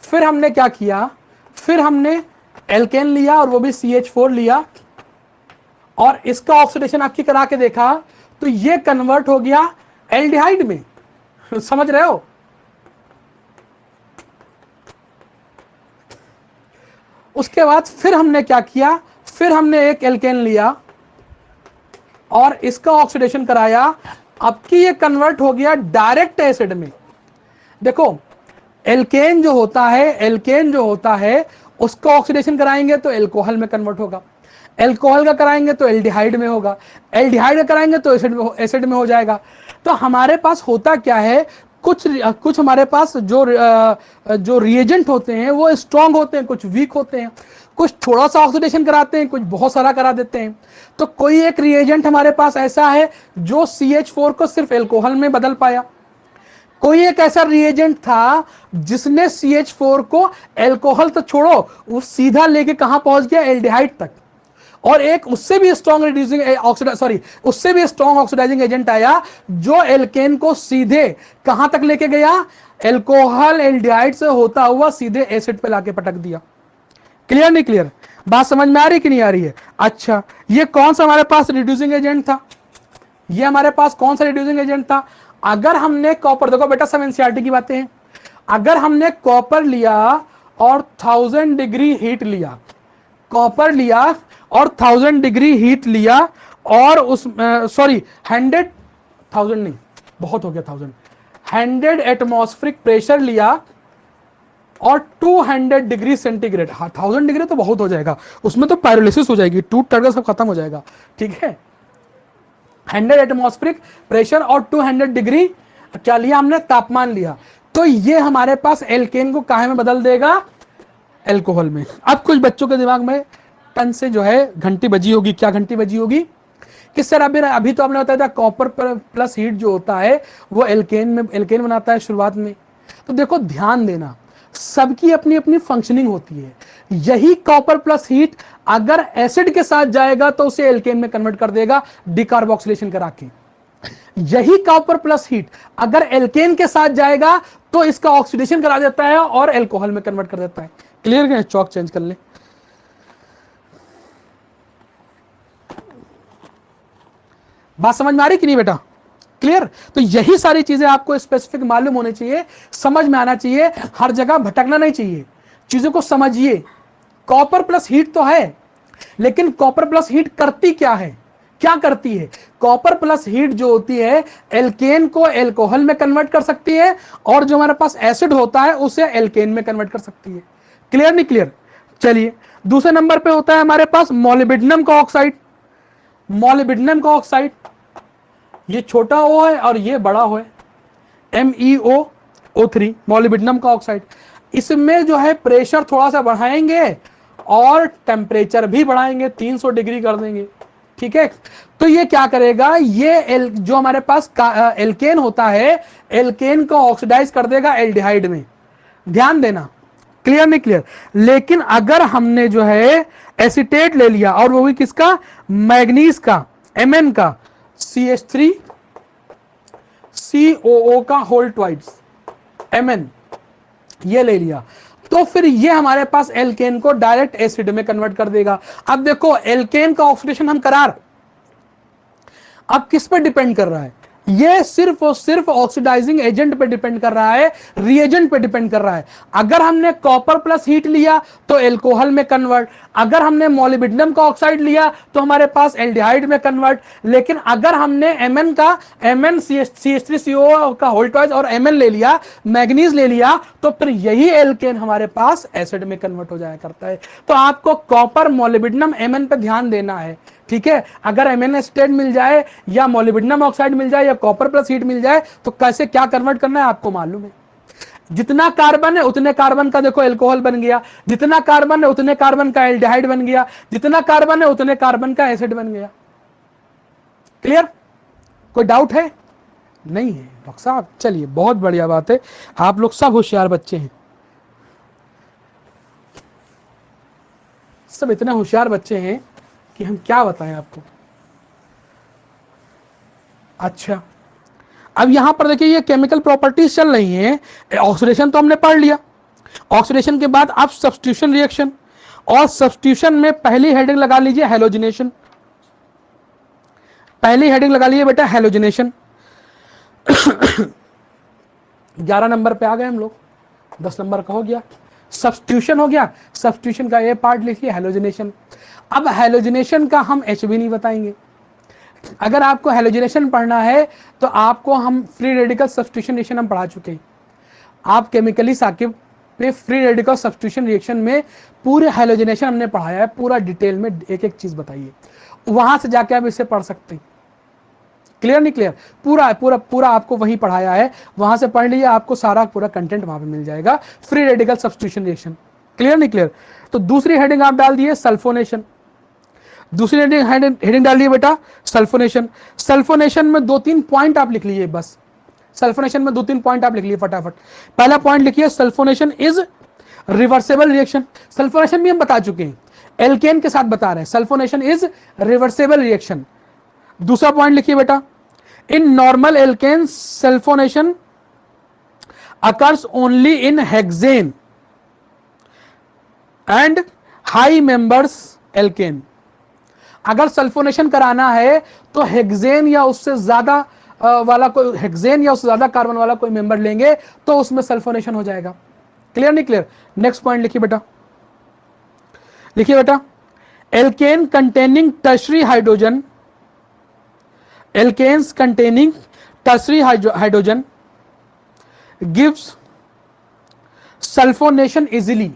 फिर हमने क्या किया, फिर हमने एल्केन लिया और वो भी CH4 लिया और इसका ऑक्सीडेशन आपकी करा के देखा तो ये कन्वर्ट हो गया एल्डिहाइड में। समझ रहे हो? उसके बाद फिर हमने क्या किया, फिर हमने एक एल्केन लिया और इसका ऑक्सीडेशन कराया, अब की ये कन्वर्ट हो गया डायरेक्ट एसिड में। देखो एल्केन जो होता है, एल्केन जो होता है उसका ऑक्सीडेशन कराएंगे तो एल्कोहल में कन्वर्ट होगा, एल्कोहल का कराएंगे तो एल्डिहाइड में होगा, एल्डिहाइड का कराएंगे तो एसिड में हो जाएगा। तो हमारे पास होता क्या है, कुछ हमारे पास जो रिएजेंट होते हैं वो स्ट्रांग होते हैं, कुछ वीक होते हैं, कुछ थोड़ा सा ऑक्सीडेशन कराते हैं, कुछ बहुत सारा करा देते हैं। तो कोई एक रिएजेंट हमारे पास ऐसा है जो CH4 को सिर्फ एल्कोहल में बदल पाया, कोई एक ऐसा रिएजेंट था जिसने CH4 को एल्कोहल तो छोड़ो वो सीधा लेके कहां पहुंच गया, एल्डिहाइड तक, और एक उससे भी स्ट्रॉन्ग उससे भी स्ट्रॉन्ग ऑक्सीडाइजिंग एजेंट आया जो एल्केन को सीधे कहां तक लेके गया, एल्कोहल एल्डिहाइड से होता हुआ सीधे एसिड पे लाके पटक दिया। क्लियर नहीं क्लियर? बात समझ में आ रही कि नहीं आ रही है? अच्छा ये कौन सा हमारे पास रिड्यूसिंग एजेंट था, ये हमारे पास कौन सा रिड्यूसिंग एजेंट था? अगर हमने कॉपर, देखो बेटा सब एनसीईआरटी की बातें हैं, अगर हमने कॉपर लिया और 1000 डिग्री हीट लिया, कॉपर लिया और 1000 डिग्री हीट लिया और उस 100,000 नहीं बहुत हो गया, 100 एटमॉस्फेरिक प्रेशर लिया और 200 डिग्री सेंटीग्रेड, 1000 डिग्री तो बहुत हो जाएगा, उसमें तो पायरोलिसिस हो जाएगी, टूट टट सब खत्म हो जाएगा, ठीक है। 100 एटमॉस्फेरिक प्रेशर और 200 डिग्री क्या लिया हमने, तापमान लिया, तो ये हमारे पास एल्केन को काहे में बदल देगा, एल्कोहल में। अब कुछ बच्चों के दिमाग में टन से जो है घंटी बजी होगी, क्या घंटी बजी होगी कि सर अभी तो आपने बताया था कॉपर प्लस हीट जो होता है वो एल्केन बनाता है शुरुआत में। तो देखो ध्यान देना, सबकी अपनी अपनी फंक्शनिंग होती है। यही कॉपर प्लस हीट अगर एसिड के साथ जाएगा तो उसे एल्केन में कन्वर्ट कर देगा डिकार्बोक्सिलेशन करा के। यही कॉपर प्लस हीट अगर एल्केन के साथ जाएगा तो इसका ऑक्सीडेशन करा देता है और एल्कोहल में कन्वर्ट कर देता है। क्लियर है? चौक चेंज कर ले। बात समझ में आ रही कि नहीं बेटा? क्लियर? तो यही सारी चीजें आपको स्पेसिफिक मालूम होनी चाहिए, समझ में आना चाहिए, हर जगह भटकना नहीं चाहिए, चीजों को समझिए। कॉपर प्लस हीट तो है, लेकिन कॉपर प्लस हीट करती क्या है, क्या करती है? कॉपर प्लस हीट जो होती है एल्केन को एल्कोहल में कन्वर्ट कर सकती है और जो हमारे पास एसिड होता है उसे एल्केन में कन्वर्ट कर सकती है। क्लियर नहीं क्लियर? चलिए दूसरे नंबर पे होता है हमारे पास मॉलिब्डेनम का ऑक्साइड। मॉलिब्डेनम का ऑक्साइड, ये छोटा ओ है और ये बड़ा ओ है, MeO3 मॉलिब्डेनम का ऑक्साइड। इसमें जो है प्रेशर थोड़ा सा बढ़ाएंगे और टेम्परेचर भी बढ़ाएंगे, 300 डिग्री कर देंगे, ठीक है। तो ये क्या करेगा, ये जो हमारे पास एल्केन होता है, एल्केन को ऑक्सीडाइज कर देगा एल्डिहाइड में। ध्यान देना, क्लियर नहीं क्लियर? लेकिन अगर हमने जो है एसीटेट ले लिया और वो भी किसका, मैग्नीज का, Mn का, CH3COO का होल ट्वाइस, Mn, ये ले लिया, तो फिर ये हमारे पास एल्केन को डायरेक्ट एसिड में कन्वर्ट कर देगा। अब देखो एल्केन का ऑक्सीडेशन हम करा, अब किस पर डिपेंड कर रहा है, ये सिर्फ और सिर्फ ऑक्सीडाइजिंग एजेंट पे डिपेंड कर रहा है, रिएजेंट पे डिपेंड कर रहा है। अगर हमने कॉपर प्लस हीट लिया तो एल्कोहल में कन्वर्ट, अगर हमने मोलिब्डेनम का ऑक्साइड लिया तो हमारे पास एल्डिहाइड में कन्वर्ट, लेकिन अगर हमने Mn का CH3CO का होल ट्वाइस और Mn ले लिया, मैग्नीज ले लिया, तो फिर यही एल्केन हमारे पास एसिड में कन्वर्ट हो जाया करता है। तो आपको कॉपर मोलिब्डेनम Mn पे ध्यान देना है, ठीक है। अगर Mn एसिटेट मिल जाए या मोलिब्डेनम ऑक्साइड मिल जाए या कॉपर प्लस हीट मिल जाए तो कैसे क्या कन्वर्ट करना है आपको मालूम है। जितना कार्बन है उतने कार्बन का देखो एल्कोहल बन गया, जितना कार्बन है उतने कार्बन का एल्डिहाइड बन गया, जितना कार्बन है उतने कार्बन का एसिड बन गया। क्लियर? कोई डाउट है? नहीं है डॉक्टर साहब, चलिए बहुत बढ़िया बात है, आप लोग सब होशियार बच्चे हैं, सब इतने होशियार बच्चे हैं कि हम क्या बताएं आपको। अच्छा, अब यहां पर देखिए ये केमिकल प्रॉपर्टीज चल रही हैं। ऑक्सीडेशन तो हमने पढ़ लिया, ऑक्सीडेशन के बाद अब सब्स्टिट्यूशन रिएक्शन, और सब्स्टिट्यूशन में पहली हेडिंग लगा लीजिए हैलोजिनेशन, पहली हेडिंग लगा लीजिए बेटा हैलोजिनेशन। 11 नंबर पे आ गए हम लोग, 10 नंबर का हो गया, सब्स्टिट्यूशन हो गया, सब्स्टिट्यूशन का ये पार्ट लिखिए हैलोजिनेशन। अब हैलोजिनेशन का हम एच भी नहीं बताएंगे, अगर आपको हैलोजिनेशन पढ़ना है तो आपको हम फ्री रेडिकल सब्स्टिट्यूशन रिएक्शन हम पढ़ा चुके हैं। आप केमिकली साकिब पे फ्री रेडिकल सब्स्टिट्यूशन रिएक्शन में पूरे हैलोजिनेशन हमने पढ़ाया है, पूरा डिटेल में एक एक चीज बताइए, वहां से जाके आप इसे पढ़ सकते हैं। क्लियर नहीं क्लियर? पूरा पूरा पूरा आपको वहीं पढ़ाया है, वहां से पढ़ लीजिए, आपको सारा पूरा कंटेंट वहां पे मिल जाएगा, free radical substitution reaction. Clear नहीं क्लियर? तो दूसरी हेडिंग आप डाल दिए सल्फोनेशन, दूसरी हेडिंग डालिए बेटा सल्फोनेशन। सल्फोनेशन में 2-3 पॉइंट आप लिख लीजिए बस, सल्फोनेशन में 2-3 पॉइंट आप लिख लीजिए फटाफट। पहला पॉइंट लिखिए sulphonation is reversible reaction, sulphonation भी हम बता चुके हैं, एल्केन के साथ बता रहे हैं, सल्फोनेशन इज रिवर्सेबल रिएक्शन। दूसरा पॉइंट लिखिए बेटा, in normal alkane sulphonation occurs only in hexane and high members alkane. अगर सल्फोनेशन कराना है तो हेक्सेन या उससे ज्यादा वाला कोई, हेक्सेन या उससे ज्यादा कार्बन वाला कोई मेंबर लेंगे तो उसमें सल्फोनेशन हो जाएगा। क्लियर नहीं क्लियर? नेक्स्ट पॉइंट लिखिए बेटा, लिखिए बेटा, alkane containing tertiary hydrogen, alkanes containing tertiary hydrogen gives sulphonation easily.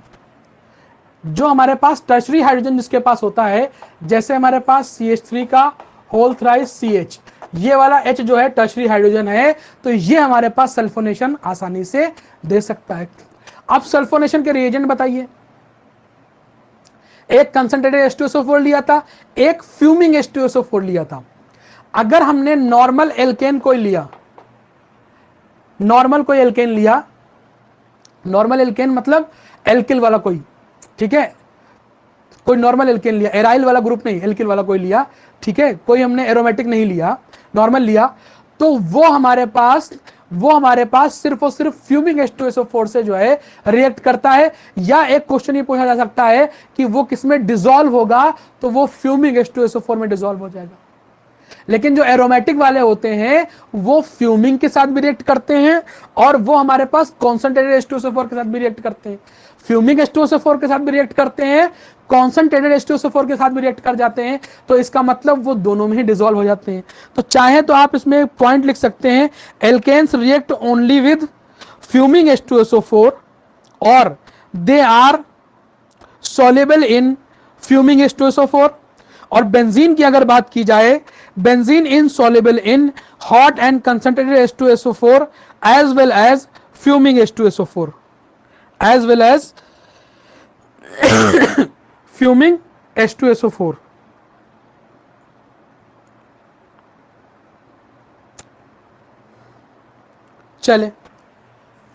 जो हमारे पास टर्शरी हाइड्रोजन जिसके पास होता है, जैसे हमारे पास CH3 का होल थ्राइस CH, ये वाला H जो है टर्शरी हाइड्रोजन है, तो ये हमारे पास सल्फोनेशन आसानी से दे सकता है। अब सल्फोनेशन के रिएजेंट बताइए, एक कंसंट्रेटेड H2SO4 लिया था, एक फ्यूमिंग H2SO4 लिया था। अगर हमने नॉर्मल एल्केन कोई लिया, नॉर्मल कोई एल्केन लिया, नॉर्मल एल्केन मतलब एल्किल वाला कोई, ठीक है, कोई नॉर्मल एल्केन लिया, एराइल वाला ग्रुप नहीं, एल्किल वाला कोई लिया, ठीक है, कोई हमने एरोमेटिक नहीं लिया, नॉर्मल लिया, तो वो हमारे पास सिर्फ और सिर्फ फ्यूमिंग H2SO4 से जो है रिएक्ट करता है। या एक क्वेश्चन ये पूछा जा सकता है कि वो किसमें डिसॉल्व होगा, तो वो फ्यूमिंग H2SO4 में डिसॉल्व हो जाएगा। लेकिन जो एरोमेटिक वाले होते हैं वो फ्यूमिंग के साथ भी रिएक्ट करते हैं और वो हमारे पास कॉन्सेंट्रेटेड H2SO4 के साथ भी रिएक्ट करते हैं, फ्यूमिंग H2SO4 के साथ भी रिएक्ट करते हैं, कॉन्सेंट्रेटेड H2SO4 के साथ भी रिएक्ट कर जाते हैं। तो इसका मतलब वो दोनों में ही डिसॉल्व हो जाते हैं। तो चाहे तो आप इसमें पॉइंट लिख सकते हैं, alkanes react only with fuming H2SO4 और they are soluble in fuming H2SO4। और बेंजीन की अगर बात की जाए, benzene insoluble in hot and concentrated H2SO4 as well as fuming H2SO4, as well as fuming H2SO4। चले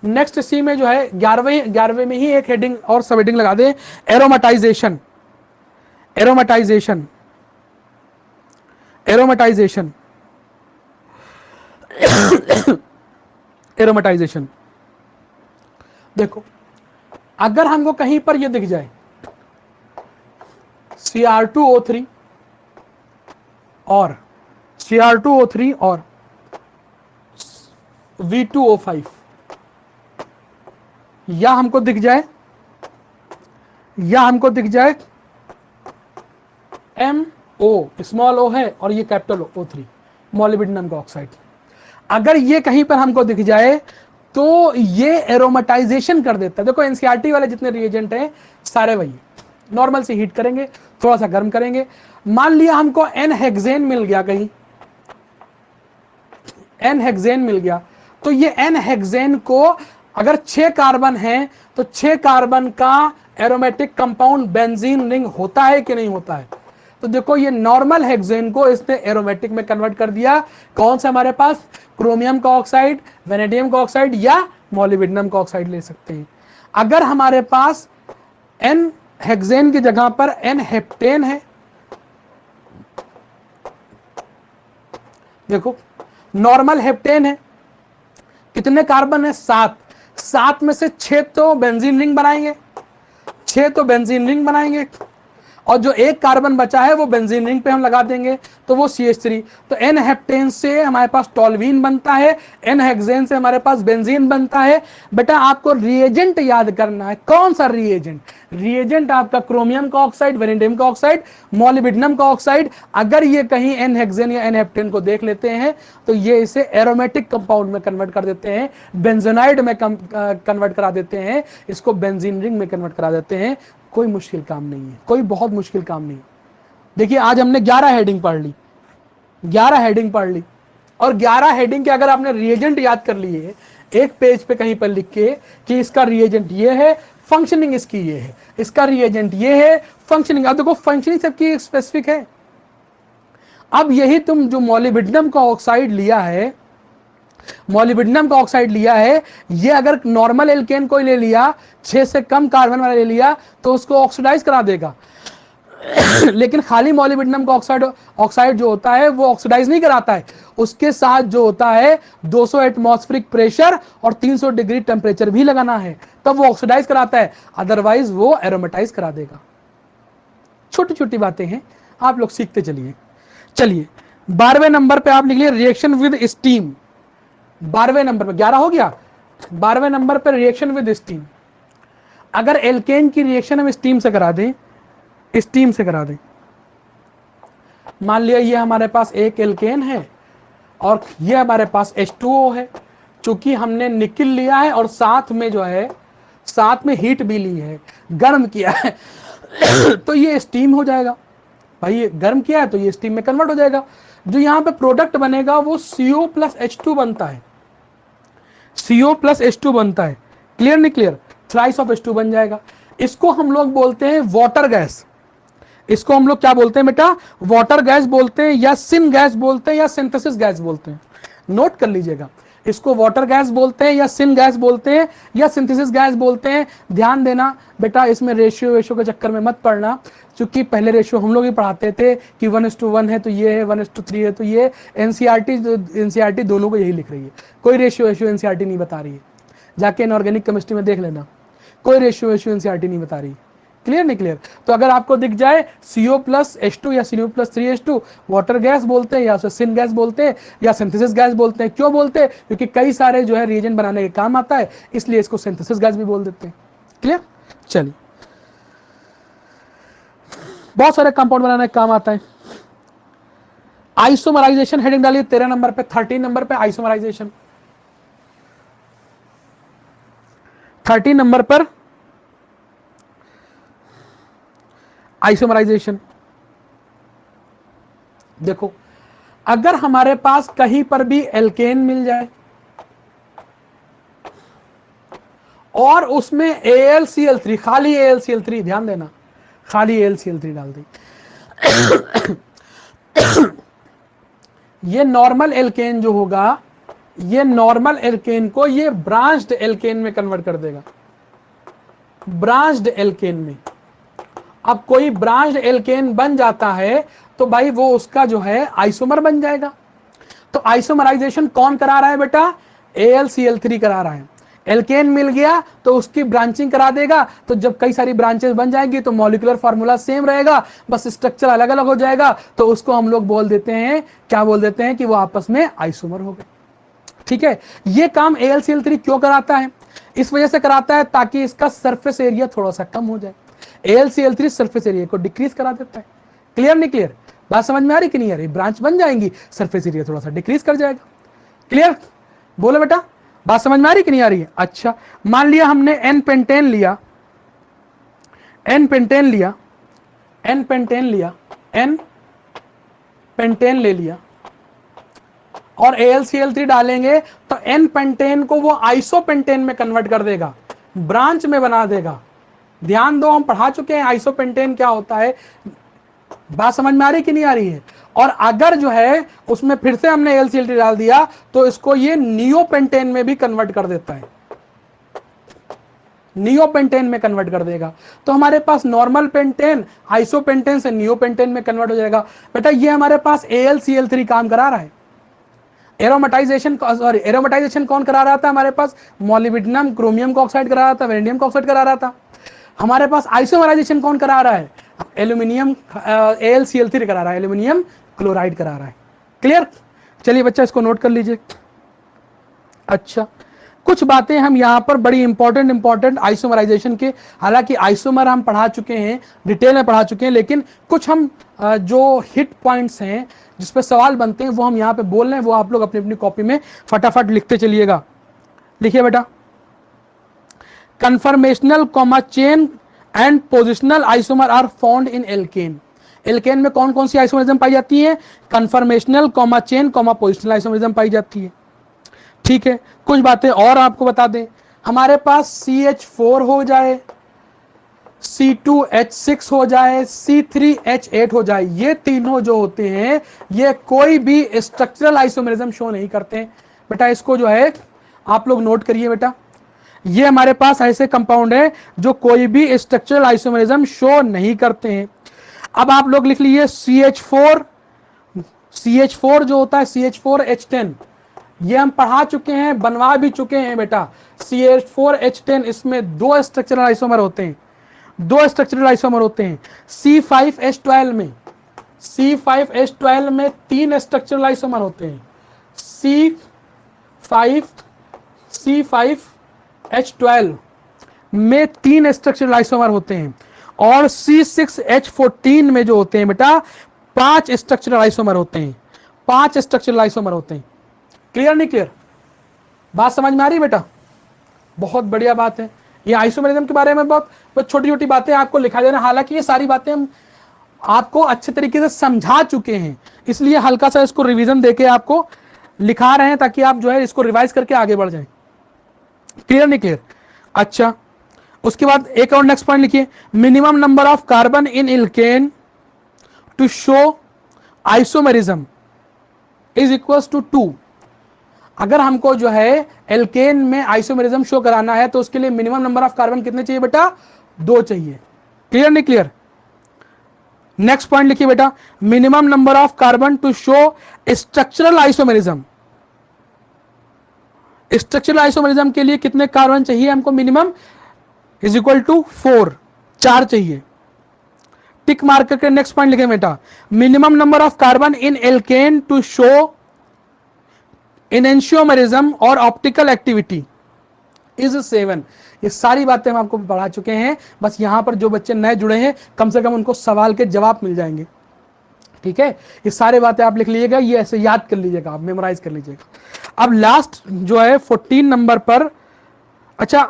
next सी में जो है 11वें में ही एक हेडिंग और सब हेडिंग लगा दे, एरोमेटाइजेशन। एरोमेटाइजेशन एरोमेटाइजेशन एरोमेटाइजेशन देखो अगर हमको कहीं पर ये दिख जाए Cr2O3 और Cr2O3 और V2O5, या हमको दिख जाए MO, स्मॉल ओ है और ये कैपिटल O3, मोलिब्डेनम का ऑक्साइड, अगर ये कहीं पर हमको दिख जाए तो ये एरोमेटाइजेशन कर देता है। देखो एनसीईआरटी वाले जितने रिएजेंट हैं सारे वही, नॉर्मल से हीट करेंगे, थोड़ा सा गर्म करेंगे। मान लिया हमको एन हेक्सेन मिल गया, कहीं एन हेक्सेन मिल गया, तो ये एन हेक्सेन को अगर 6 कार्बन है तो 6 कार्बन का एरोमेटिक कंपाउंड बेंजीन रिंग होता है कि नहीं होता है। तो देखो ये नॉर्मल हेक्सेन को इसने एरोमेटिक में कन्वर्ट कर दिया। कौन सा हमारे पास, क्रोमियम का ऑक्साइड, वेनेडियम का ऑक्साइड या मोलिब्डेनम का ऑक्साइड ले सकते हैं। अगर हमारे पास एन हेक्सेन की जगह पर एन हेप्टेन है, देखो नॉर्मल हेप्टेन है, कितने कार्बन है, 7, 7 में से 6 तो बेंजीन रिंग बनाएंगे, 6 तो बेंजीन रिंग बनाएंगे, और जो 1 कार्बन बचा है वो बेंजीन रिंग पे हम लगा देंगे तो वो CH3। तो एन हेप्टेन से हमारे पास टॉल्वीन बनता है, एन हेक्सेन से हमारे पास बेंजीन बनता है। बेटा आपको रिएजेंट याद करना है, कौन सा रिएजेंट, रिएजेंट आपका क्रोमियम का ऑक्साइड, वेनेडियम का ऑक्साइड, मोलिब्डेनम का ऑक्साइड। अगर ये कहीं एन हेक्सेन या एन हेप्टेन को देख लेते हैं तो ये इसे एरोमेटिक कंपाउंड में कन्वर्ट कर देते हैं, बेंजोनाइड में कन्वर्ट करा देते हैं, इसको बेंजीन रिंग में कन्वर्ट करा देते हैं। कोई मुश्किल काम नहीं है, कोई बहुत मुश्किल काम नहीं। देखिए आज हमने 11 हेडिंग पढ़ ली, 11 हेडिंग पढ़ ली, और 11 हेडिंग के अगर आपने रिएजेंट याद कर लिए एक पेज पे कहीं पर लिख के कि इसका रिएजेंट ये है, फंक्शनिंग इसकी ये है, इसका रिएजेंट ये है, फंक्शनिंग। अब देखो फंक्शनिंग सबकी स्पेसिफिक है। अब यही तुम जो मोलिब्डेनम का ऑक्साइड लिया है, मोलिब्डेनम का ऑक्साइड लिया है, ये अगर नॉर्मल एल्केन कोई ले लिया, 6 से कम कार्बन वाला ले लिया तो उसको ऑक्सीडाइज करा देगा। लेकिन खाली मोलिब्डेनम का ऑक्साइड जो होता है वो ऑक्सीडाइज नहीं कराता है, उसके साथ जो होता है 200 एटमॉस्फेरिक प्रेशर और 300 डिग्री टेम्परेचर भी लगाना है, तब वो ऑक्सीडाइज कराता है, अदरवाइज वो एरोमेटाइज करा देगा। छोटी छोटी बातें हैं, आप लोग सीखते चलिए। चलिए 12वें नंबर पे आप लिख लिए रिएक्शन विद स्टीम। 12वें नंबर पे 11 हो गया, 12वें नंबर पे रिएक्शन विद स्टीम। अगर एल्केन की रिएक्शन हम स्टीम से करा दें, स्टीम से करा दें, मान लिया ये हमारे पास एक एल्केन है और ये हमारे पास H2O है, चूंकि हमने निकल लिया है और साथ में जो है साथ में हीट भी ली है, गर्म किया है तो ये स्टीम हो जाएगा। भाई ये गर्म किया है तो ये स्टीम में कन्वर्ट हो जाएगा। जो यहाँ पे प्रोडक्ट बनेगा वो CO प्लस H2 बनता है, CO प्लस H2 बनता है। क्लियर नहीं क्लियर, थ्राइस ऑफ H2 बन जाएगा। इसको हम लोग बोलते हैं वाटर गैस। इसको हम लोग क्या बोलते हैं बेटा, वाटर गैस बोलते हैं, या सिन गैस बोलते हैं, या सिंथेसिस गैस बोलते हैं। नोट कर लीजिएगा, इसको वाटर गैस बोलते हैं, या सिन गैस बोलते हैं, या सिंथेसिस गैस बोलते हैं। ध्यान देना बेटा, इसमें रेशियो के चक्कर में मत पड़ना, क्योंकि पहले रेशियो हम लोग ही पढ़ाते थे कि 1:1 है तो ये है, 1:3 है तो ये। एनसीईआरटी दोनों को यही लिख रही है, कोई रेशियो एनसीईआरटी नहीं बता रही है। जाके इनऑर्गेनिक केमिस्ट्री में देख लेना, कोई रेशियो एनसीईआरटी नहीं बता रही। क्लियर नहीं क्लियर। तो अगर आपको दिख जाए CO प्लस H2 या CO plus 3H2, water gas बोलते हैं, या उसे सिन गैस बोलते हैं, या सिंथेसिस गैस बोलते हैं। क्यों बोलते हैं, क्योंकि कई सारे जो है रिएजेंट बनाने के काम आता है, इसलिए इसको सिंथेसिस गैस भी बोल देते हैं। क्लियर। चलिए, बहुत सारे कंपाउंड बनाने का काम आता है। आइसोमराइजेशन हेडिंग डालिए 13 नंबर पे, 13 नंबर पे आइसोमराइजेशन, 13 नंबर पर आइसोमराइजेशन। देखो अगर हमारे पास कहीं पर भी एल्केन मिल जाए और उसमें AlCl3, खाली AlCl3, ध्यान देना खाली AlCl3 डाल दी ये नॉर्मल एल्केन जो होगा, ये नॉर्मल एल्केन को ये ब्रांच्ड एल्केन में कन्वर्ट कर देगा, ब्रांच्ड एल्केन में। अब कोई ब्रांच्ड एल्केन बन जाता है तो भाई वो उसका जो है आइसोमर बन जाएगा। तो आइसोमराइजेशन कौन करा रहा है बेटा, AlCl3 करा रहा है। एल्केन मिल गया तो उसकी ब्रांचिंग करा देगा, तो जब कई सारी ब्रांचेस बन जाएंगी तो मॉलिक्यूलर फार्मूला सेम रहेगा, बस स्ट्रक्चर अलग अलग हो जाएगा, तो उसको हम लोग बोल देते हैं, क्या बोल देते हैं कि वो आपस में आइसोमर हो गए। ठीक है, ये काम AlCl3 क्यों कराता है? इस वजह से कराता है ताकि इसका सरफेस एरिया थोड़ा सा कम हो जाए। AlCl3 सरफेस एरिया को डिक्रीज करा देता है। क्लियर नहीं क्लियर? बात समझ में आ रही कि नहीं आ रही? ब्रांच बन जाएंगी, सरफेस एरिया थोड़ा सा डिक्रीज कर जाएगा। क्लियर? बोलो बेटा, बात समझ में आ रही कि नहीं आ रही है? अच्छा, मान लिया हमने N पेंटेन लिया, N पेंटेन लिया, N पेंटेन लिया, N पेंटेन ले लिया और AlCl3 डालेंगे तो N पेंटेन को वो आइसोपेंटेन में कन्वर्ट कर देगा, ब्रांच में बना देगा। ध्यान दो, हम पढ़ा चुके हैं आइसोपेंटेन क्या होता है। बात समझ में आ रही कि नहीं आ रही है? और अगर जो है उसमें फिर से हमने AlCl3 डाल दिया तो इसको ये नियोपेंटेन में भी कन्वर्ट कर देता है, नियोपेंटेन में कन्वर्ट कर देगा। तो हमारे पास नॉर्मल पेंटेन आइसोपेंटेन से नियोपेंटेन में कन्वर्ट हो जाएगा। बेटा ये हमारे पास AlCl3 काम करा रहा है। एरोमेटाइजेशन, सॉरी, एरोमेटाइजेशन कौन करा रहा था हमारे पास? मोलिब्डेनम क्रोमियम का ऑक्साइड करा रहा था, वेनेडियम का ऑक्साइड करा रहा था। हमारे पास आइसोमराइजेशन कौन करा रहा है? एल्यूमिनियम AlCl3 करा रहा है, एल्यूमिनियम क्लोराइड करा रहा है। क्लियर? चलिए बच्चा इसको नोट कर लीजिए। अच्छा, कुछ बातें हम यहाँ पर बड़ी इंपॉर्टेंट आइसोमराइजेशन के, हालांकि आइसोमर हम पढ़ा चुके हैं, डिटेल में पढ़ा चुके हैं, लेकिन कुछ हम जो हिट पॉइंट्स हैं जिस पे सवाल बनते हैं वो हम यहाँ पे बोल रहे हैं, वो आप लोग अपनी अपनी कॉपी में फटाफट लिखते चलिएगा। लिखिए बेटा, conformational comma chain and positional isomer are found in alkane. Alkane में कौन कौन सी आइसोमरिज्म पाई जाती है? Conformational comma chain comma positional isomerism पाई जाती है। ठीक है, कुछ बातें और आपको बता दें, हमारे पास CH4 हो जाए, C2H6 हो जाए, C3H8 हो जाए, ये तीनों जो होते हैं ये कोई भी स्ट्रक्चरल आइसोमरिज्म शो नहीं करते। बेटा इसको जो है आप लोग नोट करिए बेटा, ये हमारे पास ऐसे कंपाउंड है जो कोई भी स्ट्रक्चरल आइसोमरिज्म शो नहीं करते हैं। अब आप लोग लिख लीजिए CH4 जो होता है CH4H10, ये हम पढ़ा चुके हैं, बनवा भी चुके हैं बेटा। CH4H10 इसमें दो स्ट्रक्चरल आइसोमर होते हैं, दो स्ट्रक्चरल आइसोमर होते हैं। C5H12 में तीन स्ट्रक्चरल आइसोमर होते हैं। C5H12 में तीन स्ट्रक्चरल आइसोमर होते हैं और C6H14 में जो होते हैं बेटा 5 स्ट्रक्चरल आइसोमर होते हैं, 5 स्ट्रक्चरल आइसोमर होते हैं। क्लियर नहीं क्लियर? बात समझ में आ रही है बेटा? बहुत बढ़िया बात है। ये आइसोमरिज्म के बारे में बहुत छोटी छोटी बातें आपको लिखा जाना, हालांकि ये सारी बातें हम आपको अच्छे तरीके से समझा चुके हैं, इसलिए हल्का सा इसको रिवीजन देके आपको लिखा रहे हैं ताकि आप जो है इसको रिवाइज करके आगे बढ़ जाएं। क्लियर नहीं क्लियर? अच्छा, उसके बाद एक और नेक्स्ट पॉइंट लिखिए, minimum number of carbon in alkane to show isomerism is equals to 2। अगर हमको जो है एल्केन में आइसोमरिज्म शो कराना है तो उसके लिए मिनिमम नंबर ऑफ कार्बन कितने चाहिए बेटा? 2 चाहिए। क्लियर नहीं क्लियर? नेक्स्ट पॉइंट लिखिए बेटा, minimum number of carbon to show structural isomerism. Structural isomerism के लिए कितने कार्बन चाहिए हमको? मिनिमम इज इक्वल टू 4, 4 चाहिए। टिक मार्क करके नेक्स्ट पॉइंट लिखे बेटा, minimum number of carbon in alkane to show enantiomerism और ऑप्टिकल एक्टिविटी इज 7। ये सारी बातें हम आपको पढ़ा चुके हैं, बस यहां पर जो बच्चे नए जुड़े हैं कम से कम उनको सवाल के जवाब मिल जाएंगे। ठीक है, ये सारी बातें आप लिख लीजिएगा, ये ऐसे याद कर लीजिएगा, आप मेमोराइज कर लीजिएगा। अब लास्ट जो है 14 नंबर पर, अच्छा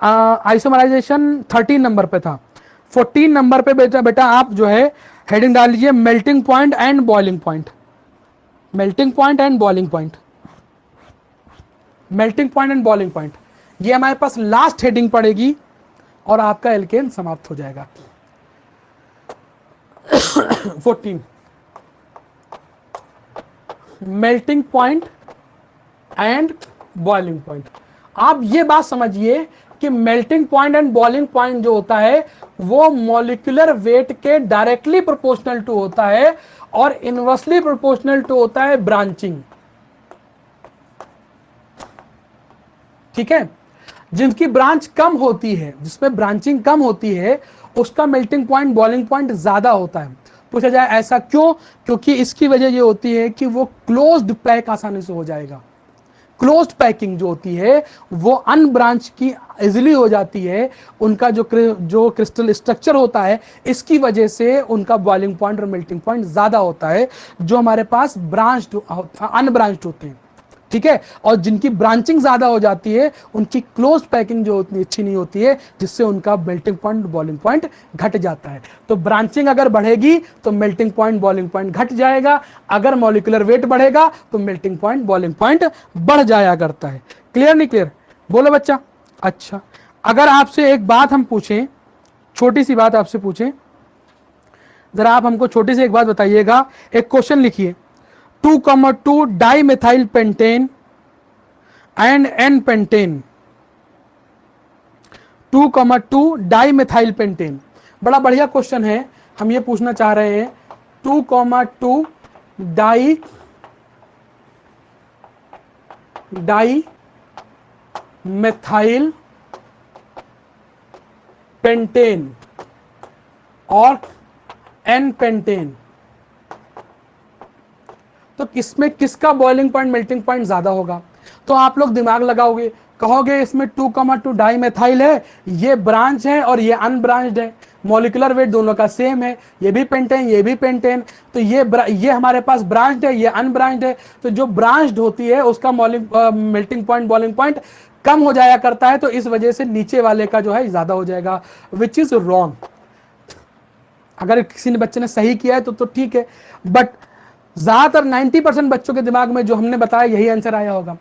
आइसोमराइजेशन 13 नंबर पे था, 14 नंबर पे बेटा आप जो है हेडिंग डाल लीजिए melting point and boiling point. Melting point and boiling point, melting point and boiling point, ये हमारे पास लास्ट हेडिंग पड़ेगी और आपका एल्केन समाप्त हो जाएगा। 14 melting point and boiling point. आप ये बात समझिए कि melting point and boiling point जो होता है वो मॉलिक्यूलर वेट के डायरेक्टली प्रोपोर्शनल टू होता है और इनवर्सली प्रोपोर्शनल टू होता है ब्रांचिंग। ठीक है, जिनकी ब्रांच कम होती है, जिसमें ब्रांचिंग कम होती है, उसका मेल्टिंग पॉइंट बॉइलिंग पॉइंट ज्यादा होता है। पूछा जाए ऐसा क्यों? क्योंकि इसकी वजह ये होती है कि वो क्लोज्ड पैक आसानी से हो जाएगा। क्लोज्ड पैकिंग जो होती है वो अनब्रांच की इजिली हो जाती है। उनका जो क्रिस्टल स्ट्रक्चर होता है, इसकी वजह से उनका बॉइलिंग पॉइंट और मेल्टिंग पॉइंट ज्यादा होता है, जो हमारे पास ब्रांच्ड अनब्रांच्ड होते हैं। ठीक है, और जिनकी ब्रांचिंग ज्यादा हो जाती है, उनकी क्लोज पैकिंग जो उतनी अच्छी नहीं होती है, जिससे उनका मेल्टिंग पॉइंट बॉइलिंग पॉइंट घट जाता है। तो ब्रांचिंग अगर बढ़ेगी तो मेल्टिंग पॉइंट बॉइलिंग पॉइंट घट जाएगा, अगर मॉलिक्यूलर वेट बढ़ेगा तो मेल्टिंग पॉइंट बॉइलिंग पॉइंट बढ़ जाया करता है। क्लियर नहीं क्लियर? बोलो बच्चा। अच्छा, अगर आपसे एक बात हम पूछें, छोटी सी बात आपसे पूछें, जरा आप हमको छोटी सी एक बात बताइएगा। एक क्वेश्चन लिखिए, 2,2 dimethyl pentane and n pentane, 2,2 dimethyl pentane. बड़ा बढ़िया क्वेश्चन है। हम ये पूछना चाह रहे हैं 2,2 डाइमेथाइल पेंटेन और एन पेंटेन, तो किसमें किसका बॉइलिंग पॉइंट मेल्टिंग पॉइंट ज्यादा होगा? तो आप लोग दिमाग लगाओगे, कहोगे इसमें 2,2 डाइमेथाइल है, ये ब्रांच है और ये अनब्रांच्ड है, मॉलिक्यूलर वेट दोनों का सेम है, ये भी पेंटेन ये भी पेंटेन, तो ये हमारे पास ब्रांच्ड है, ये अनब्रांच्ड है। तो जो ब्रांच्ड होती है उसका मेल्टिंग पॉइंट बॉइलिंग पॉइंट कम हो जाया करता है, तो इस वजह से नीचे वाले का जो है ज्यादा हो जाएगा, विच इज रॉन्ग। अगर किसी ने बच्चे ने सही किया है तो ठीक है, बट ज्यादातर 90% बच्चों के दिमाग में जो हमने बताया यही आंसर आया होगा।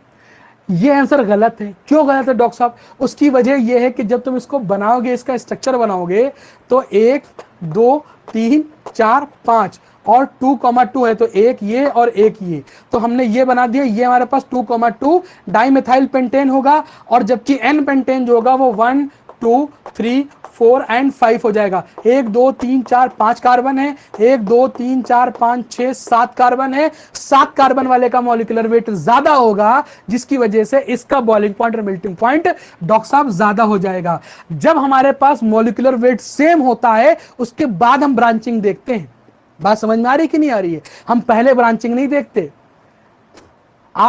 ये आंसर गलत है। क्यों गलत है डॉक्टर साहब? उसकी वजह यह है कि जब तुम इसको बनाओगे, इसका स्ट्रक्चर बनाओगे, तो 1 2 3 4 5 और 2,2 है, तो एक ये और एक ये, तो हमने ये बना दिया। ये हमारे पास 2,2 डाइमेथाइल पेंटेन होगा, और जबकि एन पेंटेन जो होगा वो 1 2 3 4 एंड 5 हो जाएगा। 1 2 3 4 5 कार्बन है, 1 2 3 4 5 6 7 कार्बन है। 7 कार्बन वाले का मॉलिक्यूलर वेट ज्यादा होगा, जिसकी वजह से इसका बॉइलिंग पॉइंट और मेल्टिंग पॉइंट डॉक्टर साहब ज्यादा हो जाएगा। जब हमारे पास मॉलिक्यूलर वेट सेम होता है, उसके बाद हम ब्रांचिंग देखते हैं। बात समझ में आ रही कि नहीं आ रही है? हम पहले ब्रांचिंग नहीं देखते।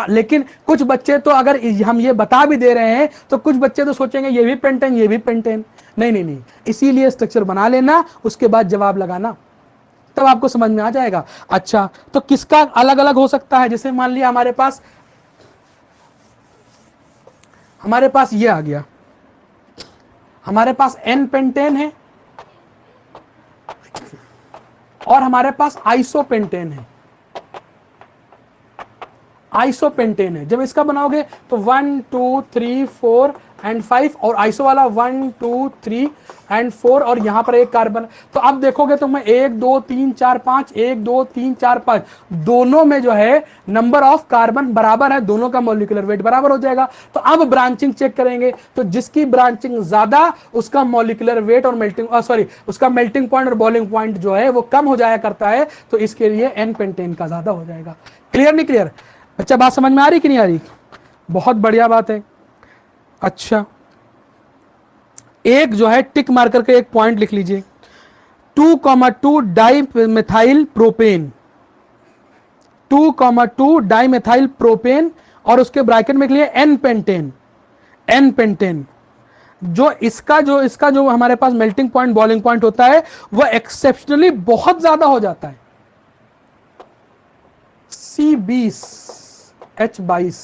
लेकिन कुछ बच्चे तो, अगर हम ये बता भी दे रहे हैं, तो कुछ बच्चे तो सोचेंगे ये भी पेंटेन ये भी पेंटेन। नहीं नहीं नहीं, इसीलिए स्ट्रक्चर बना लेना, उसके बाद जवाब लगाना, तब आपको समझ में आ जाएगा। अच्छा, तो किसका अलग अलग हो सकता है? जैसे मान लिया हमारे पास ये आ गया, हमारे पास एन पेंटेन है और हमारे पास आइसोपेंटेन है। आइसोपेंटेन है, जब इसका बनाओगे तो 1 2 3 4 एंड 5, और आइसो वाला 1 2 3 एंड 4, और यहां पर एक कार्बन। तो अब देखोगे तो मैं 1 2 3 4 5 1 2 3 4 5, दोनों में जो है नंबर ऑफ कार्बन बराबर है, दोनों का मॉलिक्यूलर वेट बराबर हो जाएगा। तो अब ब्रांचिंग चेक करेंगे, तो जिसकी ब्रांचिंग ज्यादा, उसका मॉलिक्यूलर वेट और उसका मेल्टिंग पॉइंट और बॉइलिंग पॉइंट जो है वो कम हो जाया करता है, तो इसके लिए एन पेंटेन का ज्यादा हो जाएगा। क्लियर नहीं क्लियर? अच्छा, बात समझ में आ रही कि नहीं आ रही? बहुत बढ़िया बात है। अच्छा, एक जो है टिक मार करके एक पॉइंट लिख लीजिए, 2,2 डाइमेथाइल प्रोपेन, 2,2 डाइमेथाइल प्रोपेन, और उसके ब्रैकेट में लिखिए एन पेंटेन। एन पेंटेन जो इसका जो हमारे पास मेल्टिंग पॉइंट बॉइलिंग पॉइंट होता है, वो एक्सेप्शनली बहुत ज्यादा हो जाता है। C20H22,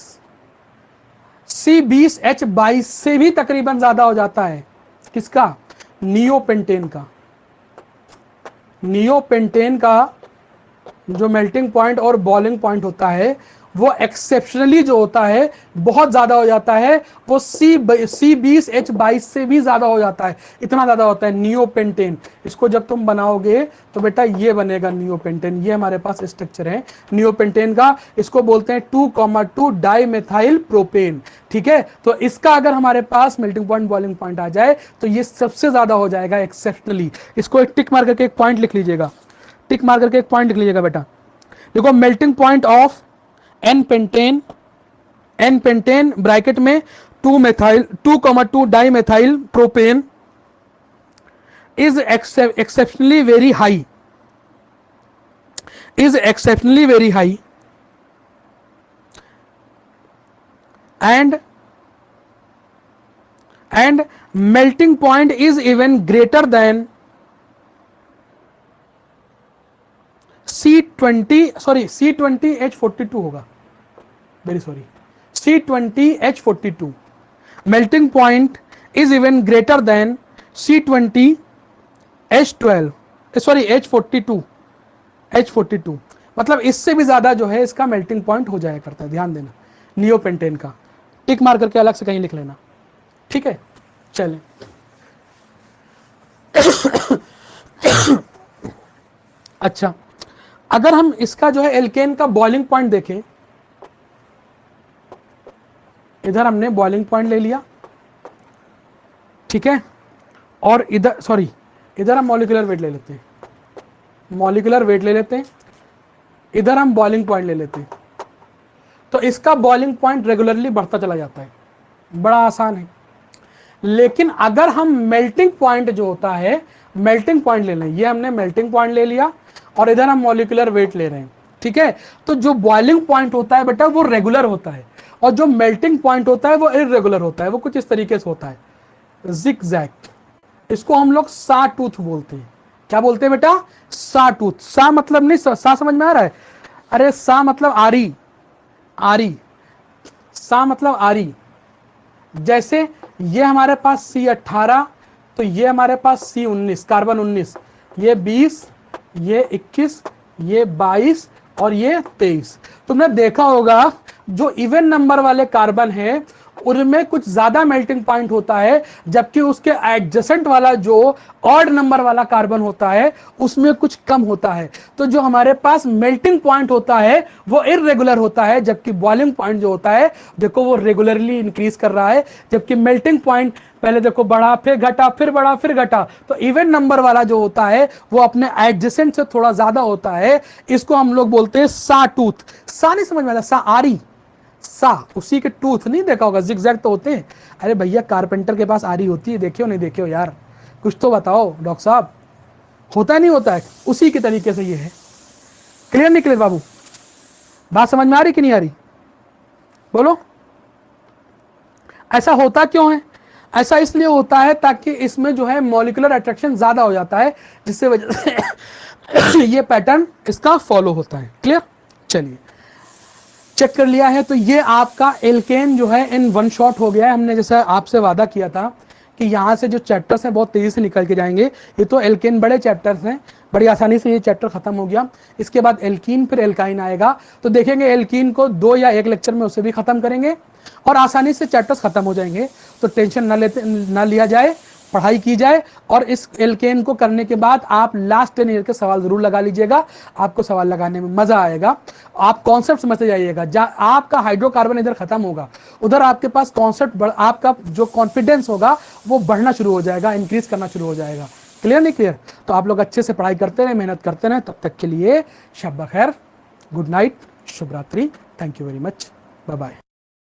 C20H22 से भी तकरीबन ज्यादा हो जाता है। किसका? नियोपेंटेन का। नियोपेंटेन का जो मेल्टिंग पॉइंट और बॉइलिंग पॉइंट होता है, वो एक्सेप्शनली जो होता है बहुत ज्यादा हो जाता है। वो C20H22 से भी ज्यादा हो जाता है, इतना ज्यादा होता है नियोपेंटेन। इसको जब तुम बनाओगे तो बेटा ये बनेगा नियोपेंटेन। ये हमारे पास स्ट्रक्चर है नियोपेंटेन का, इसको बोलते हैं 2,2 डाइमेथाइल प्रोपेन। ठीक है, तो इसका अगर हमारे पास मेल्टिंग पॉइंट बॉइलिंग पॉइंट आ जाए तो ये सबसे ज्यादा हो जाएगा एक्सेप्शनली। इसको एक टिक मार करके एक पॉइंट लिख लीजिएगा, टिक मार करके एक पॉइंट लिख लीजिएगा बेटा। देखो, melting point of n pentane bracket में 2,2 dimethyl propane is exceptionally very high, and melting point is even greater than C20H42 होगा, very sorry, C20H42 melting point is even greater than C20H12 sorry H42 मतलब इससे भी ज्यादा जो है इसका melting point हो जाया करता है। ध्यान देना, नियोपेंटेन का टिक मार करके अलग से कहीं लिख लेना, ठीक है। चलें अच्छा, अगर हम इसका जो है एल्केन का बॉइलिंग पॉइंट देखें, इधर हमने बॉइलिंग पॉइंट ले लिया, ठीक है, और इधर सॉरी इधर हम मॉलिक्यूलर वेट ले लेते हैं, इधर हम बॉइलिंग पॉइंट ले लेते हैं, तो इसका बॉइलिंग पॉइंट रेगुलरली बढ़ता चला जाता है, बड़ा आसान है। लेकिन अगर हम मेल्टिंग पॉइंट जो होता है, मेल्टिंग पॉइंट ले लें, ये हमने मेल्टिंग पॉइंट ले लिया और इधर हम मॉलिक्यूलर वेट ले रहे हैं, ठीक है, तो जो बॉइलिंग पॉइंट होता है बेटा वो रेगुलर होता है, और जो मेल्टिंग पॉइंट होता है वो इररेगुलर होता है। वो कुछ इस तरीके से होता है, जिगजैग। इसको हम लोग सा टूथ बोलते हैं। क्या बोलते हैं बेटा? सा टूथ। सा मतलब नहीं, सा समझ में आ रहा है? अरे सा मतलब आरी, आरी, सा मतलब आरी। जैसे ये हमारे पास C18, तो ये हमारे पास C19, कार्बन 19, ये 20, ये 21, ये 22 और ये 23। तुमने देखा होगा जो इवन नंबर वाले कार्बन है उनमें कुछ ज्यादा मेल्टिंग पॉइंट होता है, जबकि उसके एडजेसेंट वाला जो ऑड नंबर वाला कार्बन होता है उसमें कुछ कम होता है। तो जो हमारे पास मेल्टिंग पॉइंट होता है वो इररेगुलर होता है, जबकि बॉइलिंग पॉइंट जो होता है देखो वो रेगुलरली इंक्रीज कर रहा है। जबकि मेल्टिंग पॉइंट पहले देखो बढ़ा, फिर घटा, फिर बढ़ा, फिर घटा। तो इवन नंबर वाला जो होता है वो अपने एडजेसेंट से थोड़ा ज्यादा होता है। इसको हम लोग बोलते हैं सा टूथ। सा नहीं समझ में आता? सा आरी, सा उसी के टूथ नहीं देखा होगा, जिगजैग तो होते हैं। अरे भैया कारपेंटर के पास आरी होती है, देखे हो नहीं देखे हो यार? कुछ तो बताओ डॉक्टर साहब, होता नहीं होता है? उसी के तरीके से ये है। क्लियर नहीं क्लियर बाबू? बात समझ में आ रही कि नहीं आ रही? बोलो। ऐसा होता क्यों है? ऐसा इसलिए होता है ताकि इसमें जो है मॉलिक्यूलर अट्रैक्शन ज्यादा हो जाता है, जिससे वजह से ये पैटर्न इसका फॉलो होता है। क्लियर? चलिए चेक कर लिया है। तो ये आपका एल्केन जो है इन वन शॉट हो गया है। हमने जैसा आपसे वादा किया था कि यहाँ से जो चैप्टर्स हैं बहुत तेजी से निकल के जाएंगे। ये तो एल्केन बड़े चैप्टर्स हैं, बड़ी आसानी से ये चैप्टर खत्म हो गया। इसके बाद एल्कीन, फिर एल्काइन आएगा। तो देखेंगे एल्कीन को 2 या 1 लेक्चर में उसे भी खत्म करेंगे और आसानी से चैप्टर्स खत्म हो जाएंगे। तो टेंशन ना लिया जाए, पढ़ाई की जाए। और इस एल्केन को करने के बाद आप लास्ट 10 ईयर के सवाल जरूर लगा लीजिएगा, आपको सवाल लगाने में मजा आएगा। आप कॉन्सेप्ट समझते जाइएगा। आपका हाइड्रोकार्बन इधर खत्म होगा, उधर आपके पास कॉन्सेप्ट, आपका जो कॉन्फिडेंस होगा वो बढ़ना शुरू हो जाएगा, इंक्रीज करना शुरू हो जाएगा। क्लियर नहीं क्लियर? तो आप लोग अच्छे से पढ़ाई करते रहे, मेहनत करते रहे। तब तक के लिए शब ब खैर, गुड नाइट, शुभ रात्रि, thank you very much, bye bye.